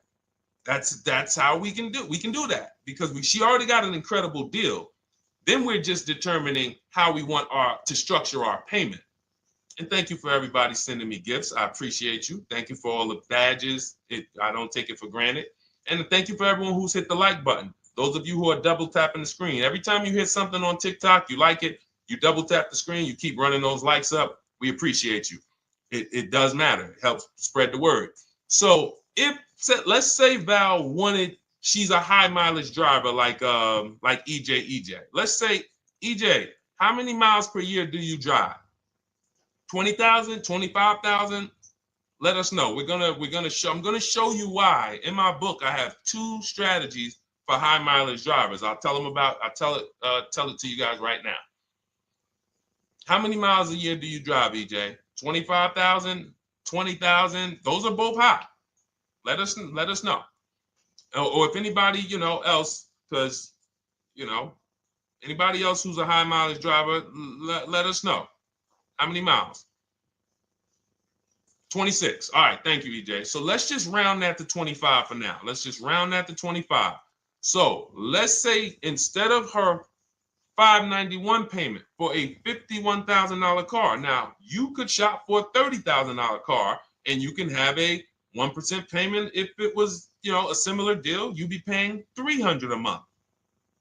That's how we can do. We can do that because she already got an incredible deal. Then we're just determining how we want to structure our payment. And thank you for everybody sending me gifts. I appreciate you. Thank you for all the badges. I don't take it for granted. And thank you for everyone who's hit the like button. Those of you who are double tapping the screen. Every time you hit something on TikTok, you like it, you double tap the screen, you keep running those likes up. We appreciate you. It does matter. It helps spread the word. So let's say Val wanted, she's a high mileage driver like EJ. Let's say, EJ, how many miles per year do you drive? 20,000, 25,000? Let us know. I'm gonna show you why. In my book, I have 2 strategies for high mileage drivers. I'll tell it to you guys right now. How many miles a year do you drive, EJ? 25,000, 20,000? Those are both high. Let us know. Or if anybody, else, because, anybody else who's a high mileage driver, let us know. How many miles? 26. All right. Thank you, EJ. So let's just round that to 25 for now. Let's just round that to 25. So let's say instead of her $591 payment for a $51,000 car, now you could shop for a $30,000 car and you can have a 1% payment. If it was, a similar deal, you'd be paying $300 a month.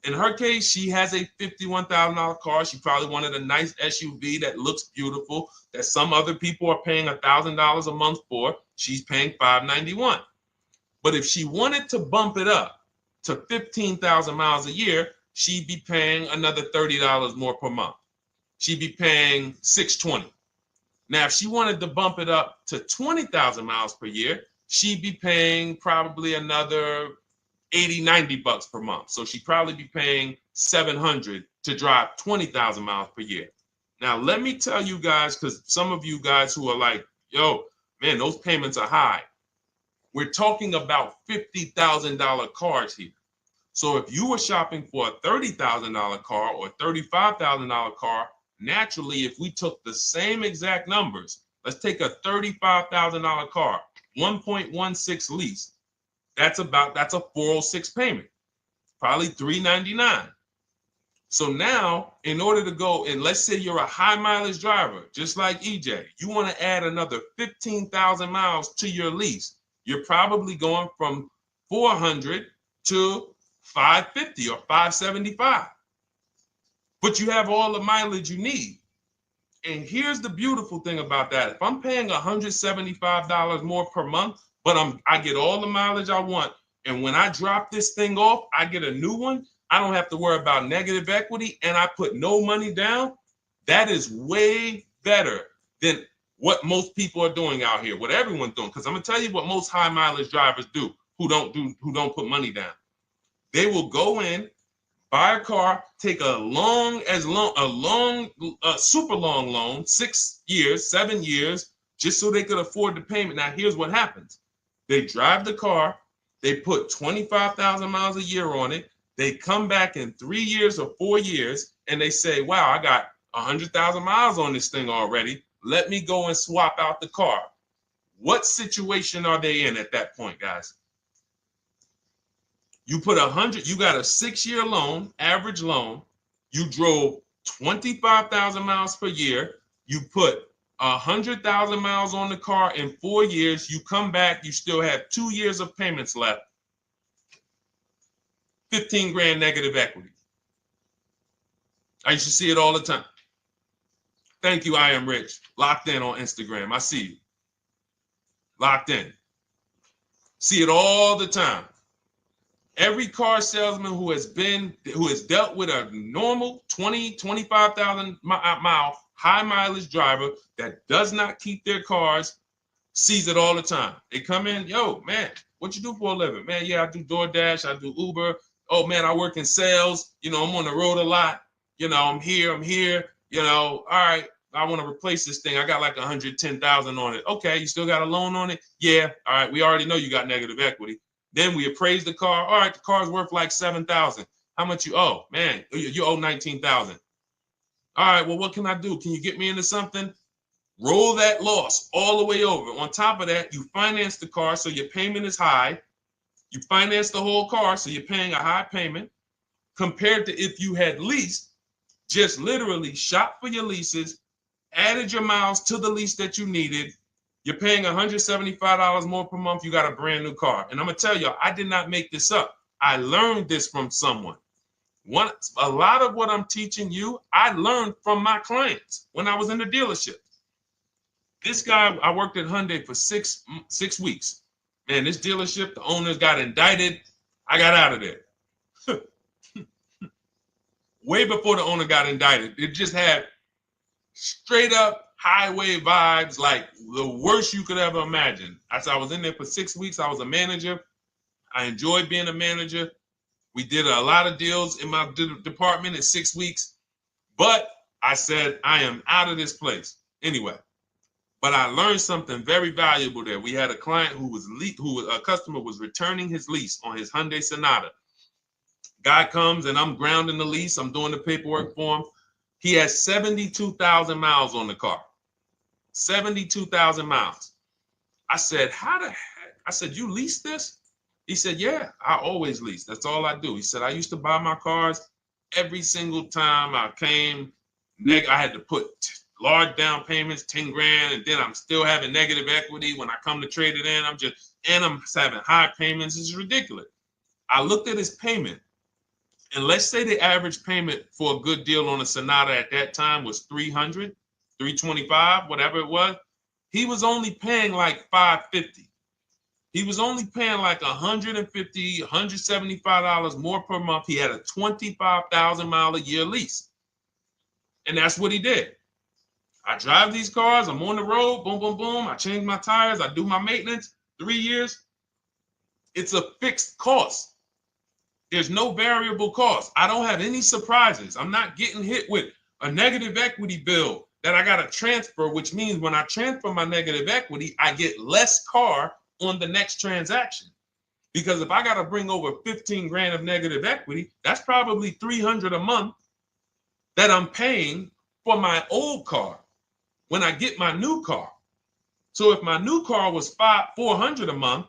In her case, she has a $51,000 car. She probably wanted a nice SUV that looks beautiful, that some other people are paying $1,000 a month for. She's paying $591. But if she wanted to bump it up to 15,000 miles a year, she'd be paying another $30 more per month. She'd be paying $620. Now, if she wanted to bump it up to 20,000 miles per year, she'd be paying probably another $80-90 per month. So she'd probably be paying $700 to drive 20,000 miles per year. Now, let me tell you guys, because some of you guys who are like, yo, man, those payments are high. We're talking about $50,000 cars here. So if you were shopping for a $30,000 car or $35,000 car, naturally, if we took the same exact numbers, let's take a $35,000 car, 1.16 lease. That's a 406 payment, probably $399. So now, in order to go, and let's say you're a high mileage driver, just like EJ, you want to add another 15,000 miles to your lease. You're probably going from 400 to 550 or 575. But you have all the mileage you need. And here's the beautiful thing about that. If I'm paying $175 more per month, but I get all the mileage I want, and when I drop this thing off, I get a new one, I don't have to worry about negative equity, and I put no money down. That is way better than what most people are doing out here, what everyone's doing. Because I'm gonna tell you what most high mileage drivers do who don't put money down. They will go in, buy a car, take a super long loan, 6 years, 7 years, just so they could afford the payment. Now, here's what happens. They drive the car, they put 25,000 miles a year on it. They come back in 3 years or 4 years, and they say, wow, I got 100,000 miles on this thing already. Let me go and swap out the car. What situation are they in at that point, guys? You put 100, you got a 6-year loan, average loan. You drove 25,000 miles per year. You put 100,000 miles on the car in 4 years. You come back, you still have 2 years of payments left. 15 grand negative equity. I used to see it all the time. Thank you, I am rich. Locked in on Instagram. I see you. Locked in. See it all the time. Every car salesman who has dealt with a normal 25,000 mile high mileage driver that does not keep their cars sees it all the time. They come in, yo, man, what you do for a living? Man, yeah, I do DoorDash, I do Uber. Oh man, I work in sales. You know, I'm on the road a lot. You know, I'm here. You know, all right, I want to replace this thing. I got like 110,000 on it. Okay, you still got a loan on it? Yeah. All right, we already know you got negative equity. Then we appraise the car. All right, the car's worth like 7,000. How much you owe? Man, you owe 19,000. All right, well, what can I do? Can you get me into something? Roll that loss all the way over. On top of that, you finance the car, so your payment is high. You finance the whole car, so you're paying a high payment compared to if you had leased, just literally shop for your leases, added your miles to the lease that you needed. You're paying $175 more per month. You got a brand new car. And I'm going to tell you, I did not make this up. I learned this from someone. A lot of what I'm teaching you, I learned from my clients when I was in the dealership. This guy, I worked at Hyundai for six weeks. Man, this dealership, the owners got indicted. I got out of there. Way before the owner got indicted. It just had straight up highway vibes, like the worst you could ever imagine. As I was in there for 6 weeks, I was a manager. I enjoyed being a manager. We did a lot of deals in my department in 6 weeks. But I said, I am out of this place. Anyway. But I learned something very valuable there. We had a client a customer was returning his lease on his Hyundai Sonata. Guy comes and I'm grounding the lease. I'm doing the paperwork for him. He has 72,000 miles on the car. 72,000 miles. I said, how the heck? I said, you lease this? He said, yeah, I always lease. That's all I do. He said, I used to buy my cars every single time I came. I had to put large down payments, 10 grand, and then I'm still having negative equity when I come to trade it in. I'm having high payments. It's ridiculous. I looked at his payment, and let's say the average payment for a good deal on a Sonata at that time was $300, $325, whatever it was. He was only paying like $550. He was only paying like $150, $175 more per month. He had a 25,000 mile a year lease. And that's what he did. I drive these cars. I'm on the road. Boom, boom, boom. I change my tires. I do my maintenance. 3 years. It's a fixed cost. There's no variable cost. I don't have any surprises. I'm not getting hit with a negative equity bill that I got to transfer, which means when I transfer my negative equity, I get less car on the next transaction. Because if I got to bring over 15 grand of negative equity, that's probably 300 a month that I'm paying for my old car when I get my new car. So if my new car was 400 a month,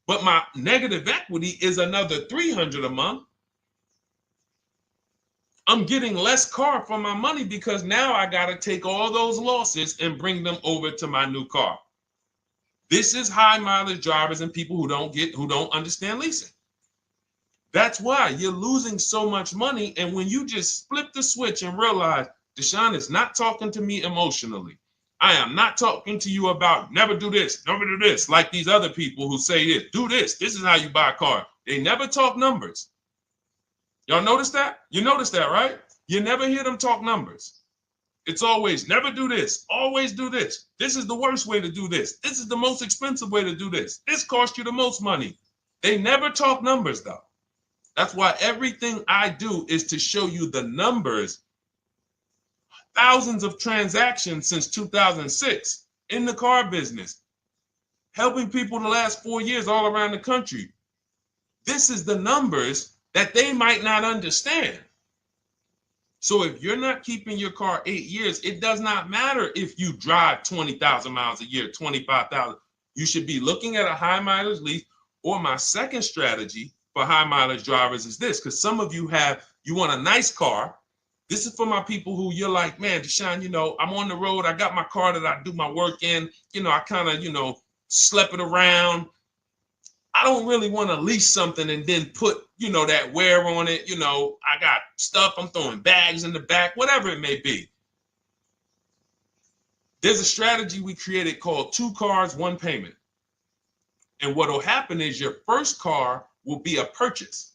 but my negative equity is another 300 a month, I'm getting less car for my money because now I got to take all those losses and bring them over to my new car. This is high mileage drivers and people who don't understand leasing. That's why you're losing so much money. And when you just flip the switch and realize Deshone is not talking to me emotionally, I am not talking to you about never do this, like these other people who say this, do this. This is how you buy a car. They never talk numbers. Y'all notice that? You notice that, right? You never hear them talk numbers. It's always never do this, always do this. This is the worst way to do this. This is the most expensive way to do this. This costs you the most money. They never talk numbers, though. That's why everything I do is to show you the numbers. Thousands of transactions since 2006 in the car business, helping people the last 4 years all around the country. This is the numbers that they might not understand. So if you're not keeping your car 8 years, it does not matter if you drive 20,000 miles a year, 25,000. You should be looking at a high mileage lease. Or my second strategy for high mileage drivers is this, because some of you want a nice car. This is for my people who you're like, man, Deshone, I'm on the road. I got my car that I do my work in. I kind of, slep it around. I don't really want to lease something and then put, that wear on it. I got stuff. I'm throwing bags in the back, whatever it may be. There's a strategy we created called 2 cars, 1 payment. And what will happen is your first car will be a purchase.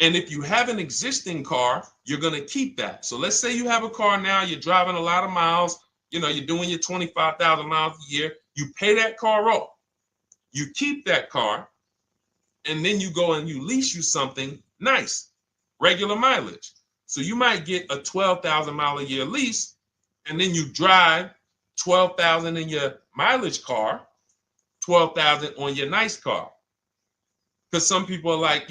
And if you have an existing car, you're going to keep that. So let's say you have a car now, you're driving a lot of miles, you're doing your 25,000 miles a year. You pay that car off. You keep that car, and then you go and you lease you something nice, regular mileage. So you might get a 12,000 mile a year lease, and then you drive 12,000 in your mileage car, 12,000 on your nice car. Because some people are like,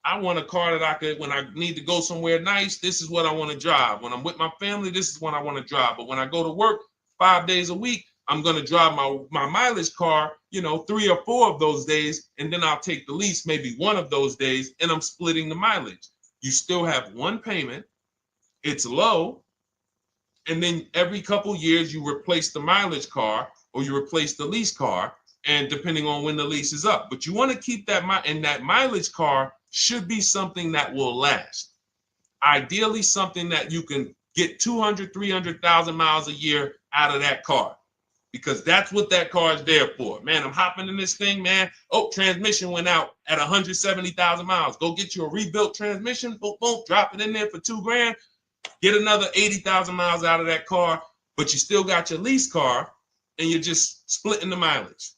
I want a car that I could, when I need to go somewhere nice, this is what I want to drive. When I'm with my family, this is what I want to drive. But when I go to work 5 days a week, I'm going to drive my mileage car, 3 or 4 of those days, and then I'll take the lease maybe 1 of those days, and I'm splitting the mileage. You still have 1 payment. It's low. And then every couple years, you replace the mileage car or you replace the lease car, and depending on when the lease is up. But you want to keep that, and that mileage car should be something that will last. Ideally, something that you can get 200, 300,000 miles a year out of that car, because that's what that car is there for. Man, I'm hopping in this thing, man. Oh, transmission went out at 170,000 miles. Go get you a rebuilt transmission, boom, boom, drop it in there for $2 grand, get another 80,000 miles out of that car, but you still got your lease car and you're just splitting the mileage.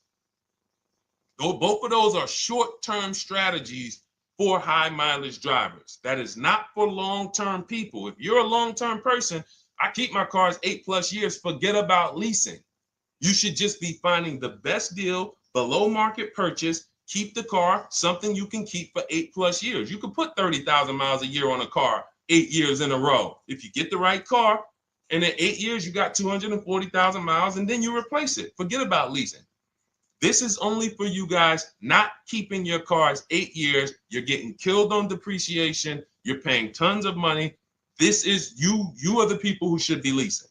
Both of those are short-term strategies for high mileage drivers. That is not for long-term people. If you're a long-term person, I keep my cars 8+ years, forget about leasing. You should just be finding the best deal, below market purchase, keep the car, something you can keep for 8+ years. You can put 30,000 miles a year on a car 8 years in a row. If you get the right car, and in 8 years, you got 240,000 miles, and then you replace it. Forget about leasing. This is only for you guys not keeping your cars 8 years. You're getting killed on depreciation. You're paying tons of money. This is you are the people who should be leasing.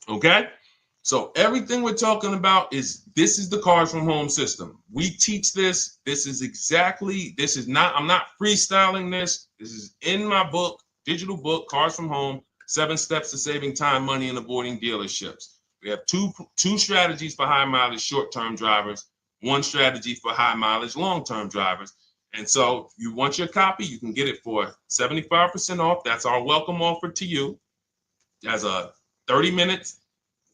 Okay? So everything we're talking about this is the Cars from Home system. We teach this. I'm not freestyling this. This is in my book, digital book, Cars from Home, 7 Steps to Saving Time, Money, and Avoiding Dealerships. We have two strategies for high mileage short-term drivers, 1 strategy for high mileage long-term drivers. And so if you want your copy, you can get it for 75% off. That's our welcome offer to you. As a 30 minutes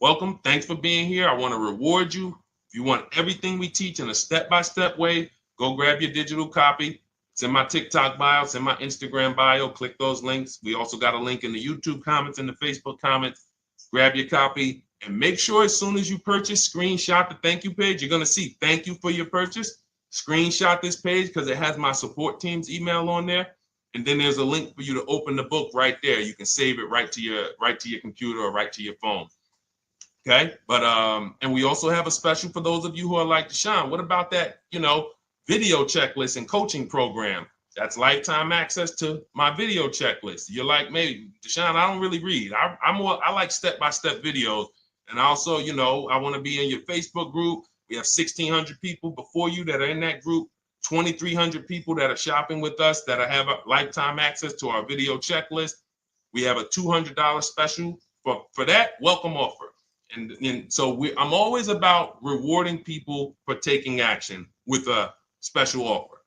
welcome. Thanks for being here. I want to reward you. If you want everything we teach in a step-by-step way, go grab your digital copy. It's in my TikTok bio. It's in my Instagram bio. Click those links. We also got a link in the YouTube comments and the Facebook comments. Grab your copy. And make sure as soon as you purchase, screenshot the thank you page. You're going to see thank you for your purchase. screenshot this page because it has my support team's email on there. And then there's a link for you to open the book right there. You can save it right to your computer or right to your phone. Okay. But and we also have a special for those of you who are like Deshone. What about that, video checklist and coaching program? That's lifetime access to my video checklist. You're like, maybe Deshone, I don't really read. I like step-by-step videos. And also, I want to be in your Facebook group. We have 1,600 people before you that are in that group, 2,300 people that are shopping with us that have a lifetime access to our video checklist. We have a $200 special for that welcome offer. And so I'm always about rewarding people for taking action with a special offer.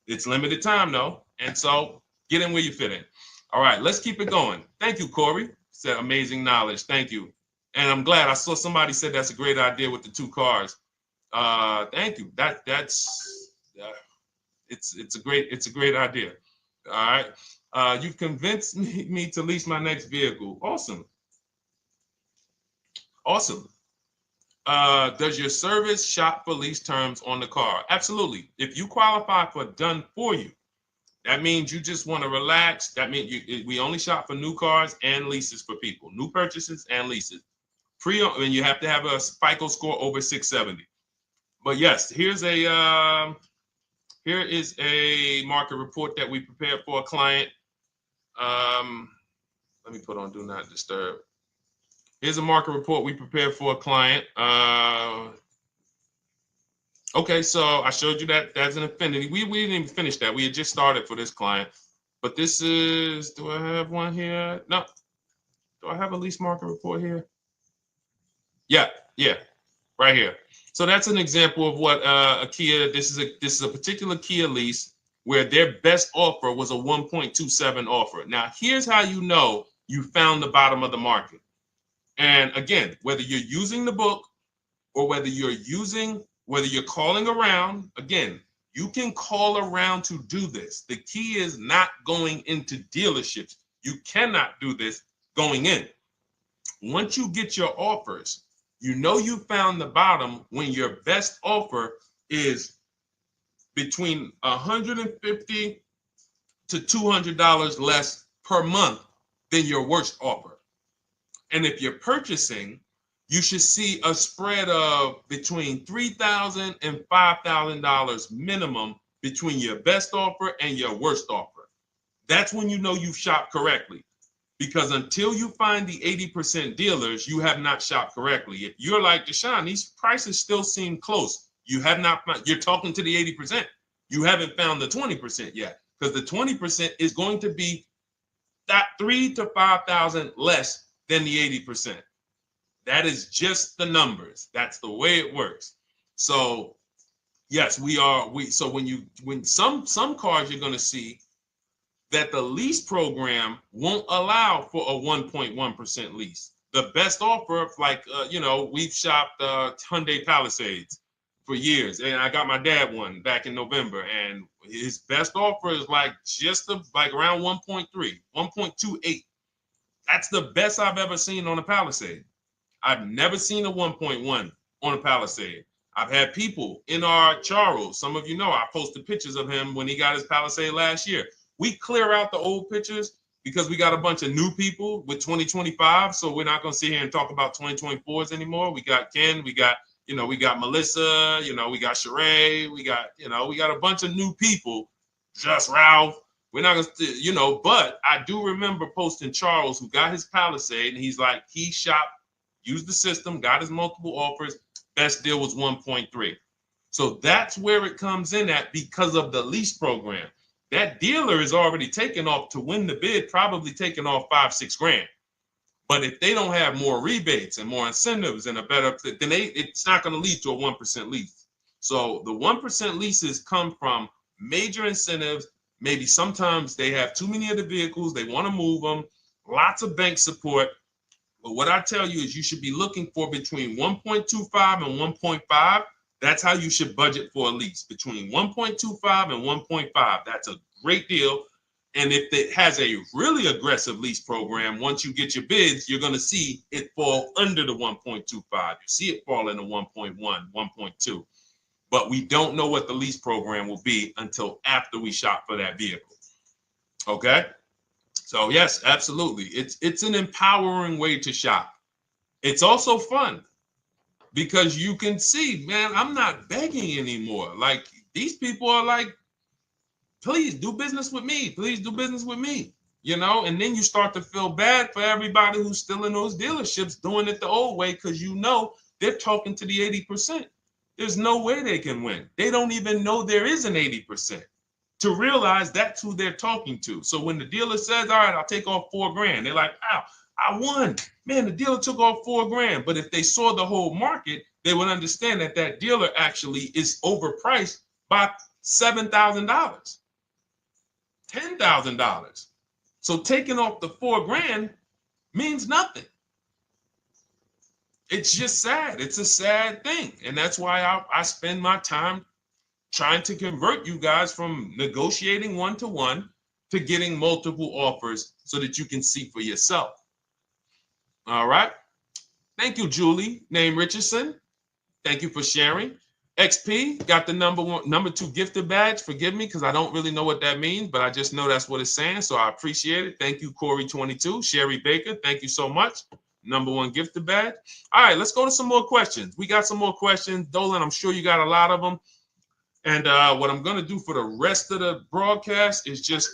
It's limited time though. And so get in where you fit in. All right, let's keep it going. Thank you, Corey. Said amazing knowledge. Thank you. And I'm glad I saw somebody said that's a great idea with the 2 cars. Thank you. It's a great idea. All right. You've convinced me to lease my next vehicle. Awesome. Awesome. Does your service shop for lease terms on the car? Absolutely. If you qualify for done for you, that means you just want to relax. That means we only shop for new cars and leases for people, new purchases and leases. And you have to have a FICO score over 670. But yes, here is a market report that we prepared for a client. Let me put on do not disturb. Here's a market report we prepared for a client. Okay, so I showed you that that's an affinity. We didn't even finish that. We had just started for this client. But this is, do I have one here? No. Do I have a lease market report here? Yeah, right here. So that's an example of what a Kia, this is a particular Kia lease where their best offer was a 1.27 offer. Now, here's how you know you found the bottom of the market. And again, whether you're using the book or whether you're calling around, again, you can call around to do this. The key is not going into dealerships. You cannot do this going in. Once you get your offers, you know you found the bottom when your best offer is between $150 to $200 less per month than your worst offer. And if you're purchasing, you should see a spread of between $3,000 and $5,000 minimum between your best offer and your worst offer. That's when you know you've shopped correctly. Because until you find the 80% dealers, you have not shopped correctly. If you're like Deshone, these prices still seem close. You have not found, you're talking to the 80%. You haven't found the 20% yet. Because the 20% is going to be that $3,000 to $5,000 less than the 80%. That is just the numbers. That's the way it works. So yes, so when some cars you're going to see that the lease program won't allow for a 1.1% lease. The best offer, like, we've shopped Hyundai Palisades for years. And I got my dad one back in November. And his best offer is like around 1.3, 1.28. That's the best I've ever seen on a Palisade. I've never seen a 1.1 on a Palisade. I've had people in our Charles. Some of you know I posted pictures of him when he got his Palisade last year. We clear out the old pictures because we got a bunch of new people with 2025. So we're not going to sit here and talk about 2024s anymore. We got Ken, we got Melissa, we got Sheree, we got a bunch of new people, just Ralph. We're not going to, but I do remember posting Charles who got his Palisade and he's like, he shopped, used the system, got his multiple offers. Best deal was 1.3. So that's where it comes in at because of the lease program. That dealer is already taken off to win the bid, probably taking off $5-6 grand. But if they don't have more rebates and more incentives and then it's not going to lead to a 1% lease. So the 1% leases come from major incentives. Maybe sometimes they have too many of the vehicles. They want to move them. Lots of bank support. But what I tell you is you should be looking for between 1.25 and 1.5. That's how you should budget for a lease, between 1.25 and 1.5. That's a great deal. And if it has a really aggressive lease program, once you get your bids, you're going to see it fall under the 1.25. You see it fall into 1.1, 1.2. but we don't know what the lease program will be until after we shop for that vehicle. Okay? So yes, absolutely. It's an empowering way to shop. It's also fun because you can see, man, I'm not begging anymore. Like these people are like, please do business with me. Please do business with me. And then you start to feel bad for everybody who's still in those dealerships doing it the old way because they're talking to the 80%. There's no way they can win. They don't even know there is an 80% to realize that's who they're talking to. So when the dealer says, all right, I'll take off $4,000, they're like, wow, I won. Man, the dealer took off $4,000. But if they saw the whole market, they would understand that that dealer actually is overpriced by $7,000, $10,000. So taking off the $4,000 means nothing. It's just sad. It's a sad thing. And that's why I spend my time trying to convert you guys from negotiating one-to-one to getting multiple offers so that you can see for yourself. All right. Thank you, Julie, name Richardson. Thank you for sharing. XP got the number 2 gifted badge. Forgive me because I don't really know what that means, but I just know that's what it's saying. So I appreciate it. Thank you, Corey22. Sherry Baker, thank you so much. Number 1 gifted badge. All right, let's go to some more questions. We got some more questions. Dolan, I'm sure you got a lot of them. And what I'm going to do for the rest of the broadcast is just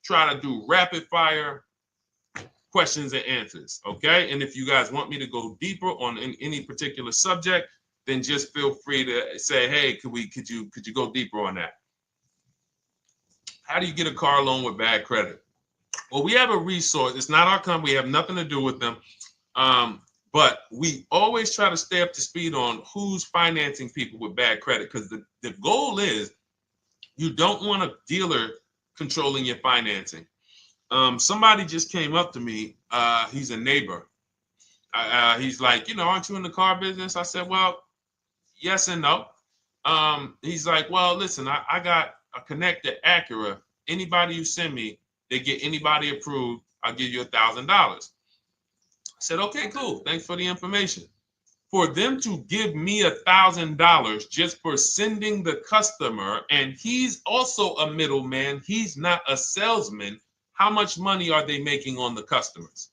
try to do rapid fire questions and answers. Okay. And if you guys want me to go deeper on any particular subject, then just feel free to say, hey, could you go deeper on that? How do you get a car loan with bad credit? Well, we have a resource. It's not our company. We have nothing to do with them. But we always try to stay up to speed on who's financing people with bad credit, because the goal is you don't want a dealer controlling your financing. Somebody just came up to me. He's a neighbor. He's like, aren't you in the car business? I said, well, yes and no. He's like, well, listen, I got a connect to Acura. Anybody you send me, they get anybody approved, I'll give you $1,000. I said, okay, cool. Thanks for the information. For them to give me $1,000 just for sending the customer, and he's also a middleman, he's not a salesman, how much money are they making on the customers?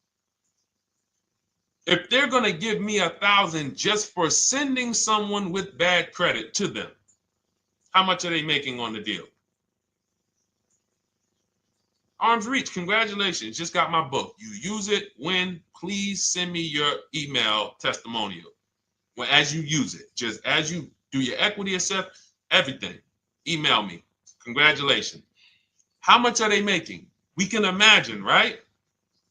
If they're going to give me $1,000 just for sending someone with bad credit to them, how much are they making on the deal? Arms Reach, congratulations. Just got my book. You use it when, please send me your email testimonial. Well, as you use it, just as you do your equity assess, everything, email me. Congratulations. How much are they making? We can imagine, right?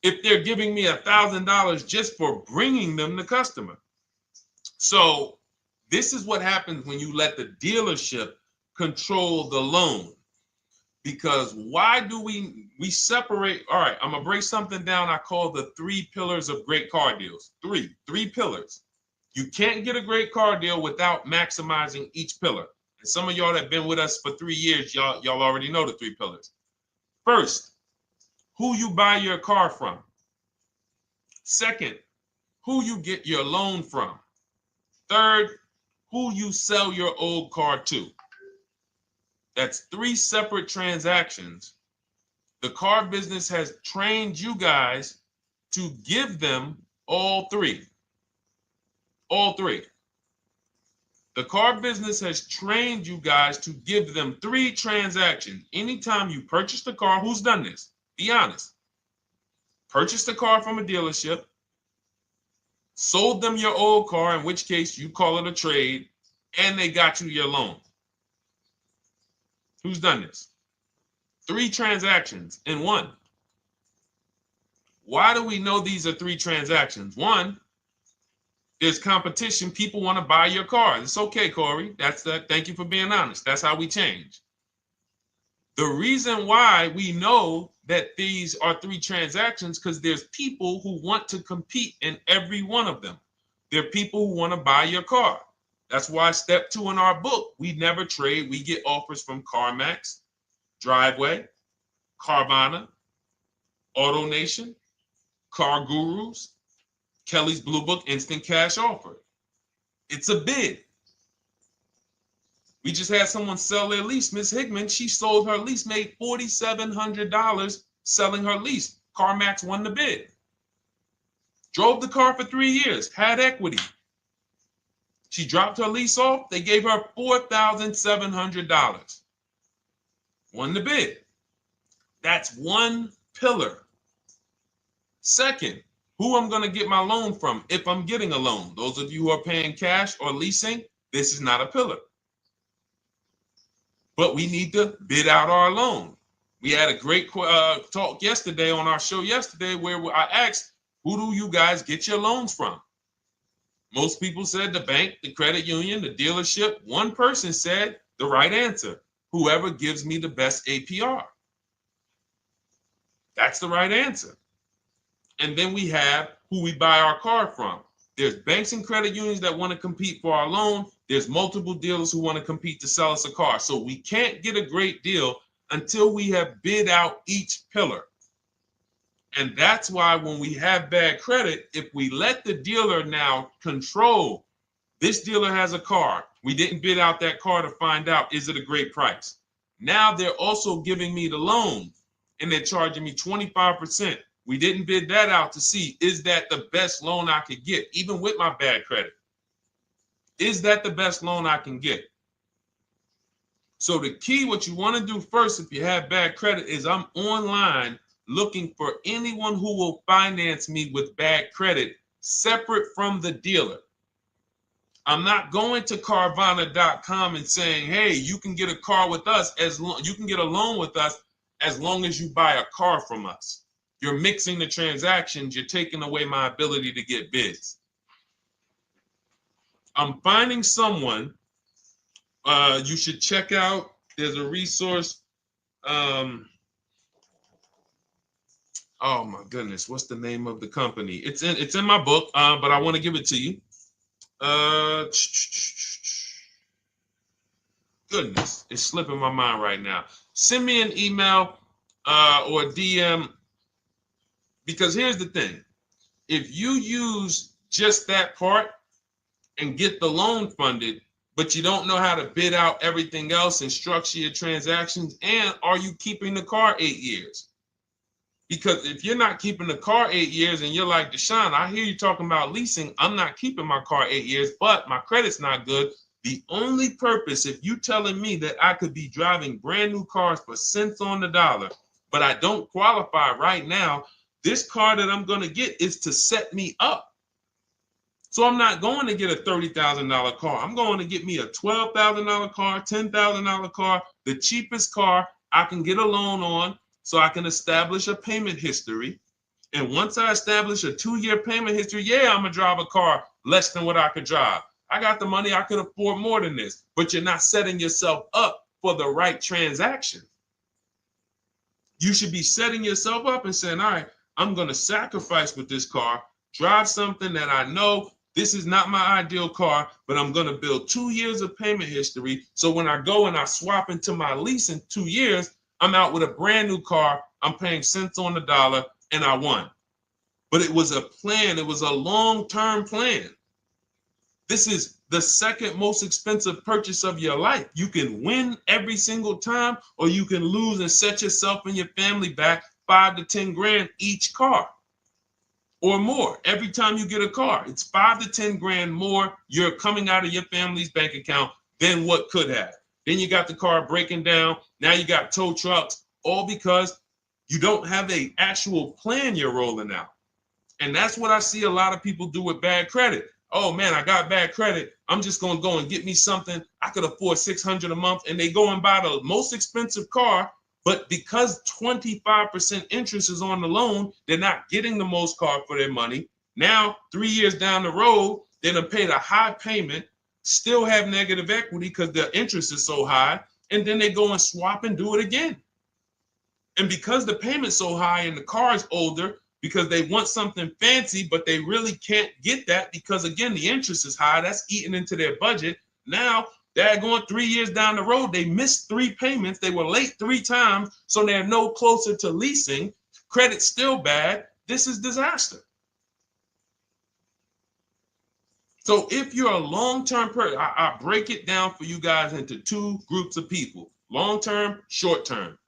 If they're giving me $1,000 just for bringing them the customer. So this is what happens when you let the dealership control the loan. Because why do we separate? All right, I'm going to break something down I call the 3 pillars of great car deals. Three pillars. You can't get a great car deal without maximizing each pillar. And some of y'all that have been with us for 3 years, y'all already know the 3 pillars. First, who you buy your car from. Second, who you get your loan from. Third, who you sell your old car to. That's 3 separate transactions. The car business has trained you guys to give them all 3. All 3. The car business has trained you guys to give them 3 transactions. Anytime you purchase the car, who's done this? Be honest. Purchased the car from a dealership, sold them your old car, in which case you call it a trade, and they got you your loan. Who's done this? 3 transactions in one. Why do we know these are 3 transactions? One, there's competition. People want to buy your car. It's okay, Corey. That's that. Thank you for being honest. That's how we change. The reason why we know that these are 3 transactions because there's people who want to compete in every one of them. There are people who want to buy your car. That's why step 2 in our book, we never trade. We get offers from CarMax, Driveway, Carvana, AutoNation, Car Gurus, Kelly's Blue Book Instant Cash Offer. It's a bid. We just had someone sell their lease. Miss Hickman, she sold her lease, made $4,700 selling her lease. CarMax won the bid. Drove the car for 3 years, had equity. She dropped her lease off. They gave her $4,700. Won the bid. That's one pillar. Second, who I'm going to get my loan from if I'm getting a loan. Those of you who are paying cash or leasing, this is not a pillar. But we need to bid out our loan. We had a great talk yesterday on our show yesterday where I asked, who do you guys get your loans from? Most people said the bank, the credit union, the dealership. One person said the right answer, whoever gives me the best APR. That's the right answer. And then we have who we buy our car from. There's banks and credit unions that want to compete for our loan. There's multiple dealers who want to compete to sell us a car. So we can't get a great deal until we have bid out each pillar. And that's why when we have bad credit, if we let the dealer now control, this dealer has a car. We didn't bid out that car to find out, is it a great price? Now they're also giving me the loan and they're charging me 25%. We didn't bid that out to see, is that the best loan I could get, even with my bad credit? Is that the best loan I can get? So the key, what you want to do first if you have bad credit is I'm online looking for anyone who will finance me with bad credit separate from the dealer. I'm not going to Carvana.com and saying, hey, you can get a car with us you can get a loan with us as long as you buy a car from us. You're mixing the transactions. You're taking away my ability to get bids. I'm finding someone you should check out. There's a resource. Oh my goodness, what's the name of the company? It's in my book, but I want to give it to you. Goodness, it's slipping my mind right now. Send me an email or DM, because here's the thing. If you use just that part and get the loan funded, but you don't know how to bid out everything else and structure your transactions, and are you keeping the car 8 years? Because if you're not keeping the car 8 years and you're like, Deshone, I hear you talking about leasing. I'm not keeping my car 8 years, but my credit's not good. The only purpose, if you telling me that I could be driving brand new cars for cents on the dollar, but I don't qualify right now, this car that I'm going to get is to set me up. So I'm not going to get a $30,000 car. I'm going to get me a $12,000 car, $10,000 car, the cheapest car I can get a loan on, so I can establish a payment history. And once I establish a 2-year payment history, yeah, I'm going to drive a car less than what I could drive. I got the money. I could afford more than this. But you're not setting yourself up for the right transaction. You should be setting yourself up and saying, all right, I'm going to sacrifice with this car, drive something that I know this is not my ideal car, but I'm going to build 2 years of payment history. So when I go and I swap into my lease in 2 years, I'm out with a brand new car. I'm paying cents on the dollar, and I won. But it was a plan. It was a long-term plan. This is the second most expensive purchase of your life. You can win every single time, or you can lose and set yourself and your family back 5 to 10 grand each car or more. Every time you get a car, it's 5 to 10 grand more you're coming out of your family's bank account than what could have. Then you got the car breaking down. Now you got tow trucks, all because you don't have an actual plan you're rolling out. And that's what I see a lot of people do with bad credit. Oh man, I got bad credit. I'm just going to go and get me something. I could afford $600 a month. And they go and buy the most expensive car. But because 25% interest is on the loan, they're not getting the most car for their money. Now, 3 years down the road, they're going to pay the high payment, still have negative equity because the interest is so high. And then they go and swap and do it again. And because the payment's so high and the car is older, because they want something fancy, but they really can't get that because, again, the interest is high. That's eating into their budget. Now, they're going 3 years down the road. They missed 3 payments. They were late 3 times, so they're no closer to leasing. Credit's still bad. This is disaster. So if you're a long-term person, I break it down for you guys into two groups of people: long-term, short-term.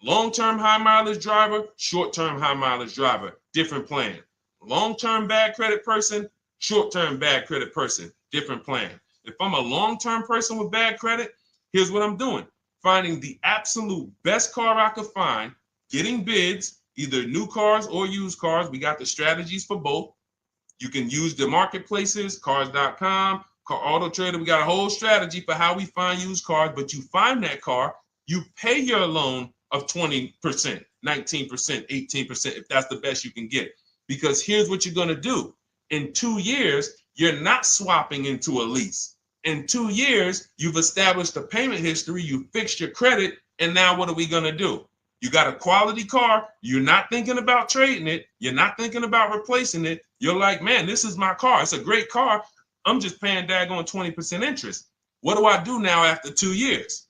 Long-term high mileage driver, short-term high mileage driver, different plan. Long-term bad credit person, short-term bad credit person, different plan. If I'm a long-term person with bad credit, here's what I'm doing: finding the absolute best car I could find, getting bids, either new cars or used cars. We got the strategies for both. You can use the marketplaces, cars.com, Car Auto Trader. We got a whole strategy for how we find used cars, but you find that car, you pay your loan of 20%, 19%, 18%, if that's the best you can get. Because here's what you're going to do. In 2 years, you're not swapping into a lease. In 2 years, you've established a payment history, you fixed your credit, and now what are we going to do? You got a quality car. You're not thinking about trading it. You're not thinking about replacing it. You're like, man, this is my car. It's a great car. I'm just paying daggone 20% interest. What do I do now after 2 years?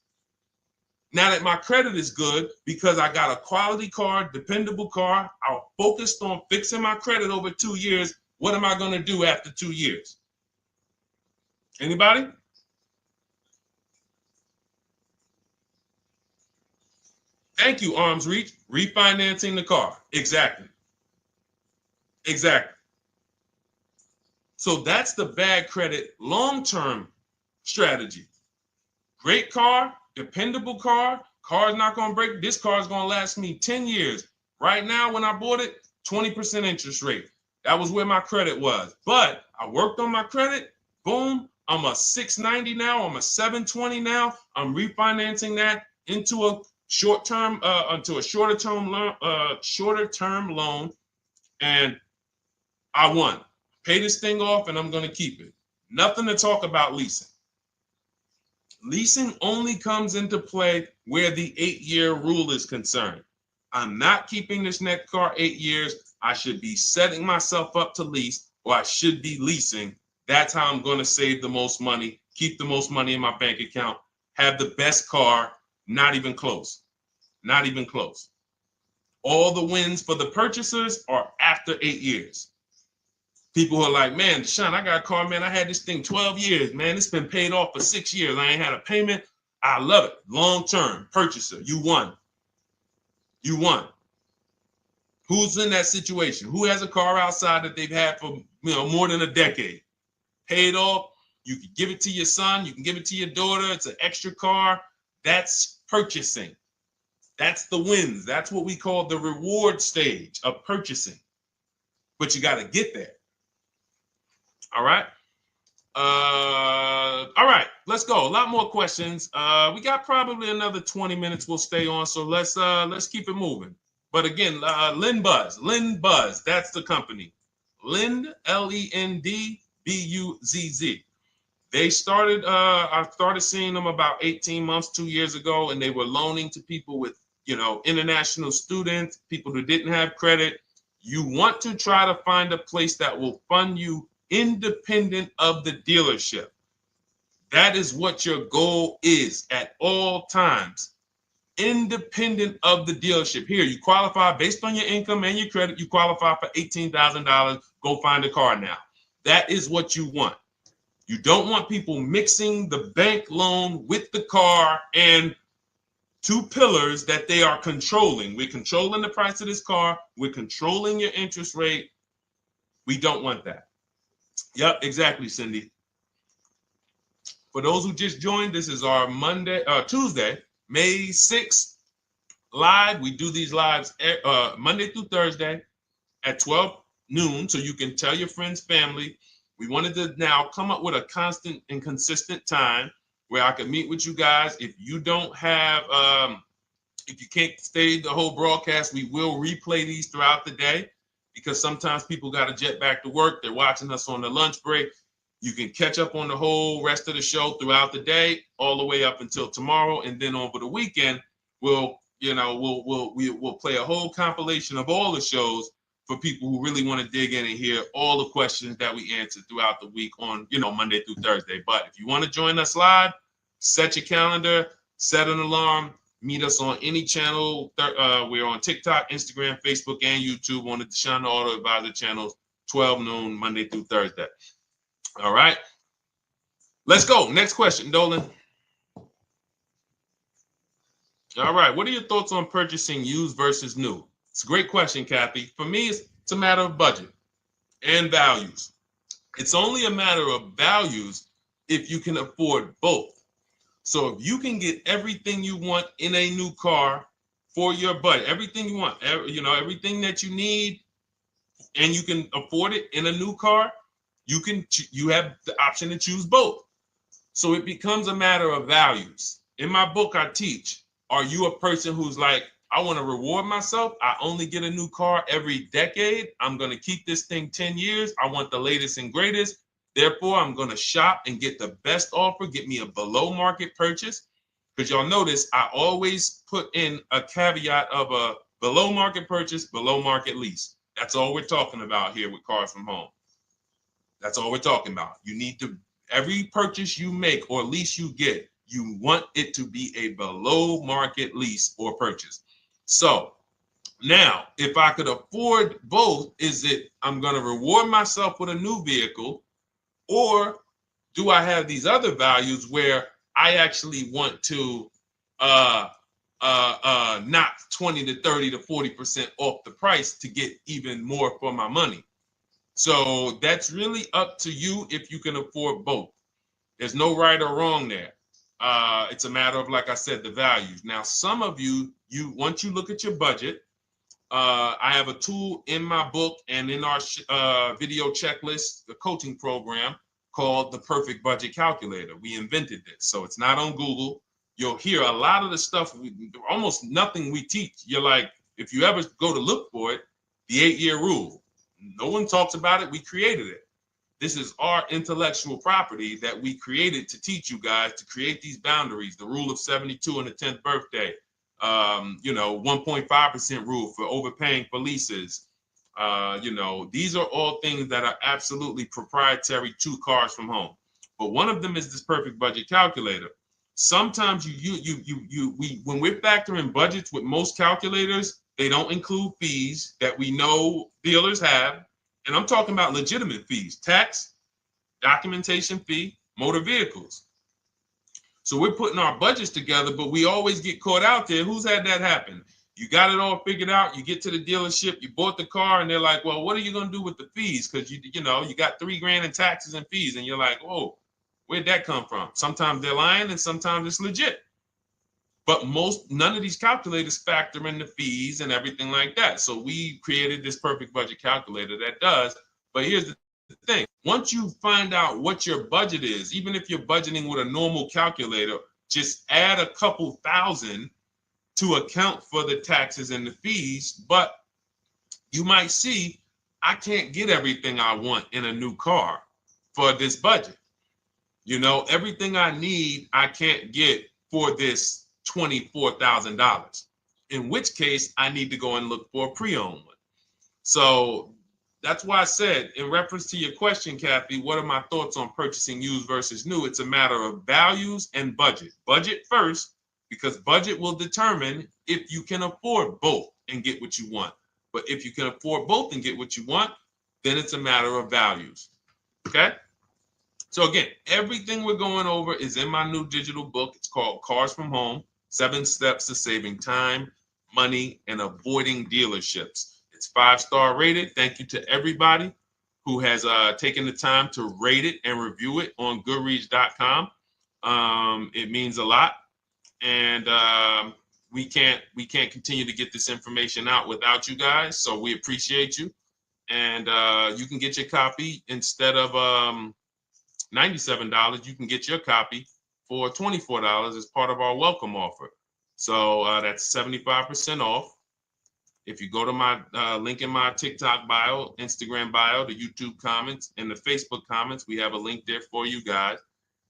Now that my credit is good because I got a quality car, dependable car, I'm focused on fixing my credit over 2 years. What am I going to do after 2 years? Anybody? Thank you, Arms Reach. Refinancing the car. Exactly. Exactly. So that's the bad credit long-term strategy. Great car, dependable car, car's not going to break. This car is going to last me 10 years. Right now, when I bought it, 20% interest rate. That was where my credit was. But I worked on my credit. Boom. I'm a 690 now. I'm a 720 now. I'm refinancing that into a short-term, into a shorter-term loan, and I won. Pay this thing off, and I'm going to keep it. Nothing to talk about leasing. Leasing only comes into play where the 8-year rule is concerned. I'm not keeping this next car 8 years. I should be setting myself up to lease, or I should be leasing. That's how I'm going to save the most money, keep the most money in my bank account, have the best car. Not even close. Not even close. All the wins for the purchasers are after 8 years. People are like, man, Deshone, I got a car, man. I had this thing 12 years, man. It's been paid off for 6 years. I ain't had a payment. I love it. Long-term purchaser. You won. You won. Who's in that situation? Who has a car outside that they've had for more than a decade? Paid off. You can give it to your son. You can give it to your daughter. It's an extra car. That's purchasing. That's the wins. That's what we call the reward stage of purchasing. But you got to get there. All right. All right. Let's go. A lot more questions. We got probably another 20 minutes. We'll stay on. So let's keep it moving. But again, Lynn Buzz. That's the company. Lend, LENDBUZZ. They started, I started seeing them about 18 months, 2 years ago, and they were loaning to people with, international students, people who didn't have credit. You want to try to find a place that will fund you independent of the dealership. That is what your goal is at all times. Independent of the dealership. Here, you qualify based on your income and your credit. You qualify for $18,000. Go find a car now. That is what you want. You don't want people mixing the bank loan with the car and two pillars that they are controlling. We're controlling the price of this car. We're controlling your interest rate. We don't want that. Yep, exactly, Cindy. For those who just joined, this is our Tuesday, May 6th live. We do these lives Monday through Thursday at 12 noon, so you can tell your friends, family. We wanted to now come up with a constant and consistent time where I can meet with you guys. If you don't have, if you can't stay the whole broadcast, we will replay these throughout the day because sometimes people got to jet back to work. They're watching us on the lunch break. You can catch up on the whole rest of the show throughout the day, all the way up until tomorrow, and then over the weekend, we'll play a whole compilation of all the shows for people who really want to dig in and hear all the questions that we answered throughout the week on, Monday through Thursday. But if you want to join us live, set your calendar, set an alarm, meet us on any channel. We're on TikTok, Instagram, Facebook, and YouTube on the Deshone the Auto Advisor channels, 12 noon, Monday through Thursday. All right. Let's go. Next question, Dolan. All right. What are your thoughts on purchasing used versus new? It's a great question, Kathy. For me, it's a matter of budget and values. It's only a matter of values if you can afford both. So if you can get everything you want in a new car for your budget, everything you want, everything that you need, and you can afford it in a new car, you have the option to choose both. So it becomes a matter of values. In my book, I teach, are you a person who's like, I want to reward myself. I only get a new car every decade. I'm going to keep this thing 10 years. I want the latest and greatest. Therefore, I'm going to shop and get the best offer, get me a below market purchase. Because y'all notice I always put in a caveat of a below market purchase, below market lease. That's all we're talking about here with Cars from Home. That's all we're talking about. You need to, every purchase you make or lease you get, you want it to be a below market lease or purchase. So now, if I could afford both, is it I'm going to reward myself with a new vehicle, or do I have these other values where I actually want to knock 20 to 30 to 40% off the price to get even more for my money? So that's really up to you if you can afford both. There's no right or wrong there. It's a matter of, like I said, the values. Now, some of you once you look at your budget, I have a tool in my book and in our video checklist, the coaching program called the Perfect Budget Calculator. We invented this, so it's not on Google. You'll hear a lot of the stuff, almost nothing we teach. You're like, if you ever go to look for it, the 8-year rule. No one talks about it. We created it. This is our intellectual property that we created to teach you guys to create these boundaries, the rule of 72 and the 10th birthday, 1.5% rule for overpaying for leases. These are all things that are absolutely proprietary to Cars from Home. But one of them is this Perfect Budget Calculator. Sometimes when we're factoring budgets with most calculators, they don't include fees that we know dealers have. And I'm talking about legitimate fees, tax, documentation fee, motor vehicles. So we're putting our budgets together, but we always get caught out there. Who's had that happen? You got it all figured out. You get to the dealership, you bought the car, and they're like, well, what are you going to do with the fees? Because you got $3,000 in taxes and fees. And you're like, oh, where'd that come from? Sometimes they're lying and sometimes it's legit. But none of these calculators factor in the fees and everything like that. So we created this Perfect Budget Calculator that does. But here's the thing. Once you find out what your budget is, even if you're budgeting with a normal calculator, just add a couple thousand to account for the taxes and the fees. But you might see, I can't get everything I want in a new car for this budget. Everything I need, I can't get for this $24,000, in which case I need to go and look for a pre-owned one. So that's why I said, in reference to your question, Kathy, what are my thoughts on purchasing used versus new? It's a matter of values and budget. Budget first, because budget will determine if you can afford both and get what you want. But if you can afford both and get what you want, then it's a matter of values. Okay? So again, everything we're going over is in my new digital book. It's called Cars from Home, 7 Steps to Saving Time, Money, and Avoiding Dealerships. It's 5-star rated. Thank you to everybody who has taken the time to rate it and review it on Goodreads.com. It means a lot. And we can't continue to get this information out without you guys. So we appreciate you. And you can get your copy instead of $97, you can get your copy for $24 as part of our welcome offer. So that's 75% off. If you go to my link in my TikTok bio, Instagram bio, the YouTube comments, and the Facebook comments, we have a link there for you guys.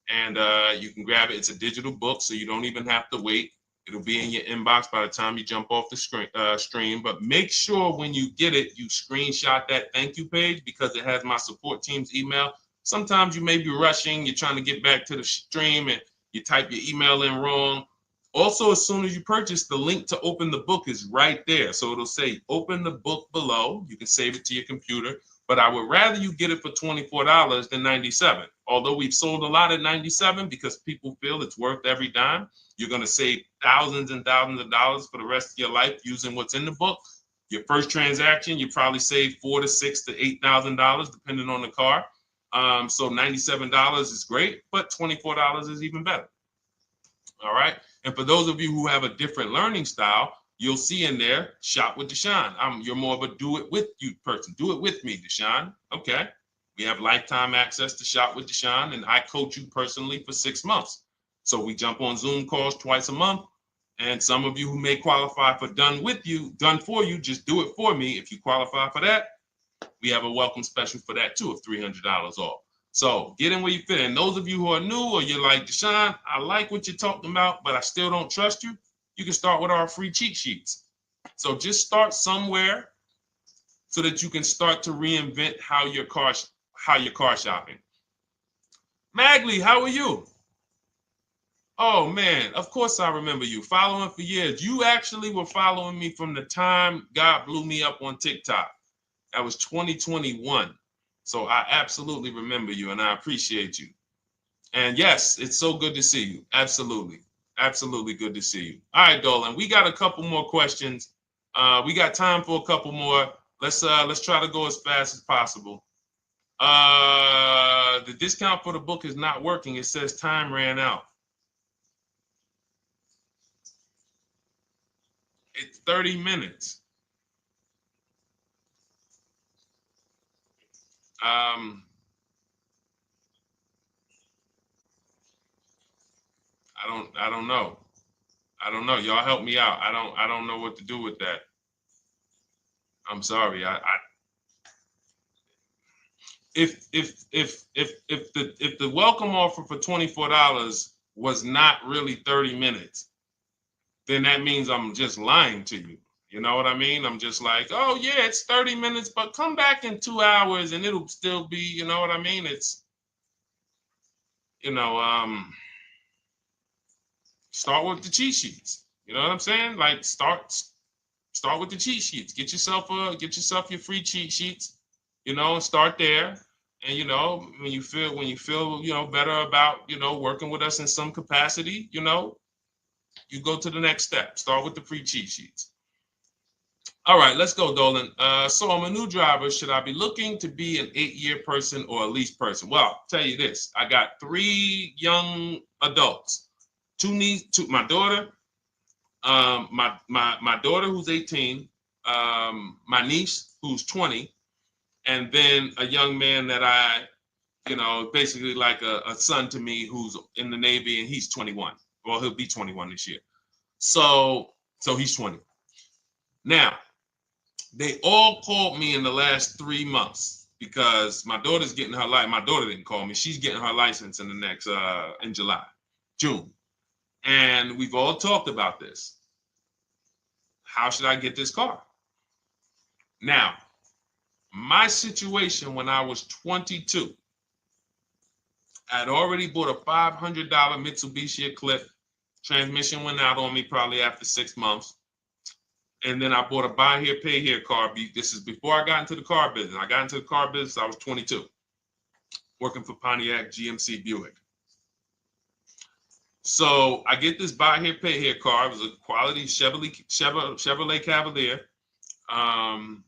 And you can grab it. It's a digital book, so you don't even have to wait. It'll be in your inbox by the time you jump off the stream. But make sure when you get it, you screenshot that thank you page, because it has my support team's email. Sometimes you may be rushing, you're trying to get back to the stream and you type your email in wrong. Also, as soon as you purchase, the link to open the book is right there. So it'll say open the book below. You can save it to your computer. but I would rather you get it for $24 than $97. Although we've sold a lot at $97 because people feel it's worth every dime. You're going to save thousands and thousands of dollars for the rest of your life using what's in the book. Your first transaction, you probably save $4,000 to $6,000 to $8,000 depending on the car. So $97 is great, but $24 is even better. All right. And for those of you who have a different learning style, you'll see in there, shop with Deshone. You're more of a do it with you person. Do it with me, Deshone. Okay. We have lifetime access to shop with Deshone, and I coach you personally for 6 months. So we jump on Zoom calls twice a month. And some of you who may qualify for done for you, just do it for me. If you qualify for that, we have a welcome special for that too of $300 off. So get in where you fit. And those of you who are new or you're like, Deshone, I like what you're talking about, but I still don't trust you. You can start with our free cheat sheets. So just start somewhere so that you can start to reinvent how you're car shopping. Magley, how are you? Oh man, of course I remember you. Following for years. You actually were following me from the time God blew me up on TikTok. That was 2021. So I absolutely remember you and I appreciate you. And yes, it's so good to see you. Absolutely. Absolutely good to see you. All right, Dolan, we got a couple more questions. We got time for a couple more. Let's try to go as fast as possible. The discount for the book is not working. It says time ran out. It's 30 minutes. I don't know. I don't know. Y'all help me out. I don't know what to do with that. I'm sorry. If the welcome offer for $24 was not really 30 minutes, then that means I'm just lying to you. You know what I mean? I'm just like, oh yeah, it's 30 minutes, but come back in 2 hours and it'll still be, you know what I mean? It's, start with the cheat sheets. You know what I'm saying? Like start with the cheat sheets. Get yourself your free cheat sheets, and start there. And when you feel better about working with us in some capacity, you go to the next step. Start with the free cheat sheets. All right, let's go, Dolan. So I'm a new driver. Should I be looking to be an 8-year person or a lease person? Well, I'll tell you this. I got 3 young adults. 2 my daughter, my daughter who's 18, my niece who's 20, and then a young man that I, basically like a son to me who's in the Navy and he's 21. Well, he'll be 21 this year. So he's 20. Now, they all called me in the last 3 months because my daughter's getting her license. My daughter didn't call me. She's getting her license in the next, in June. And we've all talked about this. How should I get this car? Now, my situation when I was 22, I'd already bought a $500 Mitsubishi Eclipse. Transmission went out on me probably after 6 months. And then I bought a buy here, pay here car. This is before I got into the car business. I got into the car business, I was 22, working for Pontiac GMC Buick. So I get this buy here, pay here car. It was a quality Chevrolet Cavalier. I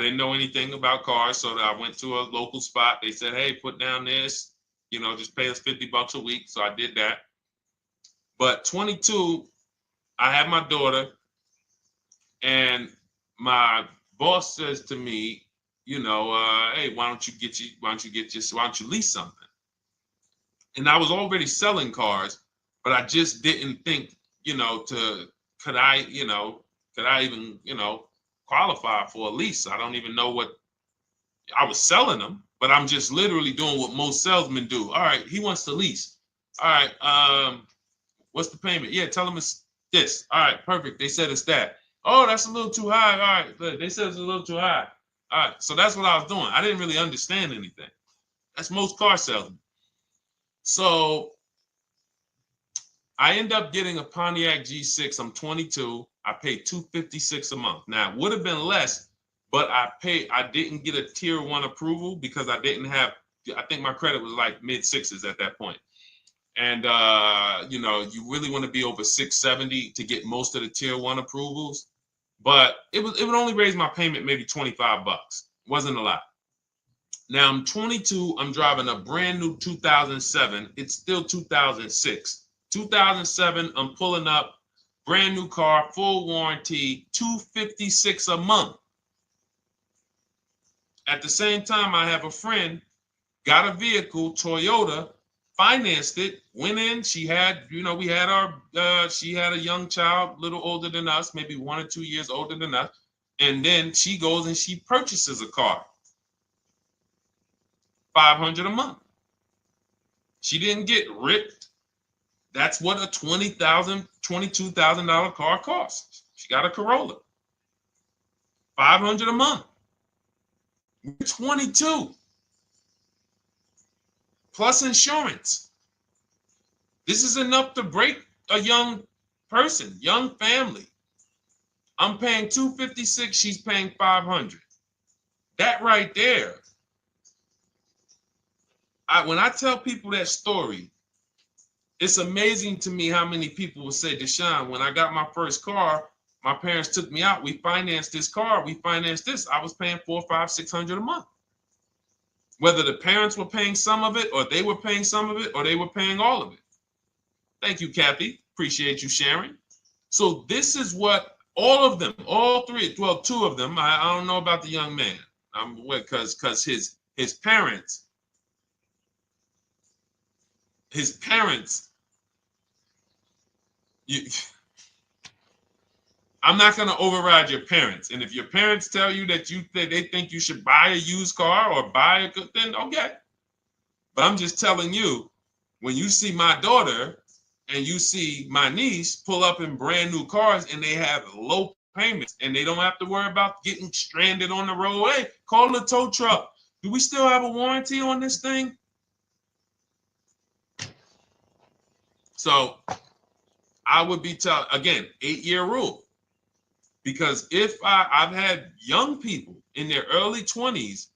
didn't know anything about cars, so I went to a local spot. They said, hey, put down this, just pay us $50 a week. So I did that. But 22, I had my daughter, and my boss says to me, hey, why don't you lease something? And I was already selling cars, but I just didn't think, could I even, qualify for a lease? I don't even know what I was selling them, but I'm just literally doing what most salesmen do. All right, he wants to lease. All right, what's the payment? Yeah, tell him it's this. All right, perfect. They said it's that. Oh, that's a little too high. All right, they said it's a little too high. All right, so that's what I was doing. I didn't really understand anything. That's most car salesmen. So I end up getting a Pontiac G6. I'm 22. I paid $256 a month. Now, it would have been less, but I didn't get a tier 1 approval because I didn't have, I think my credit was like mid sixes at that point. And you know, you really want to be over 670 to get most of the tier 1 approvals. But it would only raise my payment maybe $25. Wasn't a lot. Now I'm 22. I'm driving a brand new 2007. It's still 2006. 2007. I'm pulling up, brand new car, full warranty, $256 a month. At the same time, I have a friend, got a vehicle, Toyota, financed it, went in. She had, you know, we had our, she had a young child, a little older than us, maybe 1 or 2 years older than us. And then she goes and she purchases a car. $500 a month. She didn't get ripped. That's what a $20,000, $22,000 car costs. She got a Corolla. $500 a month. We're 22. Plus insurance. This is enough to break a young person, young family. I'm paying $256. She's paying $500. That right there. When I tell people that story, it's amazing to me how many people will say, Deshone, when I got my first car, my parents took me out. We financed this car. We financed this. I was paying $400, $500, $600 a month. Whether the parents were paying some of it, or they were paying some of it, or they were paying all of it. Thank you, Kathy. Appreciate you sharing. So this is what all of them, all three, well, 2 of them. I don't know about the young man. Because his parents. His parents, I'm not going to override your parents. And if your parents tell you that they think you should buy a used car or buy a good, then okay. But I'm just telling you, when you see my daughter and you see my niece pull up in brand new cars and they have low payments and they don't have to worry about getting stranded on the road, hey, call the tow truck. Do we still have a warranty on this thing? So I would be telling, again, 8-year rule. Because if I've had young people in their early 20s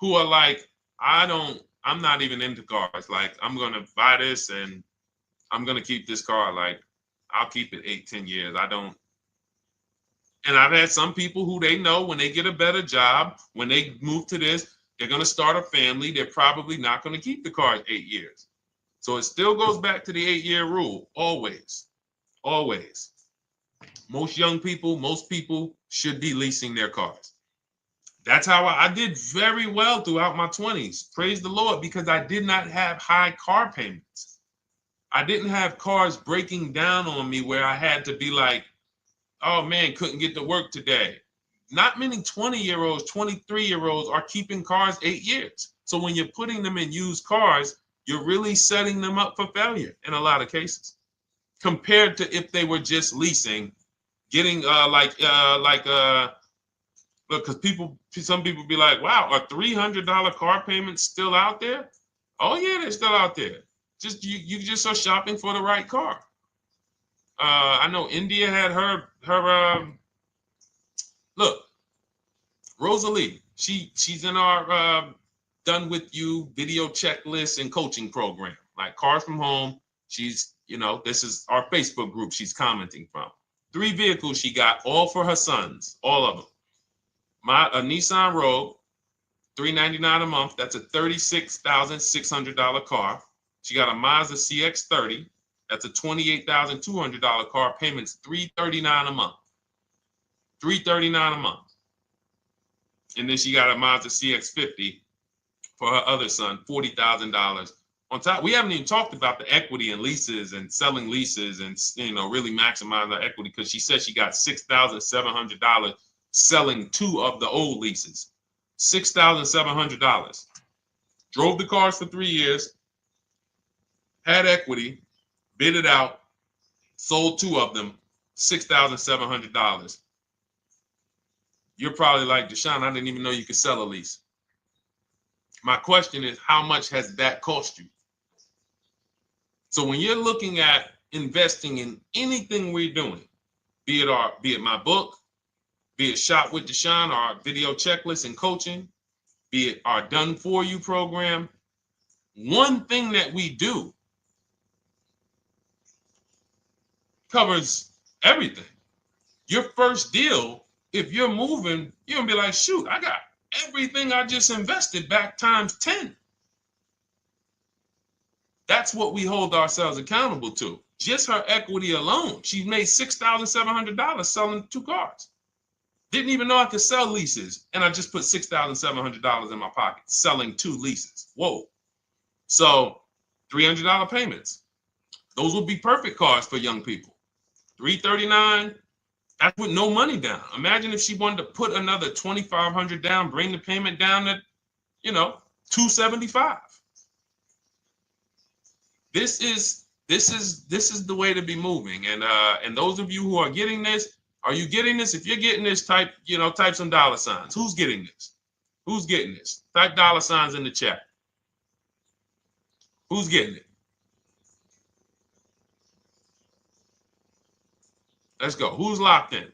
who are like, I'm not even into cars. Like, I'm going to buy this and I'm going to keep this car. Like, I'll keep it 8, 10 years. I don't. And I've had some people who they know when they get a better job, when they move to this, they're going to start a family. They're probably not going to keep the car 8 years. So it still goes back to the 8-year rule. Always. Always. Most young people, most people should be leasing their cars. That's how I did very well throughout my 20s. Praise the Lord, because I did not have high car payments. I didn't have cars breaking down on me where I had to be like, oh man, couldn't get to work today. Not many 20-year-olds, 23-year-olds are keeping cars 8 years. So when you're putting them in used cars, you're really setting them up for failure in a lot of cases, compared to if they were just leasing, getting look, because some people be like, wow, are $300 car payments still out there? Oh yeah, they're still out there. Just you just are shopping for the right car. I know India had her look, Rosalie, she's in our Done With You video checklist and coaching program, like Cars from Home. She's, you know, this is our Facebook group she's commenting from. 3 vehicles she got, all for her sons, all of them. A Nissan Rogue, $399 a month. That's a $36,600 car. She got a Mazda CX-30. That's a $28,200 car. Payments $339 a month. $339 a month. And then she got a Mazda CX-50 for her other son, $40,000. On top, we haven't even talked about the equity and leases and selling leases and, you know, really maximize her equity, because she said she got $6,700 selling 2 of the old leases. $6,700. Drove the cars for 3 years, had equity, bid it out, sold 2 of them, $6,700. You're probably like, Deshone, I didn't even know you could sell a lease. My question is, how much has that cost you? So when you're looking at investing in anything we're doing, be it my book, be it Shop with Deshone, our video checklist and coaching, be it our Done For You program. One thing that we do covers everything. Your first deal, if you're moving, you're gonna be like, shoot, I got everything I just invested back times 10. That's what we hold ourselves accountable to. Just her equity alone, she made $6,700 selling 2 cars. Didn't even know I could sell leases, and I just put $6,700 in my pocket selling 2 leases. Whoa. So $300 payments. Those would be perfect cars for young people. $339, that's with no money down. Imagine if she wanted to put another $2,500 down, bring the payment down to, $275. This is the way to be moving. And those of you who are getting this, are you getting this? If you're getting this, type some dollar signs. Who's getting this? Who's getting this? Type dollar signs in the chat. Who's getting it? Let's go. Who's locked in?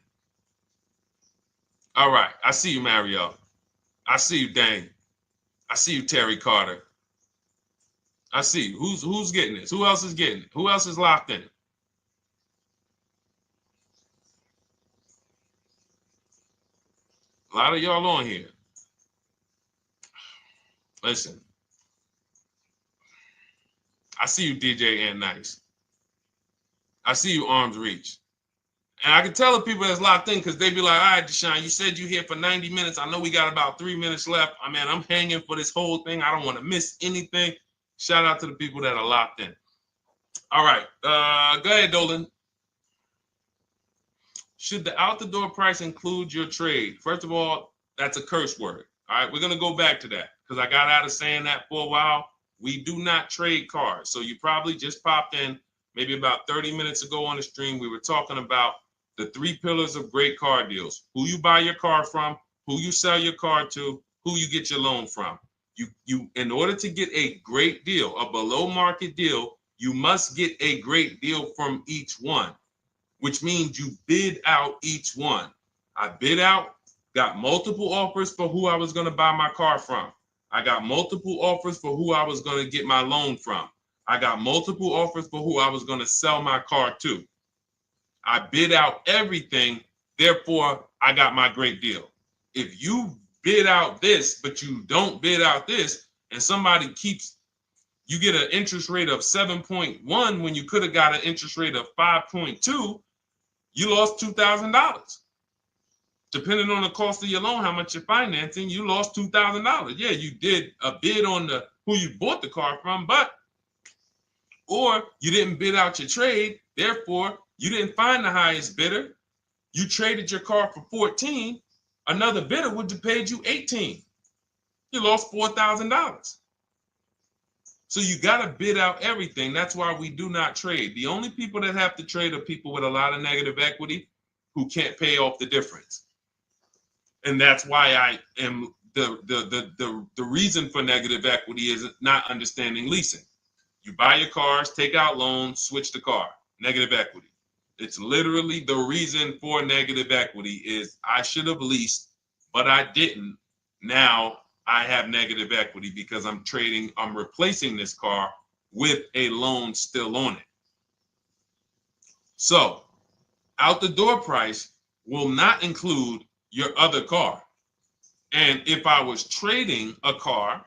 All right. I see you, Mario. I see you, Dane. I see you, Terry Carter. I see you. Who's getting this? Who else is getting it? Who else is locked in? A lot of y'all on here. Listen. I see you, DJ and Nice. I see you, Arms Reach. And I can tell the people that's locked in because they be like, all right, Deshone, you said you're here for 90 minutes. I know we got about 3 minutes left. I mean, I'm hanging for this whole thing. I don't want to miss anything. Shout out to the people that are locked in. All right. Go ahead, Dolan. Should the out-the-door price include your trade? First of all, that's a curse word. All right, we're going to go back to that because I got out of saying that for a while. We do not trade cars. So you probably just popped in maybe about 30 minutes ago on the stream. We were talking about the 3 pillars of great car deals: who you buy your car from, who you sell your car to, who you get your loan from. You in order to get a great deal, a below market deal, you must get a great deal from each one, which means you bid out each one. I bid out, got multiple offers for who I was going to buy my car from. I got multiple offers for who I was going to get my loan from. I got multiple offers for who I was going to sell my car to. I bid out everything, therefore I got my great deal. If you bid out this, but you don't bid out this, and somebody you get an interest rate of 7.1 when you could have got an interest rate of 5.2, you lost $2,000. Depending on the cost of your loan, how much you're financing, you lost $2,000. Yeah, you did a bid on who you bought the car from, or you didn't bid out your trade, therefore you didn't find the highest bidder. You traded your car for 14. Another bidder would have paid you 18. You lost $4,000. So you got to bid out everything. That's why we do not trade. The only people that have to trade are people with a lot of negative equity who can't pay off the difference. And that's why I am the reason for negative equity is not understanding leasing. You buy your cars, take out loans, switch the car. Negative equity. It's literally the reason for negative equity is I should have leased, but I didn't. Now I have negative equity because I'm replacing this car with a loan still on it. So out the door price will not include your other car. And if I was trading a car,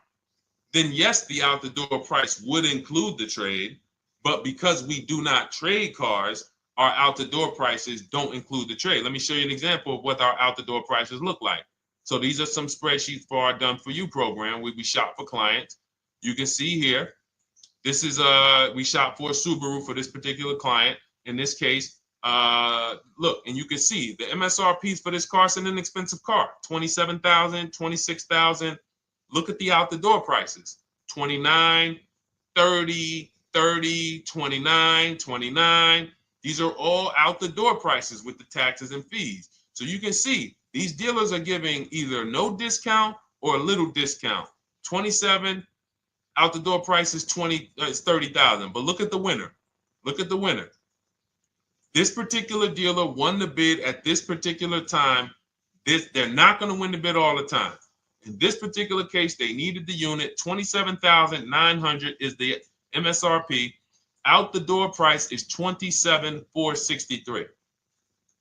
then yes, the out the door price would include the trade. But because we do not trade cars, our out the door prices don't include the trade. Let me show you an example of what our out the door prices look like. So these are some spreadsheets for our Done For You program where we shop for clients. You can see here, this is we shop for a Subaru for this particular client. In this case, look, and you can see the MSRPs for this car is an inexpensive car, $27,000, $26,000. Look at the out the door prices, 29, 30, 30, 29, 29. These are all out the door prices with the taxes and fees. So you can see these dealers are giving either no discount or a little discount. 27 out the door price is 30,000. But look at the winner. Look at the winner. This particular dealer won the bid at this particular time They're not going to win the bid all the time. In this particular case, they needed the unit. $27,900 is the MSRP. Out the door price is $27,463.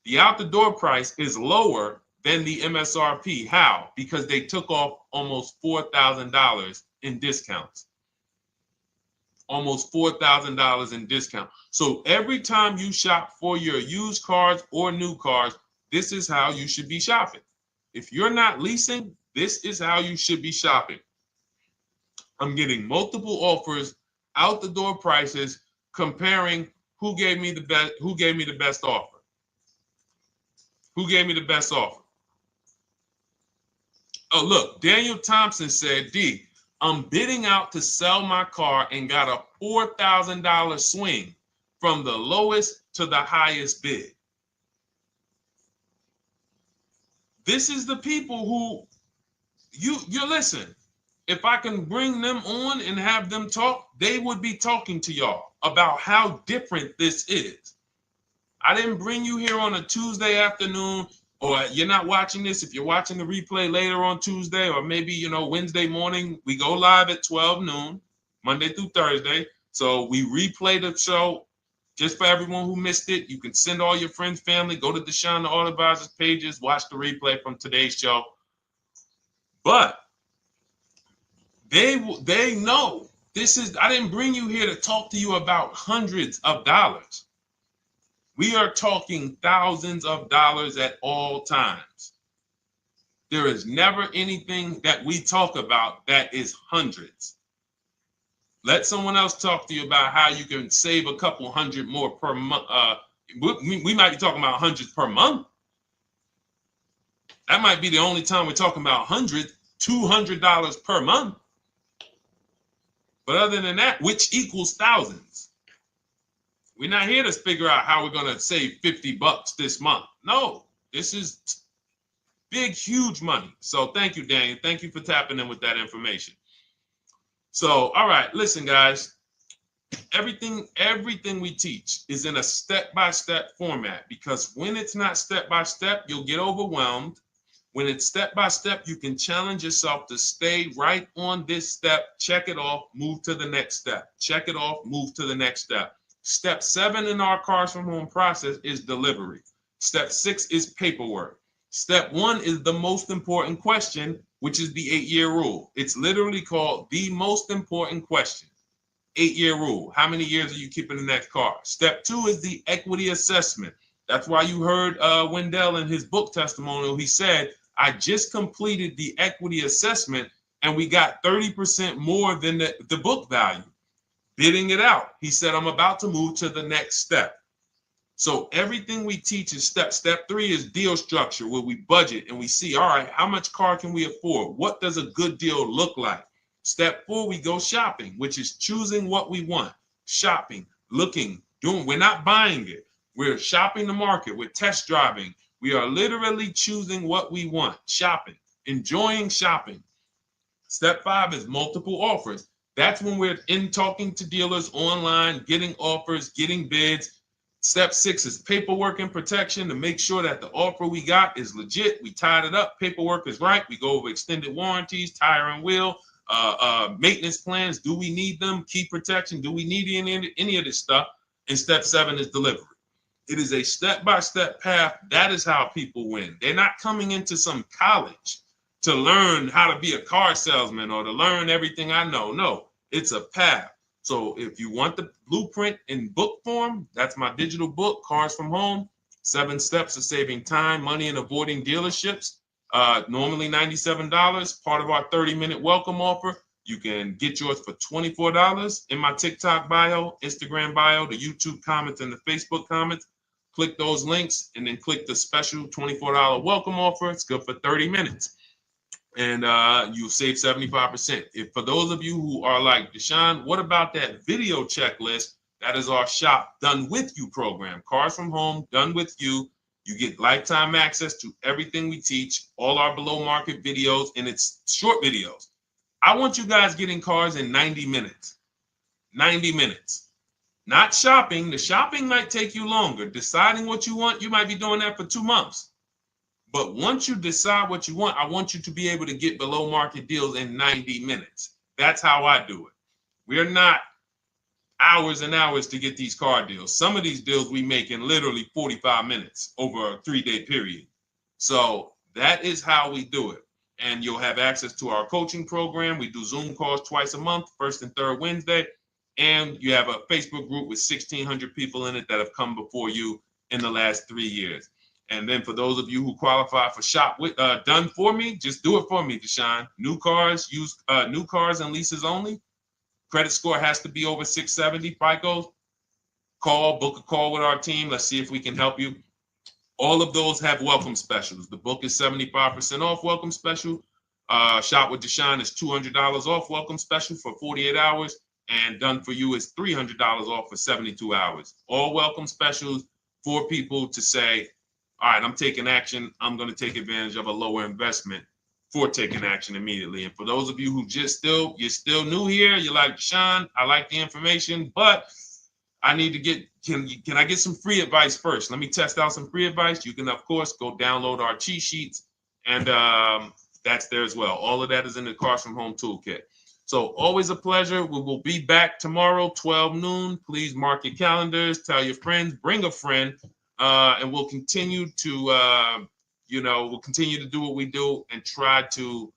The out the door price is lower than the MSRP. How? Because they took off almost $4,000 in discounts. Almost $4,000 in discount. So every time you shop for your used cars or new cars, this is how you should be shopping. If you're not leasing, this is how you should be shopping. I'm getting multiple offers, out the door prices, comparing who gave me the best offer. Who gave me the best offer? Oh, look, Daniel Thompson said, D, I'm bidding out to sell my car and got a $4,000 swing from the lowest to the highest bid. This is the people who you listen. If I can bring them on and have them talk, they would be talking to y'all about how different this is. I didn't bring you here on a Tuesday afternoon, or you're not watching this. If you're watching the replay later on Tuesday, or maybe, Wednesday morning, we go live at 12 noon, Monday through Thursday. So we replay the show just for everyone who missed it. You can send all your friends, family, go to Deshone the Auto Advisor's pages, watch the replay from today's show. But they know this is, I didn't bring you here to talk to you about hundreds of dollars. We are talking thousands of dollars at all times. There is never anything that we talk about that is hundreds. Let someone else talk to you about how you can save a couple hundred more per month. We might be talking about hundreds per month. That might be the only time we're talking about hundreds, $200 per month. But other than that, which equals thousands. We're not here to figure out how we're going to save $50 this month. No, this is big, huge money. So thank you, Daniel. Thank you for tapping in with that information. So, all right, listen, guys. Everything we teach is in a step-by-step format, because when it's not step-by-step, you'll get overwhelmed. When it's step-by-step, you can challenge yourself to stay right on this step, check it off, move to the next step. Check it off, move to the next step. Step 7 in our Cars from Home process is delivery. Step 6 is paperwork. Step 1 is the most important question, which is the 8-year rule. It's literally called the most important question. 8-year rule. How many years are you keeping the next car? Step 2 is the equity assessment. That's why you heard Wendell in his book testimonial. He said, I just completed the equity assessment and we got 30% more than the book value. Bidding it out. He said, I'm about to move to the next step. So everything we teach is step. Step 3 is deal structure, where we budget and we see, all right, how much car can we afford? What does a good deal look like? Step 4, we go shopping, which is choosing what we want. Shopping, looking, doing. We're not buying it. We're shopping the market. We're test driving. We are literally choosing what we want. Shopping, enjoying shopping. Step 5 is multiple offers. That's when we're in talking to dealers online, getting offers, getting bids. Step 6 is paperwork and protection, to make sure that the offer we got is legit. We tied it up. Paperwork is right. We go over extended warranties, tire and wheel, maintenance plans. Do we need them? Key protection. Do we need any of this stuff? And step 7 is delivery. It is a step-by-step path. That is how people win. They're not coming into some college to learn how to be a car salesman or to learn everything I know. No, it's a path. So if you want the blueprint in book form, that's my digital book, Cars from Home, 7 Steps of Saving Time, Money, and Avoiding Dealerships. Normally $97, part of our 30-minute welcome offer. You can get yours for $24 in my TikTok bio, Instagram bio, the YouTube comments, and the Facebook comments. Click those links and then click the special $24 welcome offer. It's good for 30 minutes. And you'll save 75%. If for those of you who are like, Deshone, what about that video checklist? That is our Shop Done With You program. Cars from Home, Done With You. You get lifetime access to everything we teach, all our below market videos, and it's short videos. I want you guys getting cars in 90 minutes. 90 minutes. Not shopping. The shopping might take you longer. Deciding what you want, you might be doing that for 2 months. But once you decide what you want, I want you to be able to get below market deals in 90 minutes. That's how I do it. We're not hours and hours to get these car deals. Some of these deals we make in literally 45 minutes over a 3-day period. So that is how we do it. And you'll have access to our coaching program. We do Zoom calls twice a month, first and third Wednesday. And you have a Facebook group with 1,600 people in it that have come before you in the last 3 years. And then for those of you who qualify for shop with done for me, just do it for me, Deshone. New cars, new cars and leases only. Credit score has to be over 670 FICO. Book a call with our team. Let's see if we can help you. All of those have welcome specials. The book is 75% off welcome special. Shop with Deshone is $200 off welcome special for 48 hours. And done for you is $300 off for 72 hours. All welcome specials for people to say, all right, I'm taking action. I'm going to take advantage of a lower investment for taking action immediately. And for those of you who you're still new here, you're like, Deshone, I like the information, but I need to get, can I get some free advice first? Let me test out some free advice. You can, of course, go download our cheat sheets, and that's there as well. All of that is in the Cars from Home Toolkit. So always a pleasure. We will be back tomorrow, 12 noon. Please mark your calendars, tell your friends, bring a friend, and we'll continue to, we'll continue to do what we do and try to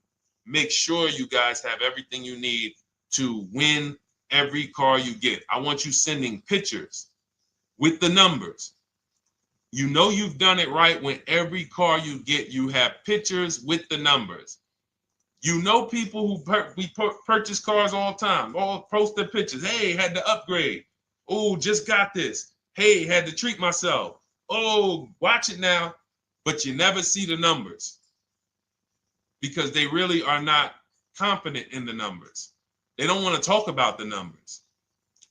make sure you guys have everything you need to win every car you get. I want you sending pictures with the numbers. You know you've done it right when every car you get, you have pictures with the numbers. You know people who purchase cars all the time, all post their pictures. Hey, had to upgrade. Oh, just got this. Hey, had to treat myself. Oh, watch it now. But you never see the numbers because they really are not confident in the numbers. They don't want to talk about the numbers.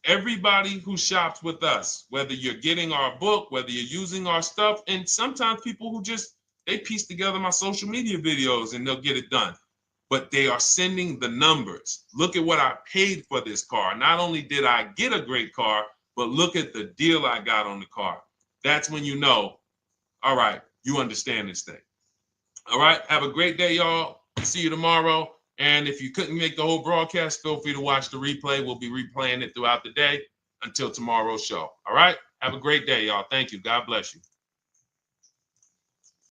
Everybody who shops with us, whether you're getting our book, whether you're using our stuff, and sometimes people who they piece together my social media videos and they'll get it done. But they are sending the numbers. Look at what I paid for this car. Not only did I get a great car, but look at the deal I got on the car. That's when you know, all right, you understand this thing. All right, have a great day, y'all. See you tomorrow. And if you couldn't make the whole broadcast, feel free to watch the replay. We'll be replaying it throughout the day until tomorrow's show. All right, have a great day, y'all. Thank you. God bless you.